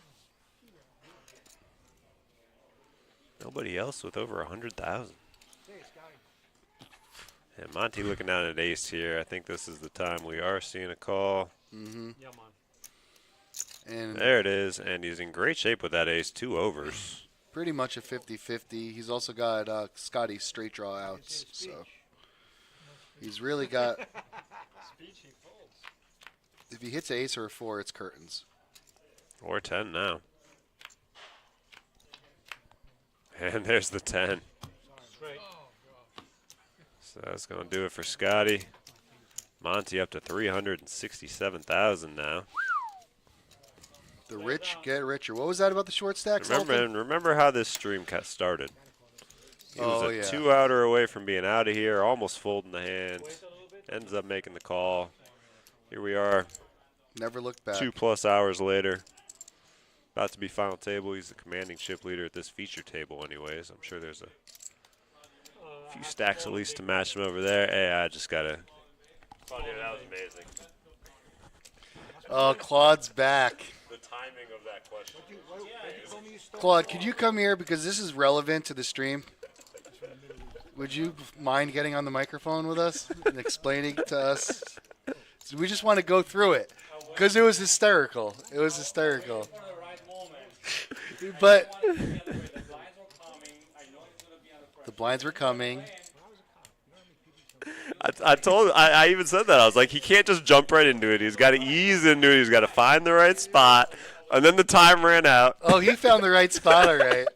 Nobody else with over 100,000. Hey, Scotty. And Monty looking down at ace here. I think this is the time we are seeing a call. Mm-hmm. Yeah, man. And There it is, and he's in great shape with that ace. 2 overs. pretty much a 50-50. He's also got Scotty straight draw outs. So he's really got. Speech he folds. If he hits an ace or a 4, it's curtains. Or 10 now. And there's the 10. Straight. So that's going to do it for Scotty. Monty up to 367,000 now. The rich get richer. What was that about the short stacks? Elton? Remember how this stream started. He was a yeah. 2-outer away from being out of here, almost folding the hand. Ends up making the call. Here we are, Never looked back. 2+ hours later. About to be final table. He's the commanding chip leader at this feature table anyways. I'm sure there's a few stacks at least to match him over there. Hey, I just got to. Oh, dude, that was amazing. Oh, Claude's back. The timing of that question. What you told me you stole? Claude, could you come here because this is relevant to the stream? Would you mind getting on the microphone with us and explaining to us? So we just want to go through it because it was hysterical. It was hysterical. But the blinds were coming. I even said that. I was like, he can't just jump right into it. He's got to ease into it. He's got to find the right spot. And then the time ran out. Oh, he found the right spot, all right.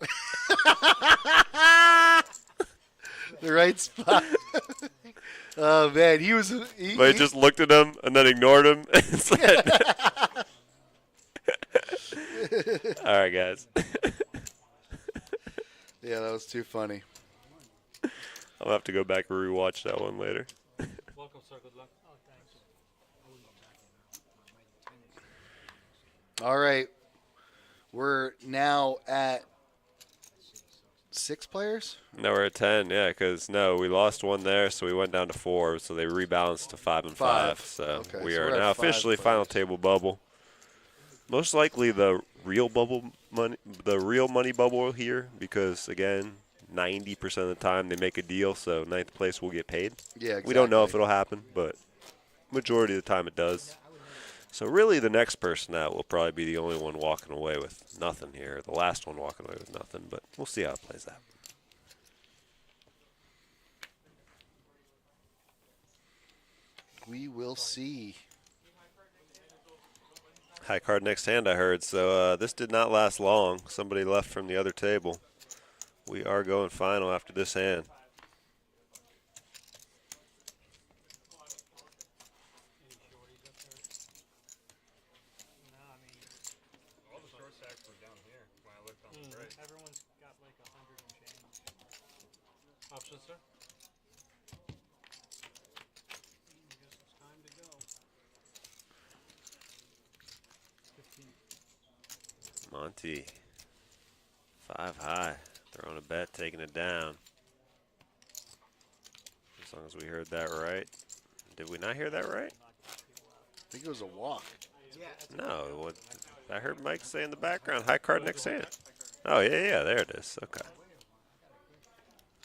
The right spot. Oh, man. He was. But he just looked at him and then ignored him and said, all right, guys. Yeah, that was too funny. I'll have to go back and rewatch that one later. Welcome, sir. Good luck. Oh, thanks. All right. We're now at 6 players? No, we're at 10, yeah, because, we lost one there, so we went down to 4, so they rebalanced to 5 and 5. So Okay, we so are we're at now 5 officially final players. table bubble. Most likely the real money bubble here, because, again, 90% of the time they make a deal, so 9th place will get paid. Yeah, exactly. We don't know if it'll happen, but majority of the time it does. So really the next person out will probably be the only one walking away with nothing here, the last one walking away with nothing, but we'll see how it plays out. We will see. High card next hand, I heard, so this did not last long. Somebody left from the other table. We are going final after this hand. All the short stacks were down here when I looked on the grid. Everyone's got like 100 and change. Option, sir? I guess it's time to go. 15. Monty, 5 high, throwing a bet, taking it down. As long as we heard that right. Did we not hear that right? I think it was a walk. No, what I heard Mike say in the background, high card next hand. Oh, yeah, there it is. Okay.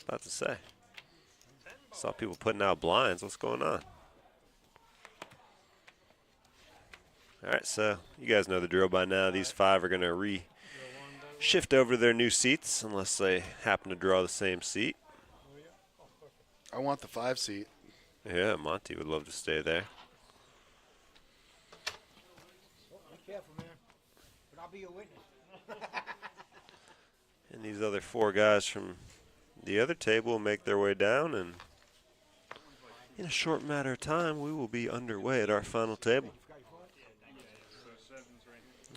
About to say. Saw people putting out blinds. What's going on? All right, so you guys know the drill by now. These 5 are going to shift over to their new seats unless they happen to draw the same seat. I want the 5 seat. Yeah, Monty would love to stay there. Be careful, man. But I'll be your witness. And these other 4 guys from the other table will make their way down, and in a short matter of time, we will be underway at our final table.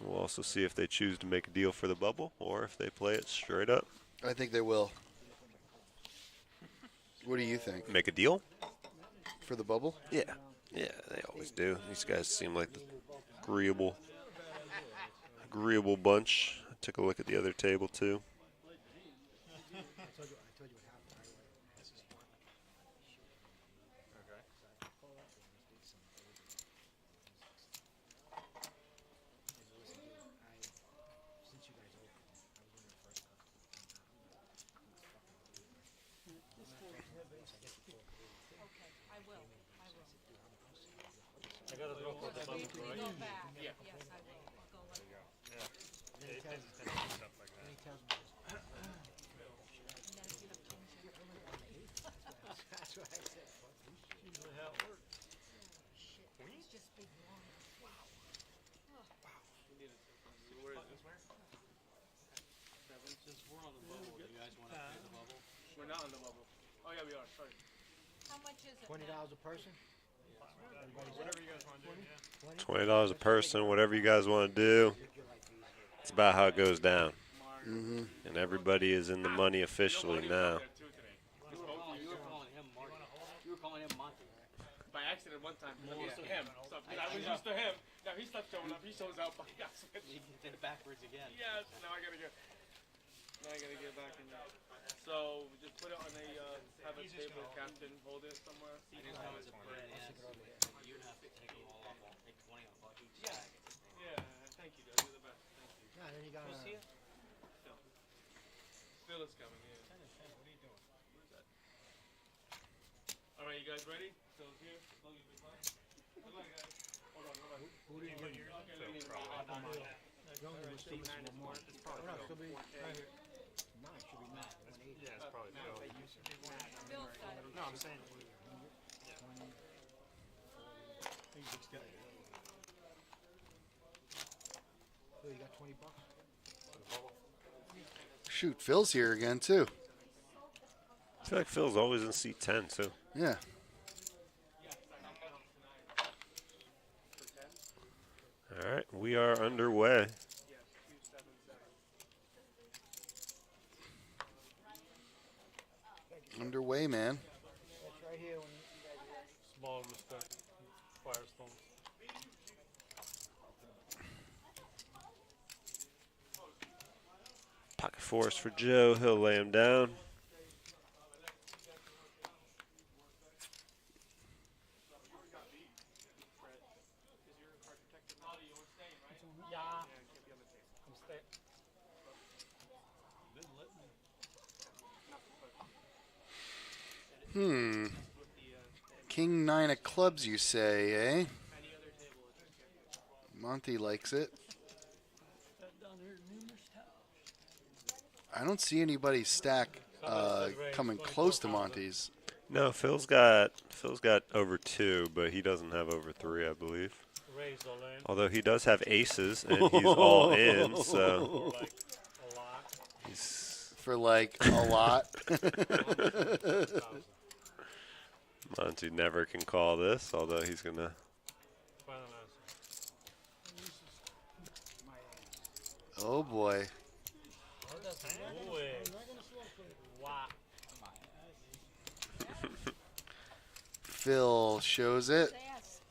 We'll also see if they choose to make a deal for the bubble or if they play it straight up. I think they will. What do you think? Make a deal? For the bubble? Yeah. Yeah, they always do. These guys seem like the agreeable bunch. I took a look at the other table, too. I got a draw for the bubble, right? Go back. Yes, I will. I'll go like that. Yeah, it tends to do stuff like that. That's what I said. Usually how it works. It's just big long. Since we're on the bubble, do you guys want to play the bubble? We're not on the bubble. Oh yeah, we are. Sorry. How much is it? $20 a person? Whatever you guys want to do, yeah. $20 a person, whatever you guys want to do. It's about how it goes down. Mm-hmm. And everybody is in the money officially now. You were calling him Marty. You were calling him Monty. By accident one time. I'm used to him. So, I was used to him. Now he stopped showing up. He shows up by accident. You did it backwards again. Yes. Now I gotta get back in there. So just put it on a have a table captain hold it somewhere. I didn't know it was a badass. You'd have to take them all off. I'll take 20 off each Yeah. stack. Yeah. Thank you, guys. You're the best. Thank you. Yeah, then you got Who's here? Phil is coming. Yeah. What are you doing? Where's that? All right, you guys ready? Phil's here. Phil, you be fine. Good luck, guys. Hold on. Who do you think? Okay, let me Steve Nine is more. No, it should be right here. 9 should be 9. 180. Yeah, it's probably Phil. Bill said it. No, I'm saying. So you got $20? Shoot, Phil's here again, too. I feel like Phil's always in seat 10, too. Yeah. All right, we are underway. Underway, man. That's right here when you guys are ready. Small respect. Firestone. Pocket force for Joe. He'll lay him down. Yeah. I'm staying. King 9 of clubs, you say, eh? Monty likes it. I don't see anybody stack coming close to Monty's. No, Phil's got over 2, but he doesn't have over 3, I believe. Raise all in. Although he does have aces, and he's all in, so Like a lot. he's For like a lot. Monty never can call this, although he's gonna. Final answer. Oh boy. Wow. Phil shows it. Yes.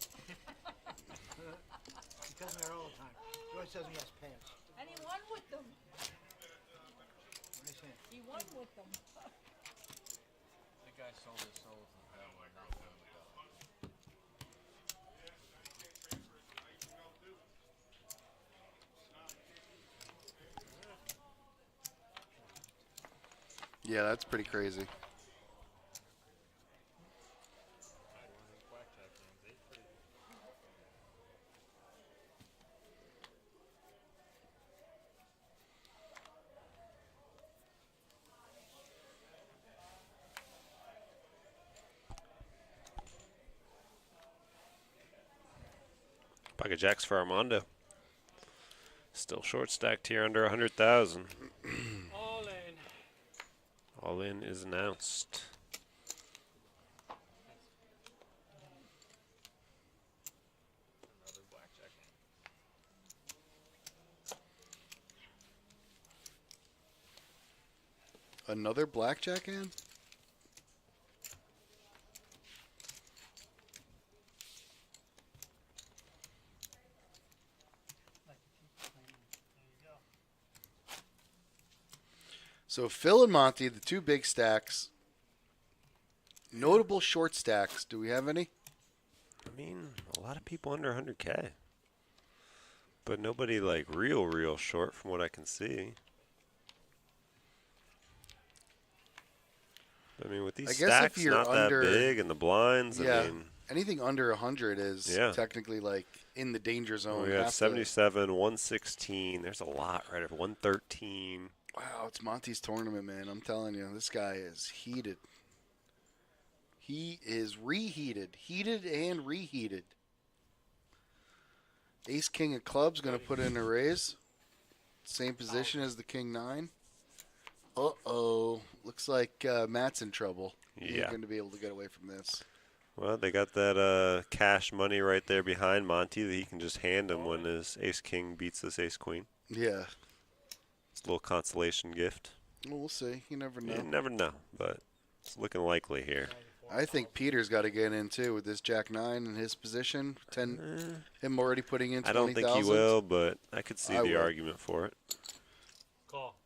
He tells me that all the time. He always tells me he has pants. And he won with them. What are you saying? He won with them. The guy sold his soul to the devil and now found the devil. Yeah, that's pretty crazy. Pocket jacks for Armando. Still short stacked here under 100,000. All in. All in is announced. Another blackjack hand. Another blackjack hand? Like to keep playing. There you go. So Phil and Monty, the two big stacks. Notable short stacks. Do we have any? I mean, a lot of people under 100K. But nobody like real short from what I can see. I mean, with these I guess if stacks you're not under- that big and the blinds, Yeah. I mean, Anything under 100 is Yeah. technically like in the danger zone. we have Have to- 77, 116. There's a lot right there. 113. Wow, it's Monty's tournament, man. I'm telling you, this guy is heated. He is reheated. Heated and reheated. Ace King of Clubs going to put in a raise. Same position as the King 9. Uh-oh. Looks like Matt's in trouble. He ain't Yeah. going to be able to get away from this. Well, they got that cash money right there behind Monty that he can just hand him when his Ace King beats this Ace Queen. Yeah. It's a little consolation gift. Well, we'll see. You never know. You never know, but it's looking likely here. I think Peter's got to get in, too, with this Jack 9 in his position. Him already putting in 20,000. I don't think he will, but I could see I the would. argument for it. Call.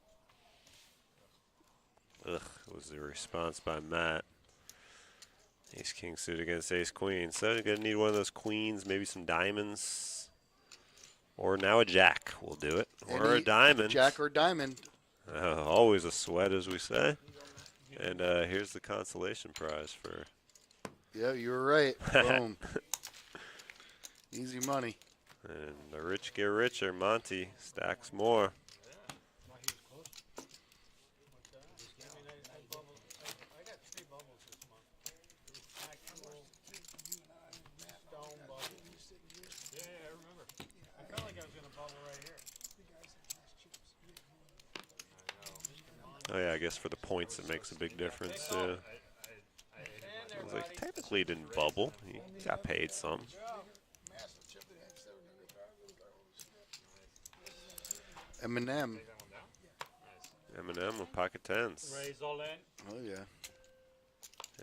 Ugh, it was the response by Matt. Ace King suited against Ace Queen. So you're going to need one of those queens, maybe some diamonds. Or now a jack will do it. Or a Any diamond. Jack or diamond. Always a sweat, as we say. And here's the consolation prize for... Yeah, you were right. Boom. Easy money. And the rich get richer. Monty stacks more. I got 3 bubbles this month. Actual stone bubbles. Yeah, I remember. I felt like I was gonna bubble right here. Oh, yeah, I guess for the points it makes a big difference. Yeah. I was like, technically he didn't bubble. He got paid some. Eminem. Eminem with pocket tens. Raise all in. Oh, yeah.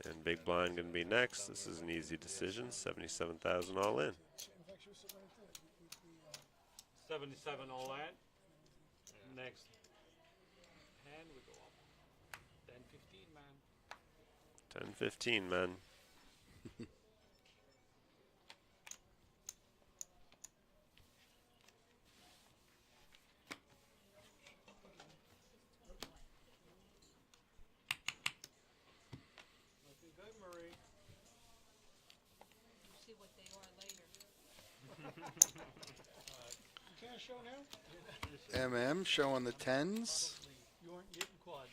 And big blind going to be next. This is an easy decision. 77,000 all in. 77 all in. Next hand we go up. 10-15, man. 10-15, man. Looking good, Marie. We'll see what they are later. You can't show now? MM showing the 10s. You weren't getting quads.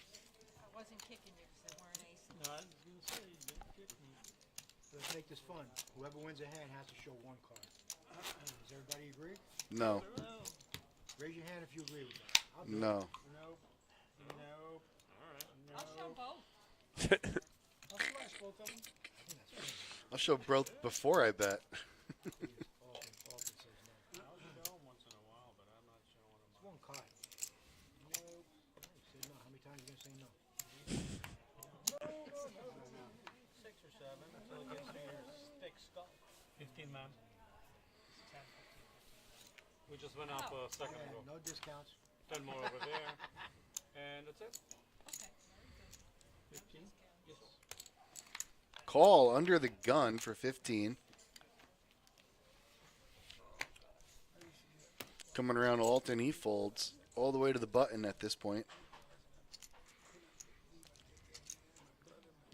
I wasn't kicking you because they weren't aces. No, I was gonna say you didn't kick me. Let's make this fun. Whoever wins a hand has to show one card. Does everybody agree? No. Raise your hand if you agree with that. I'll do it. No. Nope. Nope. Alright. I'll show both. I'll flash both of them. I'll show both before I bet. I'll show them once in a while, but I'm not showing them. It's one card. Nope. Say no. How many times are you going to say no? 6 or 7 until it gets to your thick skull. 15, man. We just went up a second Yeah, ago. no discounts. 10 more over there. And that's it. Okay, very good. 15. Yes. Call under the gun for 15. Coming around Alton, he folds all the way to the button at this point.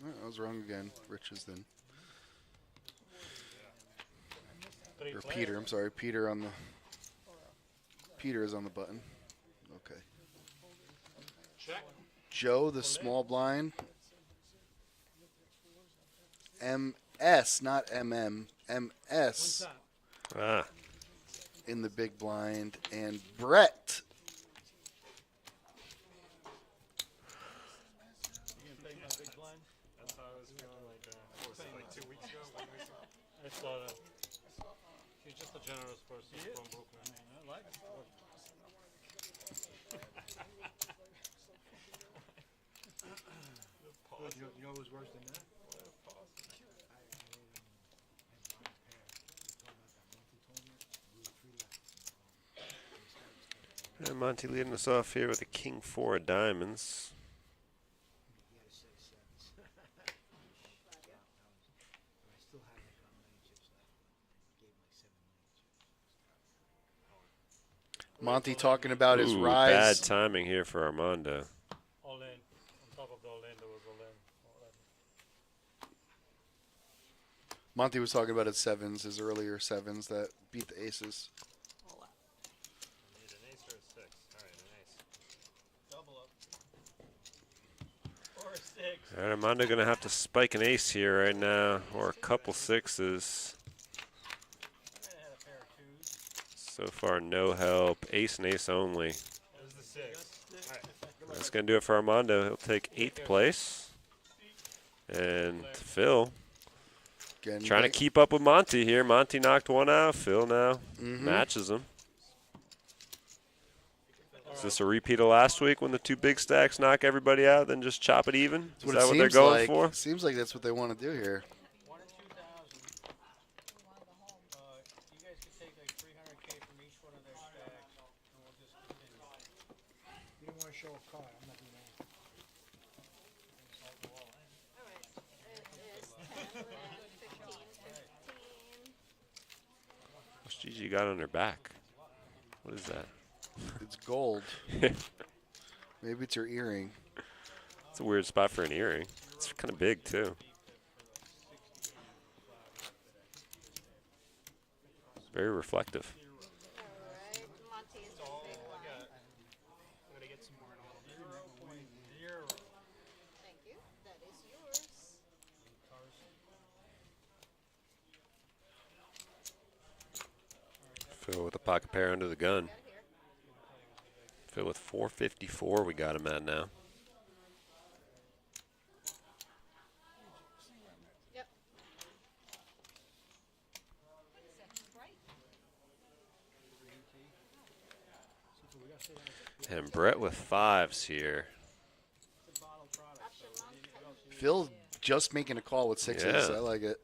Oh, I was wrong again. Rich is then. Three Or players. Peter, I'm sorry. Peter on the... Peter is on the button. Okay. Check. Joe, the small blind. MS, not MM. MS. One time. Ah, in the big blind, and Brett. You gonna take my big blind? That's how I was feeling what was it, like 2 weeks ago, 1 week ago? I saw that. He's just a generous person from Brooklyn. I like it. You know what's worse than that? And Monty leading us off here with a king 4 of diamonds. Monty talking about his Ooh, rise. bad timing here for Armando. All in. On top of the all in, there was all in. All in. Monty was talking about his sevens, his earlier sevens that beat the aces. Need an ace or a 6? Alright, an ace. Double up. Or a 6. All right, Armando going to have to spike an ace here right now, or a couple sixes. I might have had a pair of 2s. So far, no help. Ace and ace only. There's the 6. Alright. That's going to do it for Armando. He'll take 8th place. And Phil Again, trying to keep up with Monty here. Monty knocked one out. Phil now matches him. Is this a repeat of last week when the 2 big stacks knock everybody out, then just chop it even? Is that what they're going for? Seems like that's what they want to do here. 1 and 2,000. You guys could take like 300K from each one of their stacks, and we'll just continue. You don't want to show a card. I'm not doing that. Alright. It is 10, 15, 15. What's Gigi got on her back? What is that? It's gold. Maybe it's her earring. It's a weird spot for an earring. It's kind of big, too. Very reflective. Alright, Monty is in big blind. I'm gonna get some more in all. 0.0. Thank you. That is yours. Phil with a pocket pair under the gun. Got here. Phil with 454 we got him at now. Yep. And Brett with 5s here. Option monk. Phil just making a call with 6s. Yeah. I like it.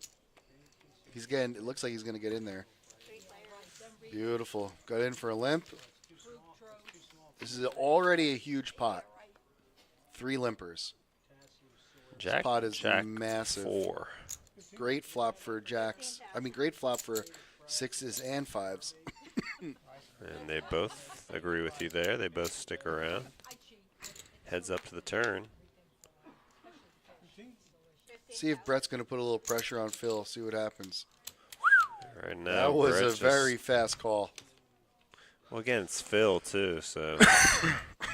He's getting. It looks like he's going to get in there. 3 players. Beautiful. Got in for a limp. This is already a huge pot. 3 limpers. Jack, pot is Jack massive. 4. Great flop for jacks. I mean, great flop for 6s and 5s. And they both agree with you there. They both stick around. Heads up to the turn. See if Brett's going to put a little pressure on Phil. See what happens. Right now, That was Brett a just- very fast call. Well, again, it's Phil, too, so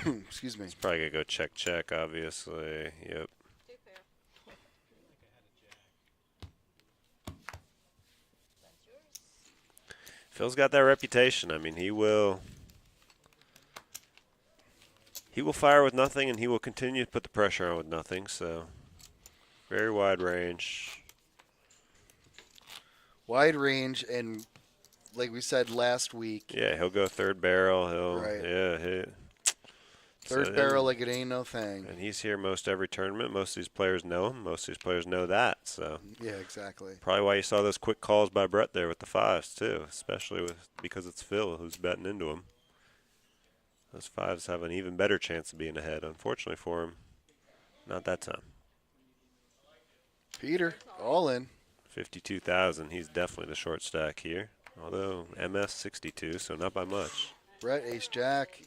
Excuse me. he's probably going to go check, obviously. Yep. 2 pair. That's yours. Phil's got that reputation. I mean, he will fire with nothing, and he will continue to put the pressure on with nothing. So, very wide range. Wide range, and like we said last week, Yeah, he'll go 3rd barrel. He'll Right. yeah. third So barrel then- like it ain't no thing. And he's here most every tournament. Most of these players know him. Most of these players know that. So Yeah, exactly. probably why you saw those quick calls by Brett there with the 5s too, especially because it's Phil who's betting into him. Those 5s have an even better chance of being ahead. Unfortunately for him, not that time. Peter, all in. 52,000. He's definitely the short stack here. Although MS 62, so not by much. Brett, ace, jack.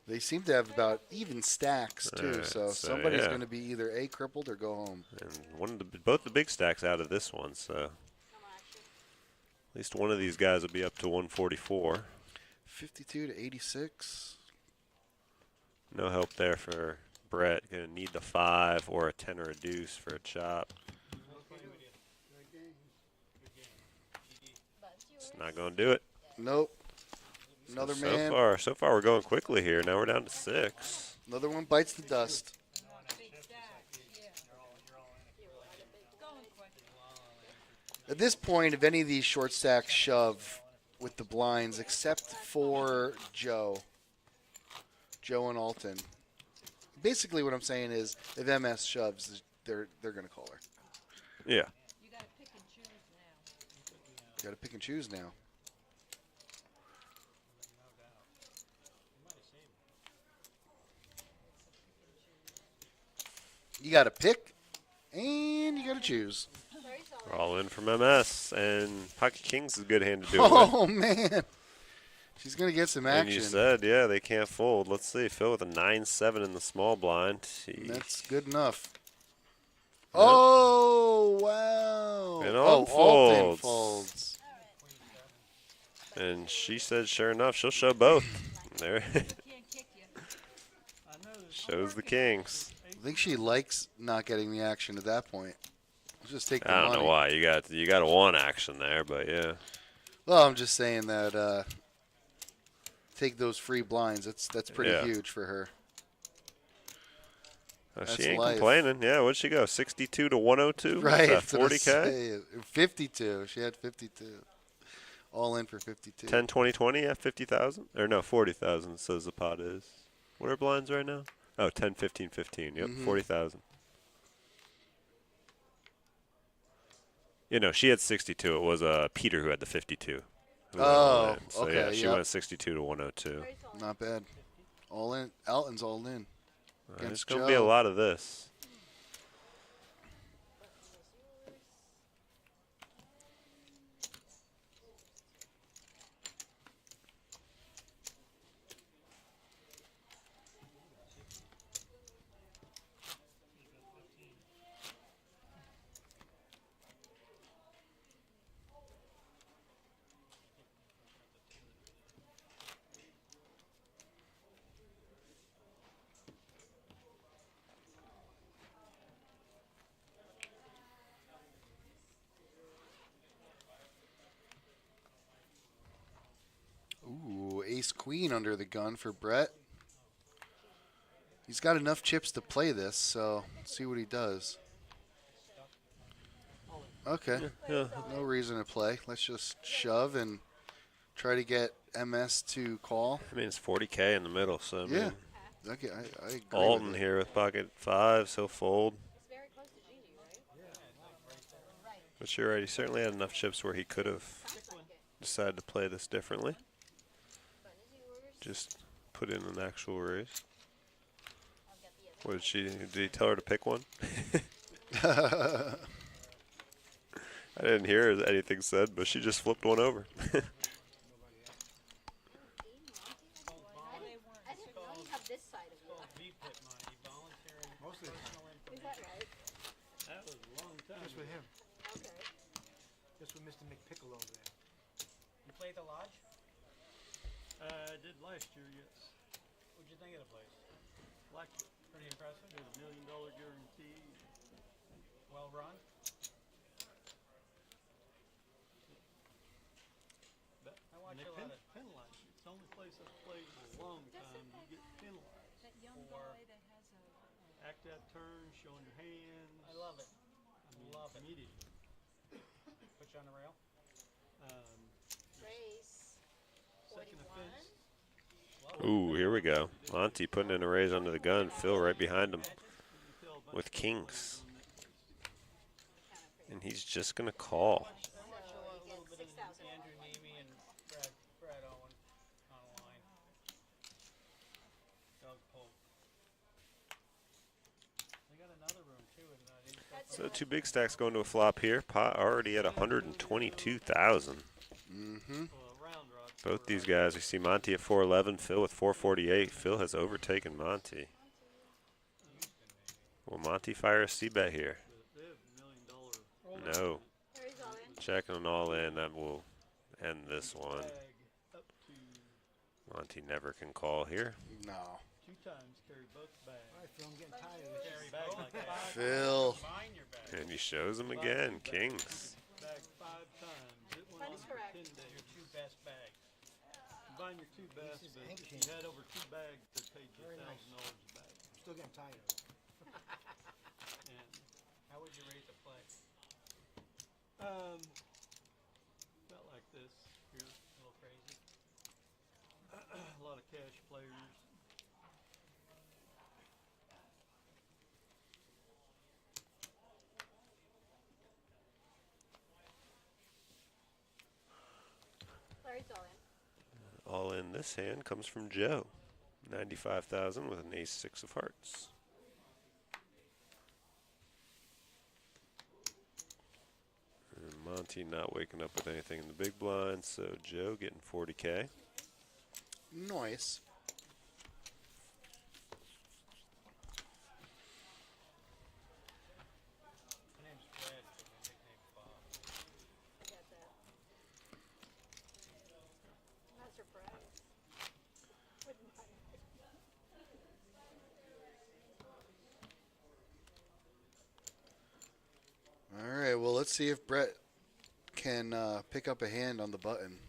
They seem to have about even stacks too, Alright, so so somebody's yeah. going to be either A, crippled or go home. And both the big stacks out of this one, so No more action. at least one of these guys will be up to 144. 52 to 86. No help there for Brett. Gonna need the 5 or a 10 or a deuce for a chop. Not going to do it. Nope. Another man. So far we're going quickly here. Now we're down to 6. Another one bites the dust. At this point, if any of these short stacks shove with the blinds, except for Joe and Alton. Basically, what I'm saying is, if MS shoves, they're going to call her. Yeah. You gotta pick and choose now. You got to pick and choose now. You got to pick, and you got to choose. We're all in from MS, and Pocket Kings is a good hand to do it with. Oh, man. She's going to get some action. And you said, yeah, they can't fold. Let's see. Phil with a 9-7 in the small blind. That's good enough. Oh, wow. And Alton folds. And she said, sure enough, she'll show both. There. Shows the kings. I think she likes not getting the action at that point. Just take the I don't money. know why. You got a 1 action there, but yeah. Well, I'm just saying that take those free blinds. That's pretty huge for her. Oh, she ain't complaining. Yeah, what'd she go? 62 to 102? Right. What's that, 40K? 52. She had 52. All in for 52. 10, 20, 20 at 50,000? Or no, 40,000 says the pot is. What are blinds right now? Oh, 10, 15, 15. Yep, 40,000. You know, she had 62. It was Peter who had the 52. Oh, so, okay. Yeah, she went 62 to 102. Not bad. All in. Alton's all in. There's going to be a lot of this. Ooh, ace-queen under the gun for Brett. He's got enough chips to play this, so let's see what he does. Okay. Yeah. No reason to play. Let's just shove and try to get MS to call. I mean, it's 40K in the middle, so I Yeah. mean, Okay, I agree Alton with it. here with pocket 5s, he'll fold. Very close to Gigi, right? But you're right, he certainly had enough chips where he could have decided to play this differently. Just put in an actual raise. What did he tell her to pick one? I didn't hear anything said, but she just flipped one over. I didn't know you have this side of you. Most of the time. Is that right? That was a long time. Just with him. Okay. Just with Mr. McPickle over there. You played the lodge? I did last year, yes. What'd you think of the place? Liked it. Pretty impressive. There's $1 million guarantee. Well run. But I watch a lot of penalized you. It's the only place I've played in a long time. You get penalized. That young for guy that has a act out turn, showing your hands. I love it. Love it. Immediately. Put you on the rail. Race. Second 41. offense. Ooh, here we go. Monty putting in a raise under the gun. Phil right behind him with kings. And he's just going to call. So you get 6,000. Andrew Nemi and Brad Owen on the line. Doug Polk. They got another room too, and So 2 big stacks going to a flop here. Pot already at 122,000. Mm-hmm. Both these guys, we see Monty at 411, Phil with 448. Phil has overtaken Monty. Will Monty fire a C-bet here? No. Checking an all in. That will end this one. Monty never can call here. No. 2 times carry both bags. All right, Phil, I'm getting tired of this. Carry bags like that. Phil. Combine your bags. And he shows him again. Kings. Bag 5 times. It went That on is for correct. 10 days. too best, is but handkerchief. you had over 2 bags that paid you Very nice. $1,000 a bag. I'm still getting tired of it. And how would you rate the play? Felt like this. Here, a little crazy. A lot of cash players. Larry's all in. All in this hand comes from Joe. 95,000 with an ace-6 of hearts. And Monty not waking up with anything in the big blind, so Joe getting 40K. Nice. My name's Fred, but my nickname's Bob. I got that. I'm not surprised. Wouldn't mind. All right, well, let's see if Brett can pick up a hand on the button.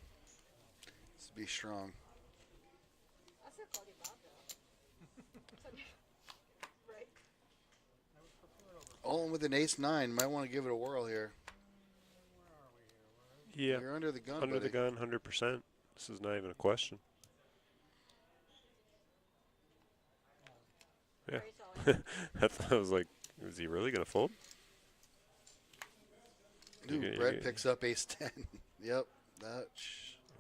This would be strong. I still called you Bob, though. Right. All in with an ace-9. Might want to give it a whirl here. Yeah. You're under the gun, Under buddy. the gun, 100%. This is not even a question. Yeah. Larry's all in. I was like, is he really going to fold? Dude, Brett picks up ace-10. Yep.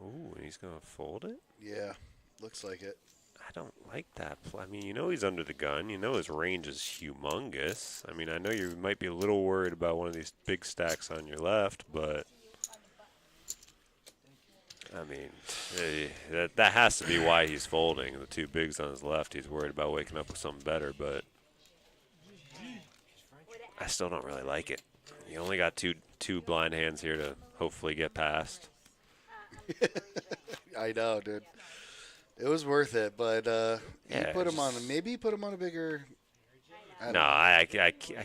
Ooh, and he's going to fold it? Yeah, looks like it. I don't like that. I mean, you know he's under the gun. You know his range is humongous. I mean, I know you might be a little worried about one of these big stacks on your left, but I mean, that has to be why he's folding. The 2 bigs on his left, he's worried about waking up with something better, but I still don't really like it. You only got two blind hands here to hopefully get past. I know, dude. It was worth it, but Yeah, he put him on. Maybe he put him on a bigger. No, I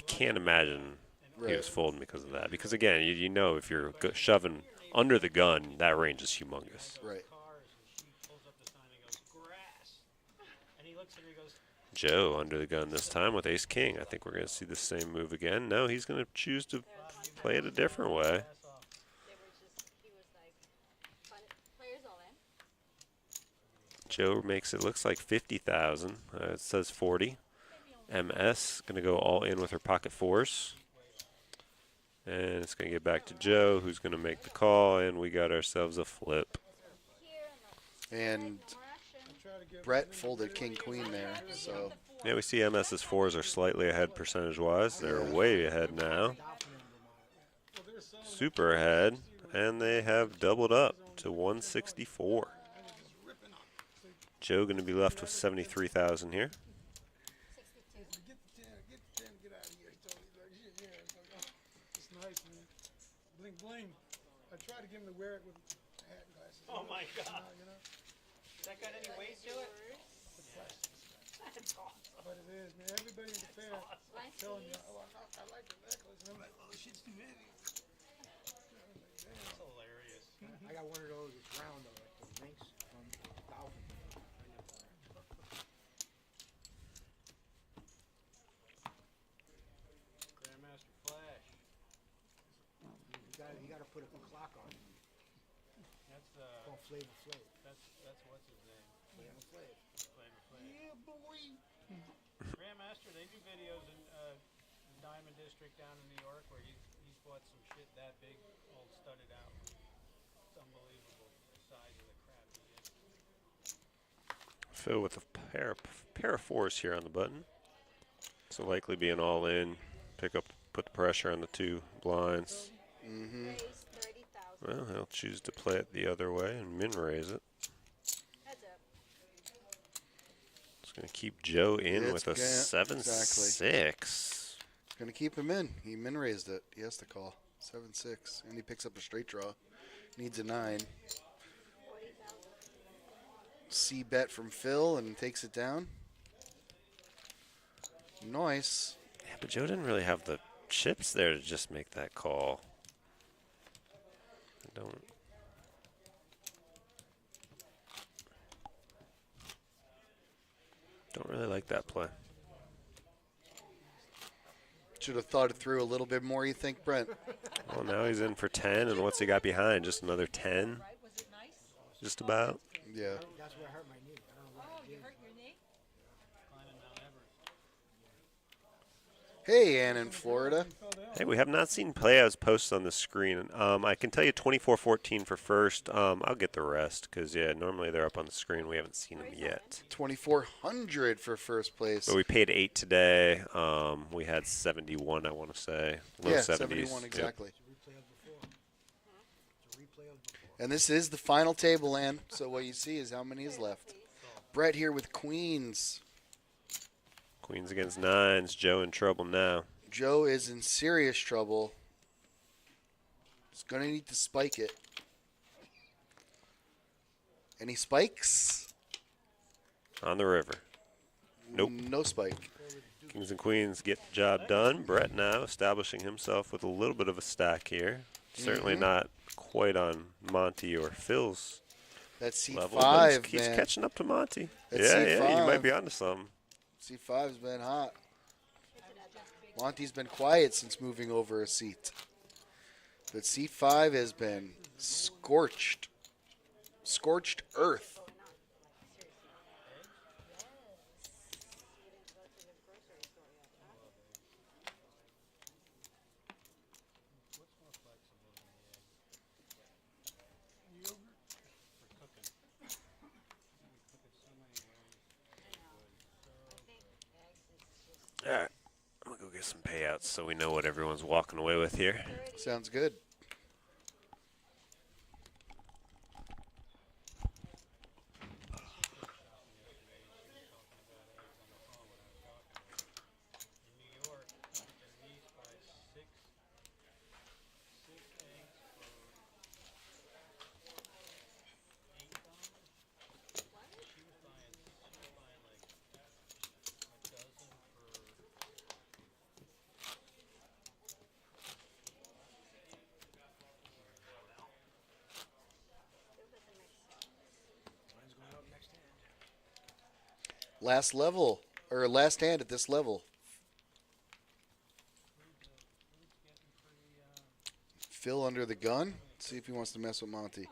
can't imagine he Right. was folding because of that. Because again, you know if you're shoving under the gun, that range is humongous. Right. Cars, and she pulls up the sign and goes, grass. And he looks at her and goes, Joe under the gun this time with ace king. I think we're going to see the same move again. No, he's going to choose to play it a different way. They were just, he was like, fun. Players all in. Joe makes it looks like 50,000. It says 40. MS going to go all in with her pocket fours. And it's going to get back to Joe, who's going to make the call, and we got ourselves a flip. And Brett folded king-queen there, so. Yeah, we see MS's fours are slightly ahead percentage-wise. They're way ahead now. Super ahead, and they have doubled up to 164. Joe going to be left with 73,000 here. It's nice, man. Bling bling. I tried to get him to wear it with a hat and glasses. oh my God. You know? That got any weight to it? That's awesome. But it is, man. Everybody in the fair telling me, oh, I like the necklace. And I'm like, oh, shit's too heavy. That's hilarious. I got one of those. It's round though, like the links from Dolphin. Grandmaster Flash. You gotta put a clock on it. That's Called Flavor Flav. that's what's his name? Flavor Flav. Flavor Flav. Yeah, boy. Grandmaster, they do videos in Diamond District down in New York where he's bought some shit that big, all studded out. It's unbelievable the size of the crap he gets. Phil with a pair of fours here on the button. So likely be an all in. Put the pressure on the 2 blinds. Mm-hmm. Raise 30,000. Well, he'll choose to play it the other way and min raise it. Heads up. It's going to keep Joe in Yeah, with a it's 7-6. Gonna keep him in. He min raised it. He has to call 7-6, and he picks up a straight draw. Needs a 9. 40,000. C bet from Phil and takes it down. Nice. Yeah, but Joe didn't really have the chips there to just make that call. I don't. Don't really like that play. Should have thought it through a little bit more, you think, Brent? Well, now he's in for 10, and what's he got behind? Just another 10? Just about. Yeah. That's where I hurt my knee. I don't know what I did. Hey, Ann in Florida. Hey, we have not seen playouts posted on the screen. I can tell you 24-14 for first. I'll get the rest because, yeah, normally they're up on the screen. We haven't seen them yet. 2,400 for first place. But we paid 8 today. We had 71, I want to say. Low Yeah, 70s. 71 exactly. It's a replay of before. It's a replay of before. And this is the final table, Ann. So what you see is how many is left. Brett here with queens. Queens against nines. Joe in trouble now. Joe is in serious trouble. He's going to need to spike it. And he spikes. On the river. Nope. No spike. Kings and queens get the job done. Brett now establishing himself with a little bit of a stack here. Certainly not quite on Monty or Phil's That's seat level. 5, He's man. catching up to Monty. That's yeah, seat you 5. might be onto something. C5's been hot. Monty's been quiet since moving over a seat. But C5 has been scorched. Scorched earth. All right. I'm going to go get some payouts so we know what everyone's walking away with here. Sounds good. Last level, or last hand at this level. Phil under the gun. Let's see if he wants to mess with Monty.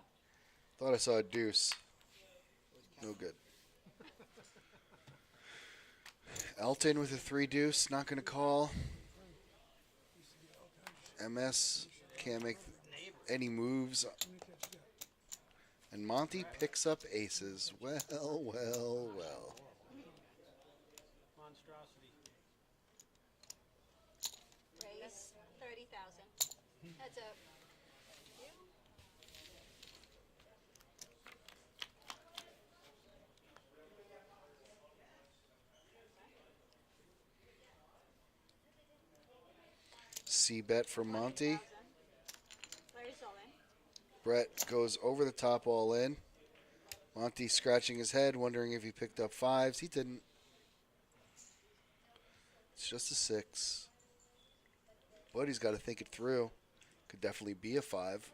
Thought I saw a deuce. No good. Elton with a 3 deuce. Not going to call. MS can't make any moves. And Monty picks up aces. Well, well, well. Monstrosity. Raise 30,000. That's a. C bet from Monty. Larry's all in. Brett goes over the top all in. Monty scratching his head, wondering if he picked up 5s. He didn't. It's just a 6. But he's got to think it through. Could definitely be a 5.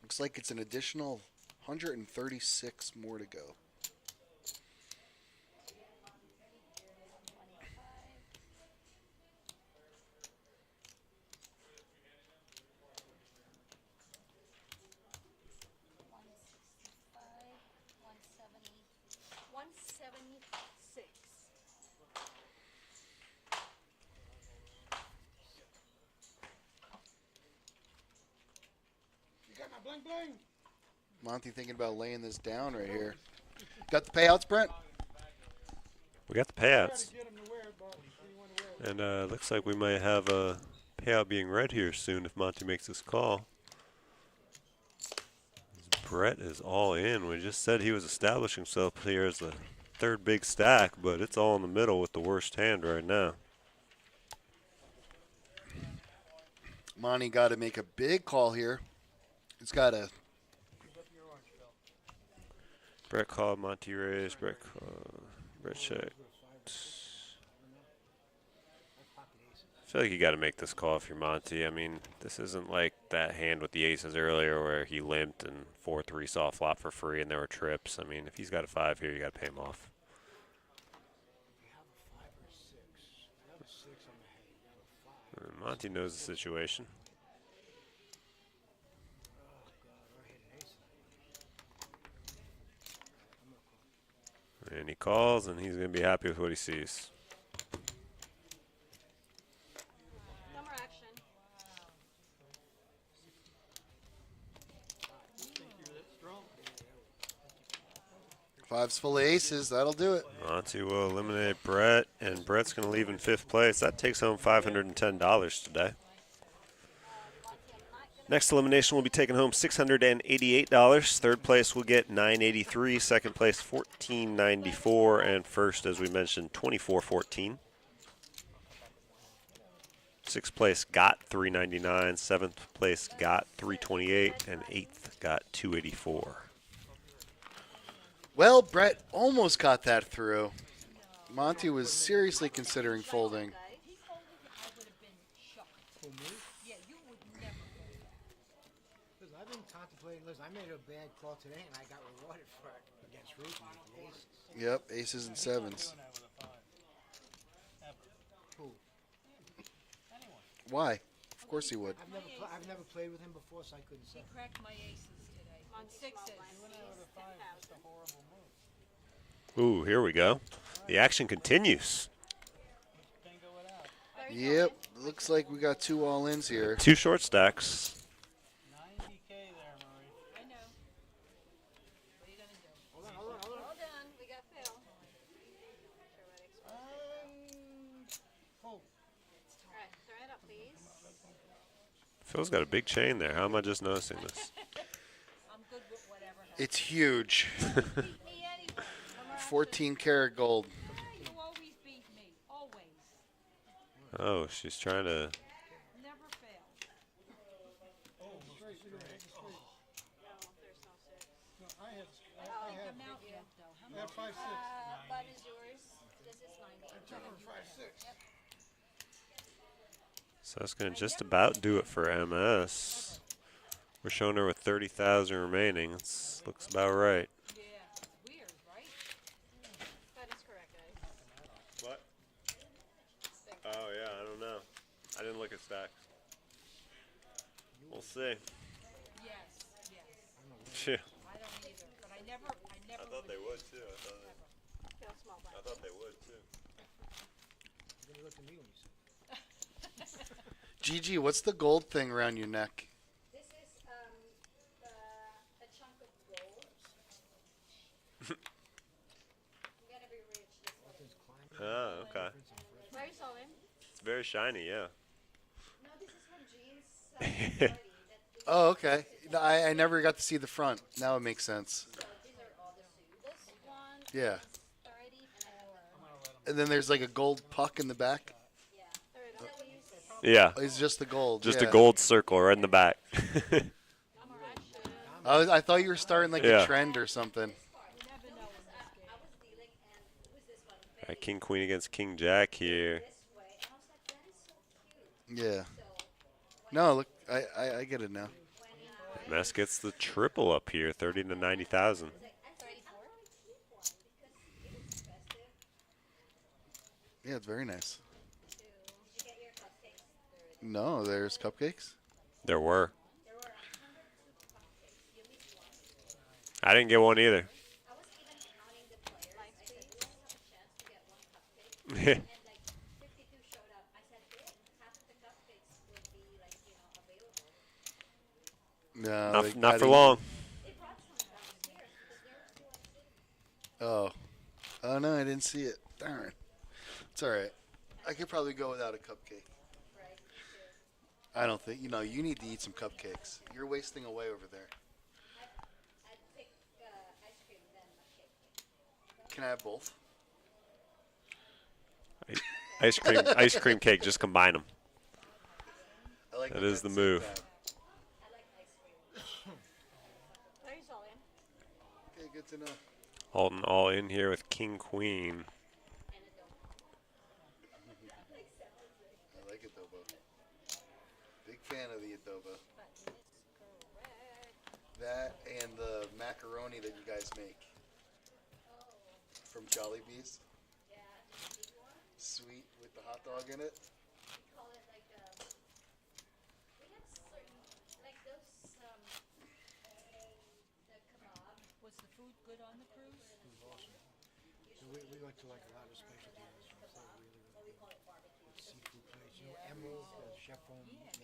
Looks like it's an additional 136 more to go. You got my bling bling. Monty thinking about laying this down right here. Got the payouts, Brent? We got the Try payouts. to get him to wear it, but he didn't want to wear it. And looks like we might have a payout being read here soon if Monty makes this call. Brett is all in. We just said he was establishing himself here as the third big stack, but it's all in the middle with the worst hand right now. Monty got to make a big call here. He's got to. Brett called, Monty raised, Brett called, Brett checked. feel like you got to make this call if you're Monty. I mean, this isn't like that hand with the aces earlier where he limped and 4-3 saw a flop for free and there were trips. I mean, if he's got a 5 here, you got to pay him off. If you have a 5 or a 6, I have a 6 on the head. You have a 5. Monty knows the situation. Oh, God. Or hit an ace. I'm going to call. And he calls, and he's going to be happy with what he sees. No more action. Fives full of aces. That'll do it. Monty will eliminate Brett, and Brett's going to leave in 5th place. That takes home $510 today. Next elimination will be taking home $688. 3rd place will get $983. 2nd place $1494, and 1st, as we mentioned, $2414. 6th place got $399. 7th place got $328, and 8th got $284. Well, Brett almost got that through. Monty was seriously considering folding. Listen, I've been contemplating. Listen, I made a bad call today, and I got rewarded for it against Ruthie with the aces. Yep, aces and 7s. Who? Why? Of course he would. I've never played with him before, so I couldn't say. Cracked my aces today. On 6s. Ooh, here we go. The action continues. Yep, looks like we got 2 all-ins here. 2 short stacks. 90K there, Murray. I know. What are you gonna do? Hold on. Hold on. We got Phil. Sure what express. Oh, All right, turn it up, please. Phil's got a big chain there. How am I just noticing this? I'm good with whatever. It's huge. Beat me anyway. 14 karat gold. You always beat me. Always. Oh, she's trying to. Never fail. No, there's no 6. No, I have, I don't think I'm out yet, though. How I have much? 5-6. But is yours? This is 90. Turn 5-6. So that's going to just about do it for MS. We're showing her with 30,000 remaining. This looks about right. Yeah. It's weird, right? That is correct, guys. What? Oh, yeah, I don't know. I didn't look at stacks. We'll see. Yes. Phew. I don't either. But I never I thought they would, too. Feel small I blind. thought they would, too. you're gonna look at me when you say. Gigi, what's the gold thing around your neck? This is a chunk of gold. I'm gonna be rich this way. Nothing's climbing. Oh, okay. Where you saw him? It's very shiny, yeah. No, this is from Jean's party. Oh, okay. No, I never got to see the front. Now it makes sense. So these are all the suits. This one Yeah. is 34. And then there's like a gold puck in the back. Yeah. Turn it up, please. Yeah, Oh, it's just the gold. just yeah. a gold circle right in the back. No more action. I thought you were starting like Yeah. a trend or something. You never know in this game. I was dealing, and who's this one? All right, King Queen against King Jack here. This way, and I was like, that is so cute. Yeah. So No, look, I get it now. MS gets the triple up here, 30 to 90,000. 34. Yeah, it's very nice. Did you get your cupcakes? No, there's cupcakes. There were. There were 102 cupcakes. You missed one. I didn't get one either. I was even counting the players. I said, who has a chance to get one cupcake? And like 52 showed up. I said, babe, half of the cupcakes will be like, available. No, Not for long. They brought some downstairs because there were 2 on sitting. Oh no, I didn't see it. Darn. It's all right. I could probably go without a cupcake. Right. I don't think you need to eat some cupcakes. You're wasting away over there. I'd pick ice cream then a cake. Can I have both? Ice cream cake, just combine them. I like That them is at the same move. time. I like ice cream. Where you saw him? Okay, good to know. Halton all in here with King Queen. I like it though. fan of the adobo. Button is correct. That and the macaroni that you guys make from Jollibee's. Yeah, big one. Sweet with the hot dog in it. We call it like we have certain like those the kebab. Was the food good on the cruise? It was awesome. So we went to like a lot of specialty restaurants. They're really good. Seafood place. You know, Emerald, the chef from, he has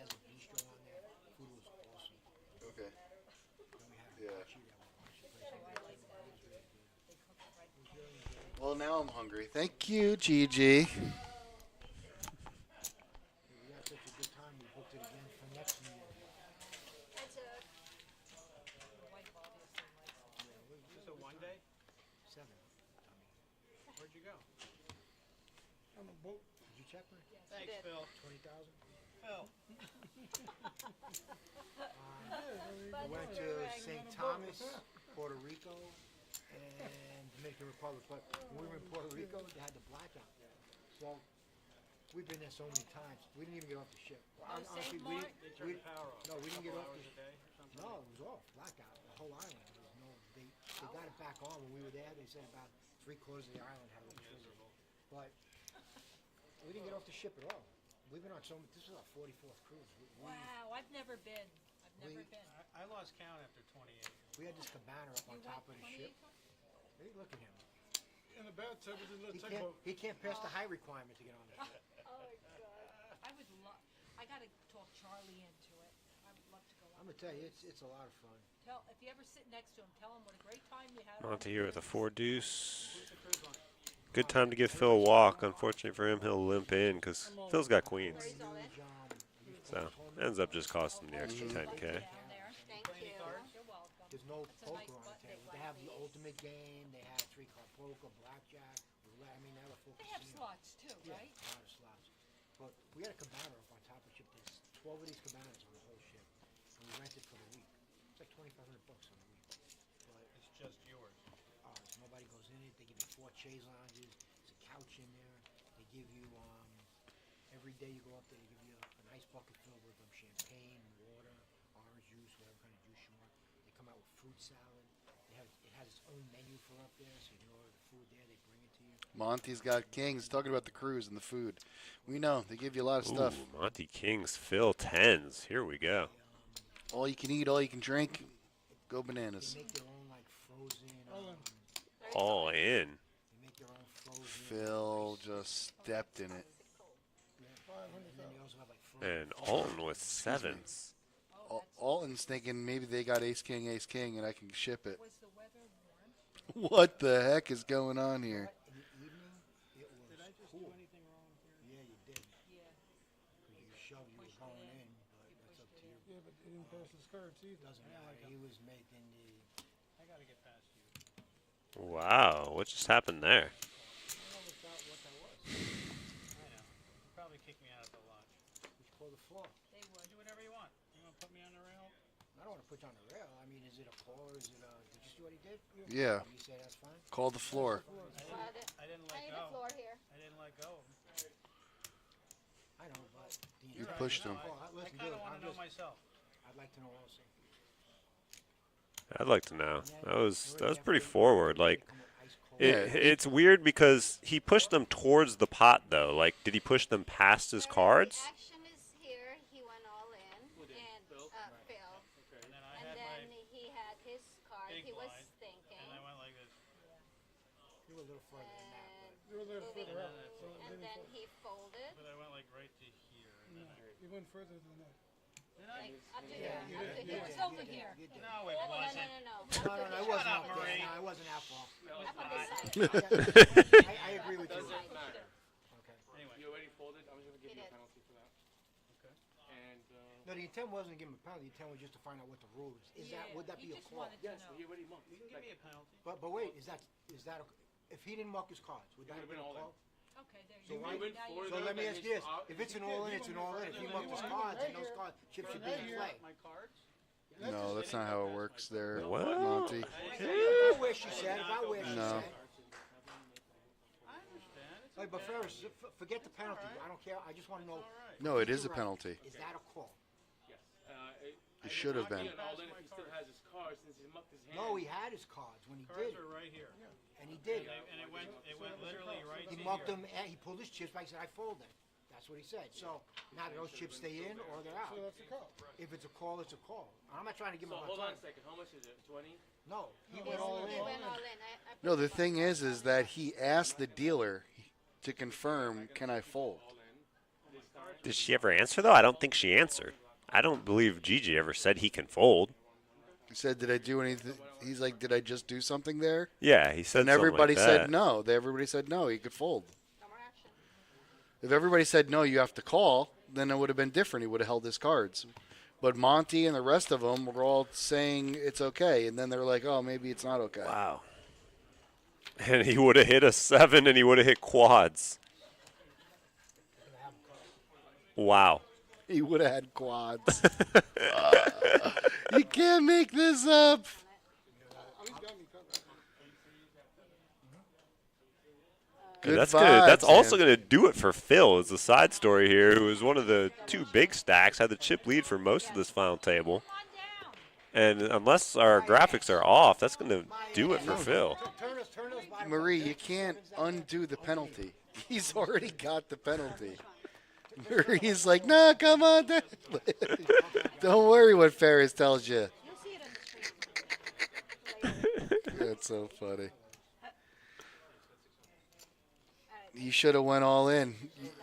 a bistro on there. Food was awesome. Okay. Then we had Yeah. hibachi, that hibachi place. It was really good. Well, now I'm hungry. Thank you, Gigi. We had such a good time, we booked it again for next year. That's a The wife obviously likes it. Just a 1 day? 7. Where'd you go? On the boat. Did you check her? Thanks, did. Phil. 20,000. Phil. We went to St. Thomas, Puerto Rico, and Dominican Republic. But when we were in Puerto Rico, they had the blackout. So we've been there so many times. We didn't even get off the ship. Honestly, we didn't. They turned the power off. No, we didn't get Couple off hours the a day or something? No, it was off. Blackout. The whole island. There was no. They got it back on when we were there. They said about 3/4 of the island had electricity. But we didn't get off the ship at all. We've been on so many. This was our 44th cruise. Wow, I've never been. I've never We- been. I lost count after 28. We had this cabana up on You top of went the 28 ship. Hey, look at him. In the bathtub with the little He tugboat. can't. He can't pass the height requirement to get on the ship. oh my god. I would love. I gotta talk Charlie into it. I would love to go I'm on. gonna tell you, it's a lot of fun. Tell if you ever sit next to him, tell him what a great time you had. Monty here with a 4 deuce. Who's the cruise on? Good time to give Phil a walk. Unfortunately for him, he'll limp in because Phil's got queens. Where's all in? So ends up just costing the extra 10K. Down there. Thank you. You're welcome. There's no It's a nice poker on the button. table. They have the ultimate game. They have 3-card poker, blackjack, roulette. I mean, they have a full They have casino. slots too, Yeah, right? a lot of slots. But we had a cabana up on top of the ship. There's 12 of these cabanas on the whole ship, and we rented for the week. It's like $2,500 on the week. But It's just yours. so nobody goes in it. They give you 4 chaise lounges. There's a couch in there. They give you every day you go up there, they give you a nice bucket filled with champagne, water, orange juice, whatever kind of juice you want. They come out with fruit salad. It has its own menu for up there, so you can order the food there. They bring it to you. Monty's got Kings. Talking about the cruise and the food. We know they give you a lot of stuff. Ooh, Monty King's Phil 10s. Here we go. All you can eat, all you can drink. Go They bananas. make their own like frozen. All in. They make their own frozen. Phil just stepped in it. And then they also have like frozen. And Alton with 7s. Alton's thinking maybe they got Ace King, and I can ship it. Was the weather warm? What the heck is going on here? In the evening, it was Did I just cool. do anything wrong here? Yeah, you did. Yeah. Because you shoved, you were going in, but that's up to you. Yeah, but it didn't pass the skirts either. Doesn't matter. He was making the. I gotta get past you. Wow, what just happened there? I don't know what that was. I know. You probably kicked me out at the lodge. Which call the floor. They would. Do whatever you want. You want to put me on the rail? I don't want to put you on the rail. I mean, is it a call or is it a? Did you see what he did? Yeah. You say that's fine. Call the floor. I didn't I let need the go. floor here. I didn't let go. I know, but the You entire pushed him. call- I listen, kind dude, of want I'm to know just- myself. I'd like to know also. I'd like to know. That was pretty They forward. Like come with ice cold. it's weird because he pushed them towards the pot though. Like did he push them past his cards? The action is here. He went all in. And Phil. And then I And had then my he had his card. big He was blind, thinking. and I went like this. You were a little further than that. And You were a little moving, further out. and then he folded. But I went like right to here. And then You went further than that. did I? Like up to Yeah, here. Up to It here. was over here. You did. No, it No, no, wasn't. no. No, no, no, it wasn't up, out there. Marie. No, it wasn't that far. Up on this side. I agree with you. Okay. Anyway. You already folded. I was going to give He you a did. penalty for that. Okay. And No, the intent wasn't to give him a penalty. The intent was just to find out what the rule is. Is that would that he be a just call? wanted to yes, know. he already marked. You can give me a penalty. But wait, is that if he didn't mark his cards, would that have would've been been a all in. call? Okay, there So you why- go. went Now for you- So let me ask you this: It's if it's an all in, it's an all in. If he marked his cards and those cards, chips should be in play. My cards? No, that's not how it works there, Well, Monty. If I wish, she said. If I wish, she No. said. I understand. It's Hey, but Ferris, forget the penalty. I don't care. I just want to know. No, it is a Right. penalty. Is that a call? It should have been. No, he had his cards when he did. Cards are right here. And he did. And it went literally right He to mucked here. them, and he pulled his chips back and said, I folded. That's what he said. So now those chips stay in or they're out. So that's the call. If it's a call, it's a call. I'm not trying to give him a hard hold on time. a second. How much is it? 20? No, he went all He in. went all in. I No, the thing is that he asked the dealer to confirm, can I fold? Did she ever answer, though? I don't think she answered. I don't believe Gigi ever said he can fold. He said, did I do anything? He's like, did I just do something there? Yeah, he said And something everybody like said that. no. Everybody said no, he could fold. no more action. If everybody said no, you have to call, then it would have been different. He would have held his cards. But Monty and the rest of them were all saying it's okay, and then they're like, oh, maybe it's not okay. Wow. And he would have hit a 7, and he would have hit quads. Wow. He would have had quads. You can't make this up. Good That's vibes, good. That's also man. going to do it for Phil. As a side story here, who was one of the 2 big stacks, had the chip lead for most of this final table. And unless our graphics are off, that's going to do it for Phil. Marie, you can't undo the penalty. He's already got the penalty. Marie's like, no, come on. Don't worry what Ferris tells you. You'll see it on the screen. That's so funny. You should have went all in.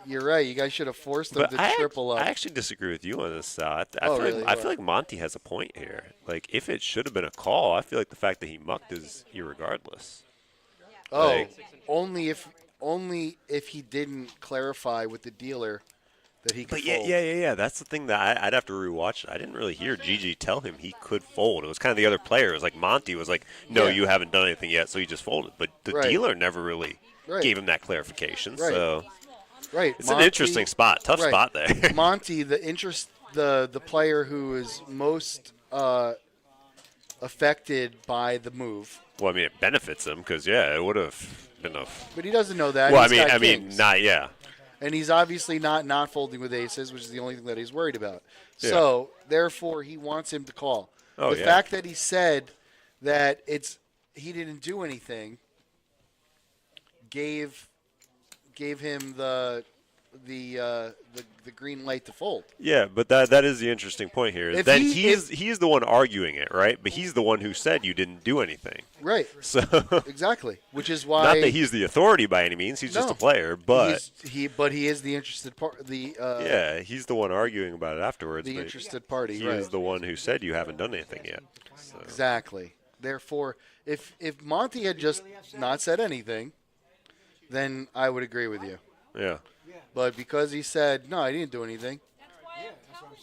You're right. You guys should have forced them But to triple up. I actually disagree with you on this, Sal. Really? I feel like Monty has a point here. Like, if it should have been a call, I feel like the fact that he mucked is irregardless. Oh, Like- only if he didn't clarify with the dealer that he could But fold. yeah. That's the thing that I'd have to rewatch it. I didn't really hear Gigi tell him he could fold. It was kind of the other players. Like Monty was like, no, Yeah. you haven't done anything yet, so he just folded. But the Right. dealer never really Right. gave him that clarification. Right. So Right. it's an interesting spot. Tough right. spot there. Monty, the player who is most affected by the move. Well, I mean, it benefits him because, yeah, it would have been a. But he doesn't know that. Well, He's got I mean, kings. not yeah. And he's obviously not folding with aces, which is the only thing that he's worried about. Yeah. So, therefore, he wants him to call. Oh, the yeah. fact that he said that he didn't do anything gave him the green light to fold. Yeah, but that is the interesting point here. Is If that he- he's the one arguing it, right? But he's the one who said you didn't do anything. Right. So Exactly. Which is why not that he's the authority by any means. He's just No. a player, but he is the interested part. yeah, he's the one arguing about it afterwards. The but interested party. He Right. is the one who said you haven't done anything yet. So. Exactly. Therefore, if Monty had just not said anything, then I would agree with you. Yeah. But because he said, no, I didn't do anything,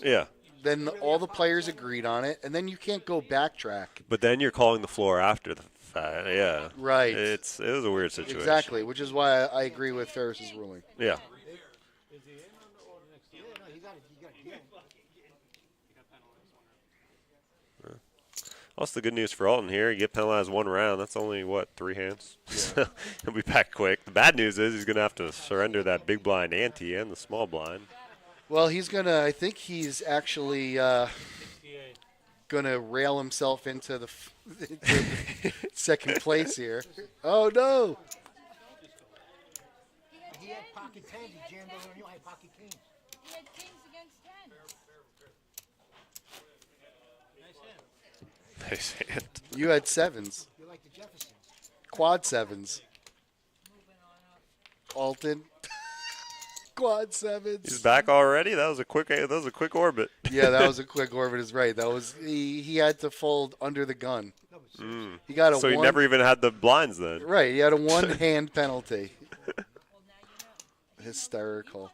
Yeah. then all the players agreed on it, and then you can't go backtrack. But then you're calling the floor after the fact. Yeah. Right. It was a weird situation. Exactly, which is why I agree with Ferris's ruling. Yeah. Also, the good news for Alton here, you get penalized 1 round. That's only, 3 hands? So he'll be back quick. The bad news is he's going to have to surrender that big blind ante and the small blind. Well, I think he's actually going to rail himself into the second place here. Oh, no. He had pocket tens. He jammed over and you had pocket kings. He had kings against tens. Nice hand. You had sevens. You're like the Jeffersons. Quad sevens. Alton. Quad sevens. He's back already? That was a quick orbit. Yeah, that was a quick orbit. Is right. That was he had to fold under the gun. Mm. He got a so he one- never even had the blinds then. Right. He had a one-hand penalty. Hysterical.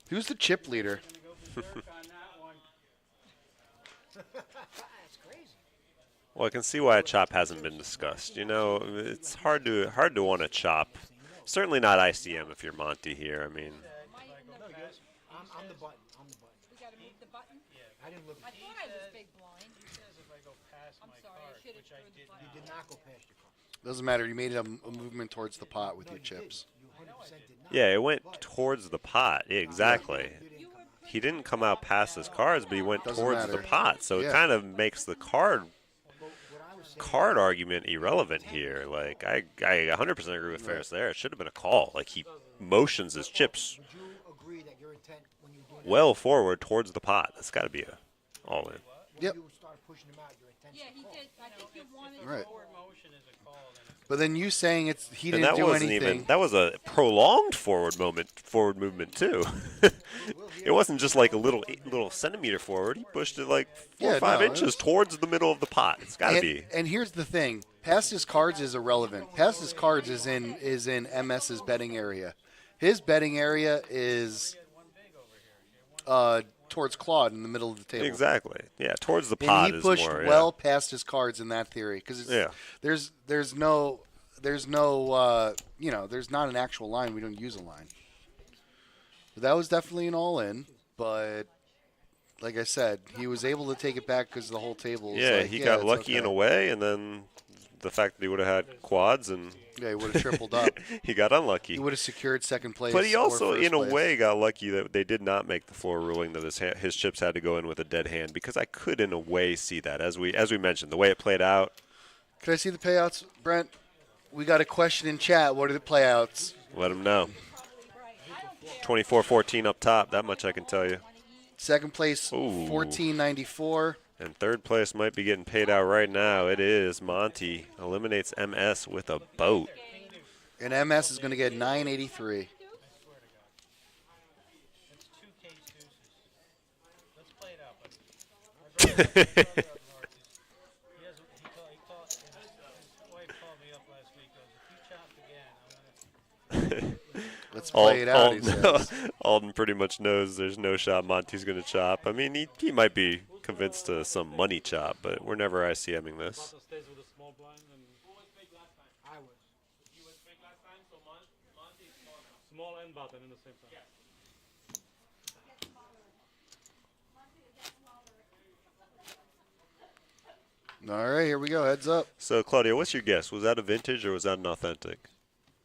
Who's the chip leader? That's crazy. Well, I can see why a chop hasn't been discussed. You know, it's hard to want to chop Certainly not ICM if you're Monty here. I mean, I'm the button. I'm the button. We gotta move the button? Yeah. I didn't look. I thought I was big blind. He says if I go past I'm my sorry, I card, should've which I thrown the did button. not. You did not go past your car. Doesn't matter. You made a movement towards the pot with your chips. You 100% did not. yeah, it went towards the pot. Exactly. He didn't come out past his cards, but he went Doesn't towards the matter. pot. So Yeah. it kind of makes the card argument irrelevant here. Like I 100% agree with Ferris there. It should have been a call. Like he motions his chips Would you agree that your intent when you were doing well forward towards the pot. That's got to be a all in. that, Yep. when you started pushing them out, your intent Yeah, he did. I think you wanted Right. Forward motion is a call, then it's But then you saying he And didn't that do wasn't anything. even. That was a prolonged forward movement too. It wasn't just like a little centimeter forward. He pushed it like 4 or Yeah, 5 no, inches it's- towards the middle of the pot. It's got to be. And here's the thing: past his cards is irrelevant. Past his cards is in MS's betting area. His betting area is towards Claude in the middle of the table. Exactly. Yeah, towards the pot And he is pushed more. well past his cards in that theory because Yeah. there's no there's not an actual line. We don't use a line. But that was definitely an all-in. But like I said, he was able to take it back because the whole table. Was Yeah, like, he yeah, got it's lucky in okay. a way, and then the fact that he would have had quads and Yeah, he would have tripled up. he got unlucky. He would have secured second place. But he or also, first in a place. way, got lucky that they did not make the floor ruling that his chips had to go in with a dead hand, because I could, in a way, see that as we mentioned, the way it played out. Can I see the payouts, Brent? We got a question in chat. What are the payouts? Let him know. 24-14 up top. That much I can tell you. Second place, Ooh. $14.94. And third place might be getting paid out right now. It is Monty eliminates MS with a boat. And MS is going to get $9.83. It's 2K deuces. Let's play it out, buddy. His wife called me up last week. Goes, if you chop again, I'm gonna. Let's play it out, he says. Alden pretty much knows there's no shot Monty's going to chop. I mean, he might be convinced to some money chop, but we're never ICMing this. Stays with a small blind and I was. small and button in the same time. All right, here we go. Heads up. So, Claudia, what's your guess? Was that a vintage or was that an authentic?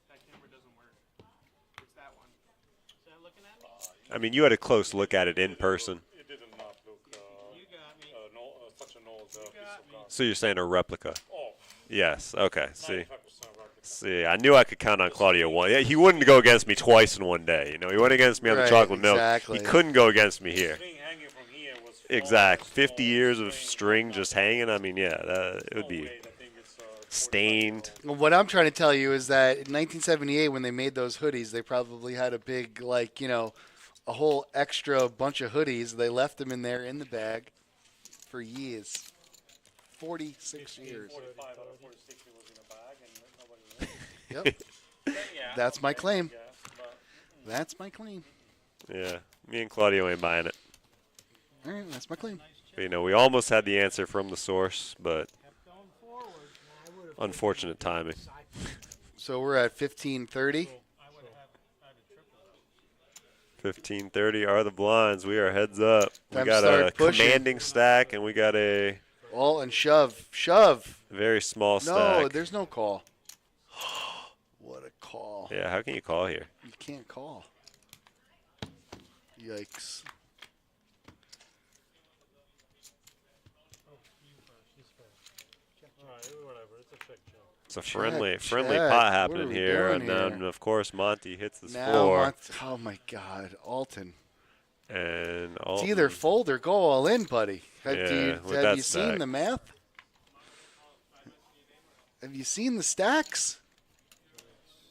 That camera doesn't work. It's that one. Is that looking at me? I mean, you had a close look at it in person. It did not look You got me. such an old piece of glass. So you're saying a replica? Oh, Yes. Okay. 95% See. replica. See, I knew I could count on Claudio one. Yeah, he wouldn't go against me twice in one day. You know, he went against me on the Right, chocolate milk. exactly. He couldn't go against me here. String hanging from here was Exact. small, 50 years of string just hanging. I mean, yeah, it would be weight. I think it's stained. Well, what I'm trying to tell you is that in 1978, when they made those hoodies, they probably had a big, a whole extra bunch of hoodies. They left them in there in the bag for years. 46 years. 45 out of 46 was in a bag and nobody knew. Yep. That's my claim. Yeah, but That's my claim. Yeah, me and Claudio ain't buying it. All right, that's my claim. But, you know, we almost had the answer from the source, but Kept going forward. unfortunate timing. So we're at 15:30. I would have triple. 15:30 are the blinds. We are heads up. We Time to got a start pushing. commanding stack, and we got a All and shove. very small No, stack. there's no call. What a call. Yeah, how can you call here? You can't call. Yikes. all right, whatever. It's a check. It's a friendly check. pot What are happening we here, doing and then here? of course Monty hits the Now, floor, oh my God, Alton. and It's either fold or go all in, buddy. Have Yeah, you, with have that you seen stack. the math? Have you seen the stacks?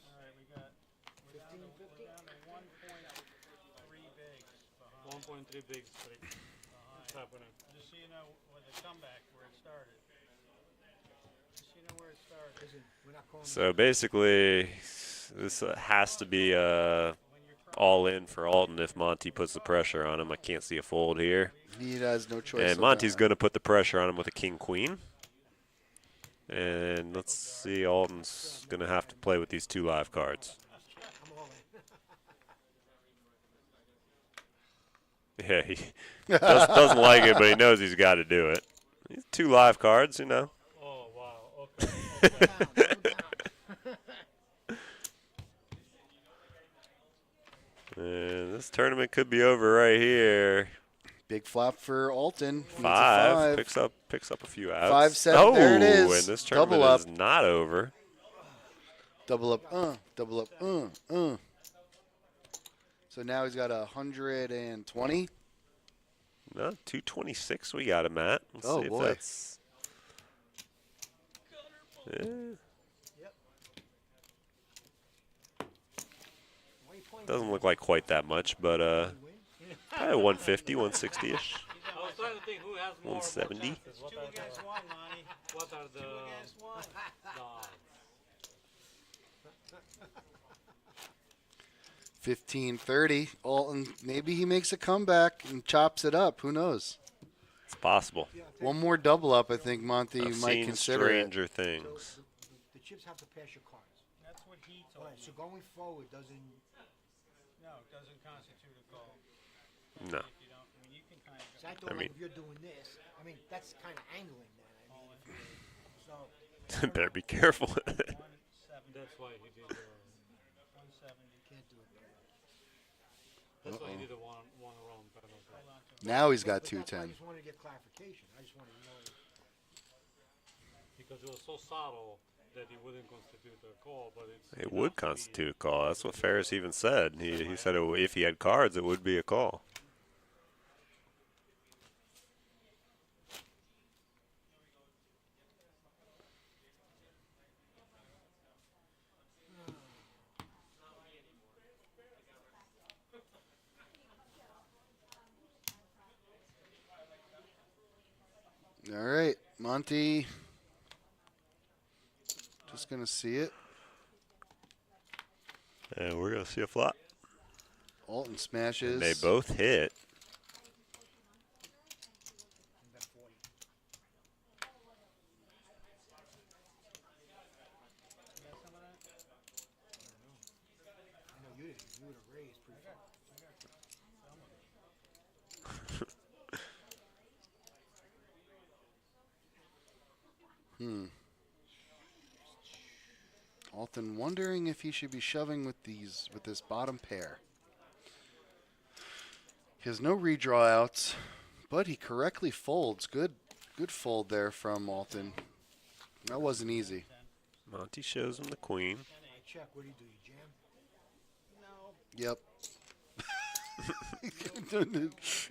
All right, we're down to 1.3 bigs behind. 1.3 big straight. What's happening? Just so you know, with the comeback where it started. Just so you know where it started. We're not calling So basically, this has to be all in for Alton if Monty puts the pressure on him. I can't see a fold here. He has no choice. And of Monty's that. going to put the pressure on him with a king-queen. And let's see, Alton's going to have to play with these two live cards. Yeah, he doesn't like it, but he knows he's got to do it. He's 2 live cards, you know. Oh, wow. Okay. And this tournament could be over right here. Big flop for Alton. Needs a 5 5. picks up a few outs. 5, 7. Oh, There it is. and this tournament Double up. is not over. Double up. Double up. So now he's got 120. No, 226 we got him at. Let's Oh, see boy. if that's... Yeah. Doesn't look like quite that much, but probably 150, 160-ish. I was trying to think who has more 170. chances. It's 2 against 1, Monty. What are 2 the against 1. odds? 15-30. Alton, maybe he makes a comeback and chops it up. Who knows? It's possible. One more double up, I think, Monty, you I've might seen consider it. stranger things. The chips have to pass your cards. That's what he told Right, me. so going forward doesn't. No, it doesn't constitute a call. No. If you don't, I mean, you can kind of So I thought like if you're doing this, I mean that's kind of angling then. I mean, if you, so Better be careful. 170. That's why he did the 170. can't do it. That's why he did the one round penalty. Now he's got But that's why I 210. just wanted to get clarification. I just wanted to know. Because it was so subtle that it wouldn't constitute a call, but It would constitute a call. That's what Ferris even said. He said if he had cards, it would be a call. All right, Monty. Just going to see it. And we're going to see a flop. Alton smashes. And they both hit. I know you didn't. You would have raised pretty far. Alton wondering if he should be shoving with this bottom pair. He has no redraw outs, but he correctly folds. Good fold there from Alton. That wasn't easy. Monty shows him the queen. I check. What do? You jam? Yep.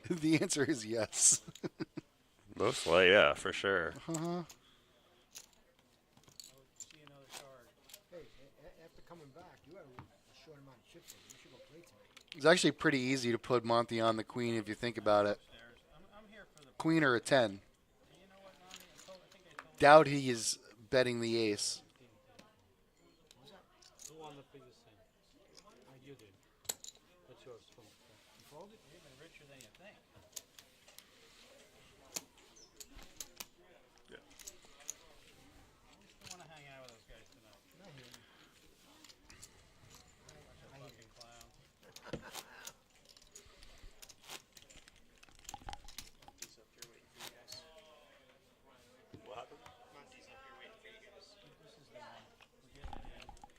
The answer is yes. Most likely, yeah, for sure. See another card. Hey, after coming back, you had a short amount of chips in. You should go play tonight. It's actually pretty easy to put Monty on the queen if you think about it. I'm here for the. Queen or a 10. You know what, Monty? I think I told Doubt he is betting the ace. Who won the previous thing? You did. That's yours. Come on. you folded. You're even richer than you think. I want to hang out with those guys tonight. Bunch of fucking clowns.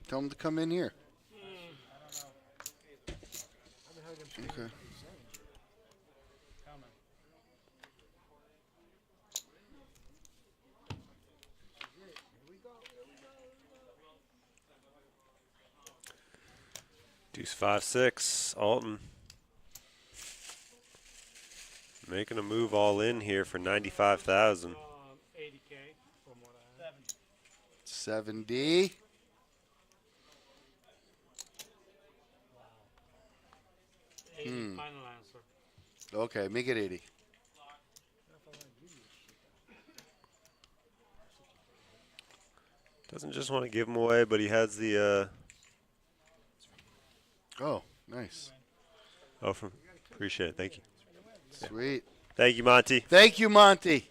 Tell him to come in here. I haven't heard them say Okay. anything saying. Coming. Here we go. Deuce 5-6. Alton making a move all in here for 95,000. 80K from what I have. 70. Final answer. Okay, make it 80. Doesn't just want to give him away, but he has the Oh, nice. appreciate it. Thank you. Sweet. Thank you, Monty. Thank you, Monty.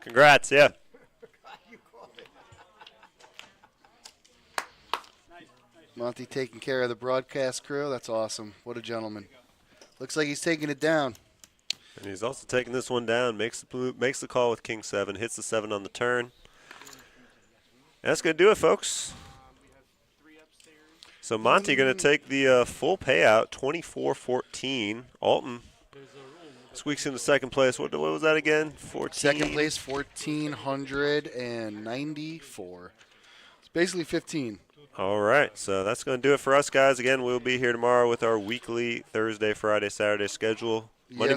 Congrats, yeah. Monty taking care of the broadcast crew. That's awesome. What a gentleman. Looks like he's taking it down. And he's also taking this one down. Makes the call with king 7. Hits the 7 on the turn. And that's going to do it, folks. So Monty going to take the full payout, 24-14. Alton squeaks into second place. What was that again? 14. Second place, 1,494. It's basically 15. All right, so that's going to do it for us, guys. Again, we'll be here tomorrow with our weekly Thursday, Friday, Saturday schedule. Money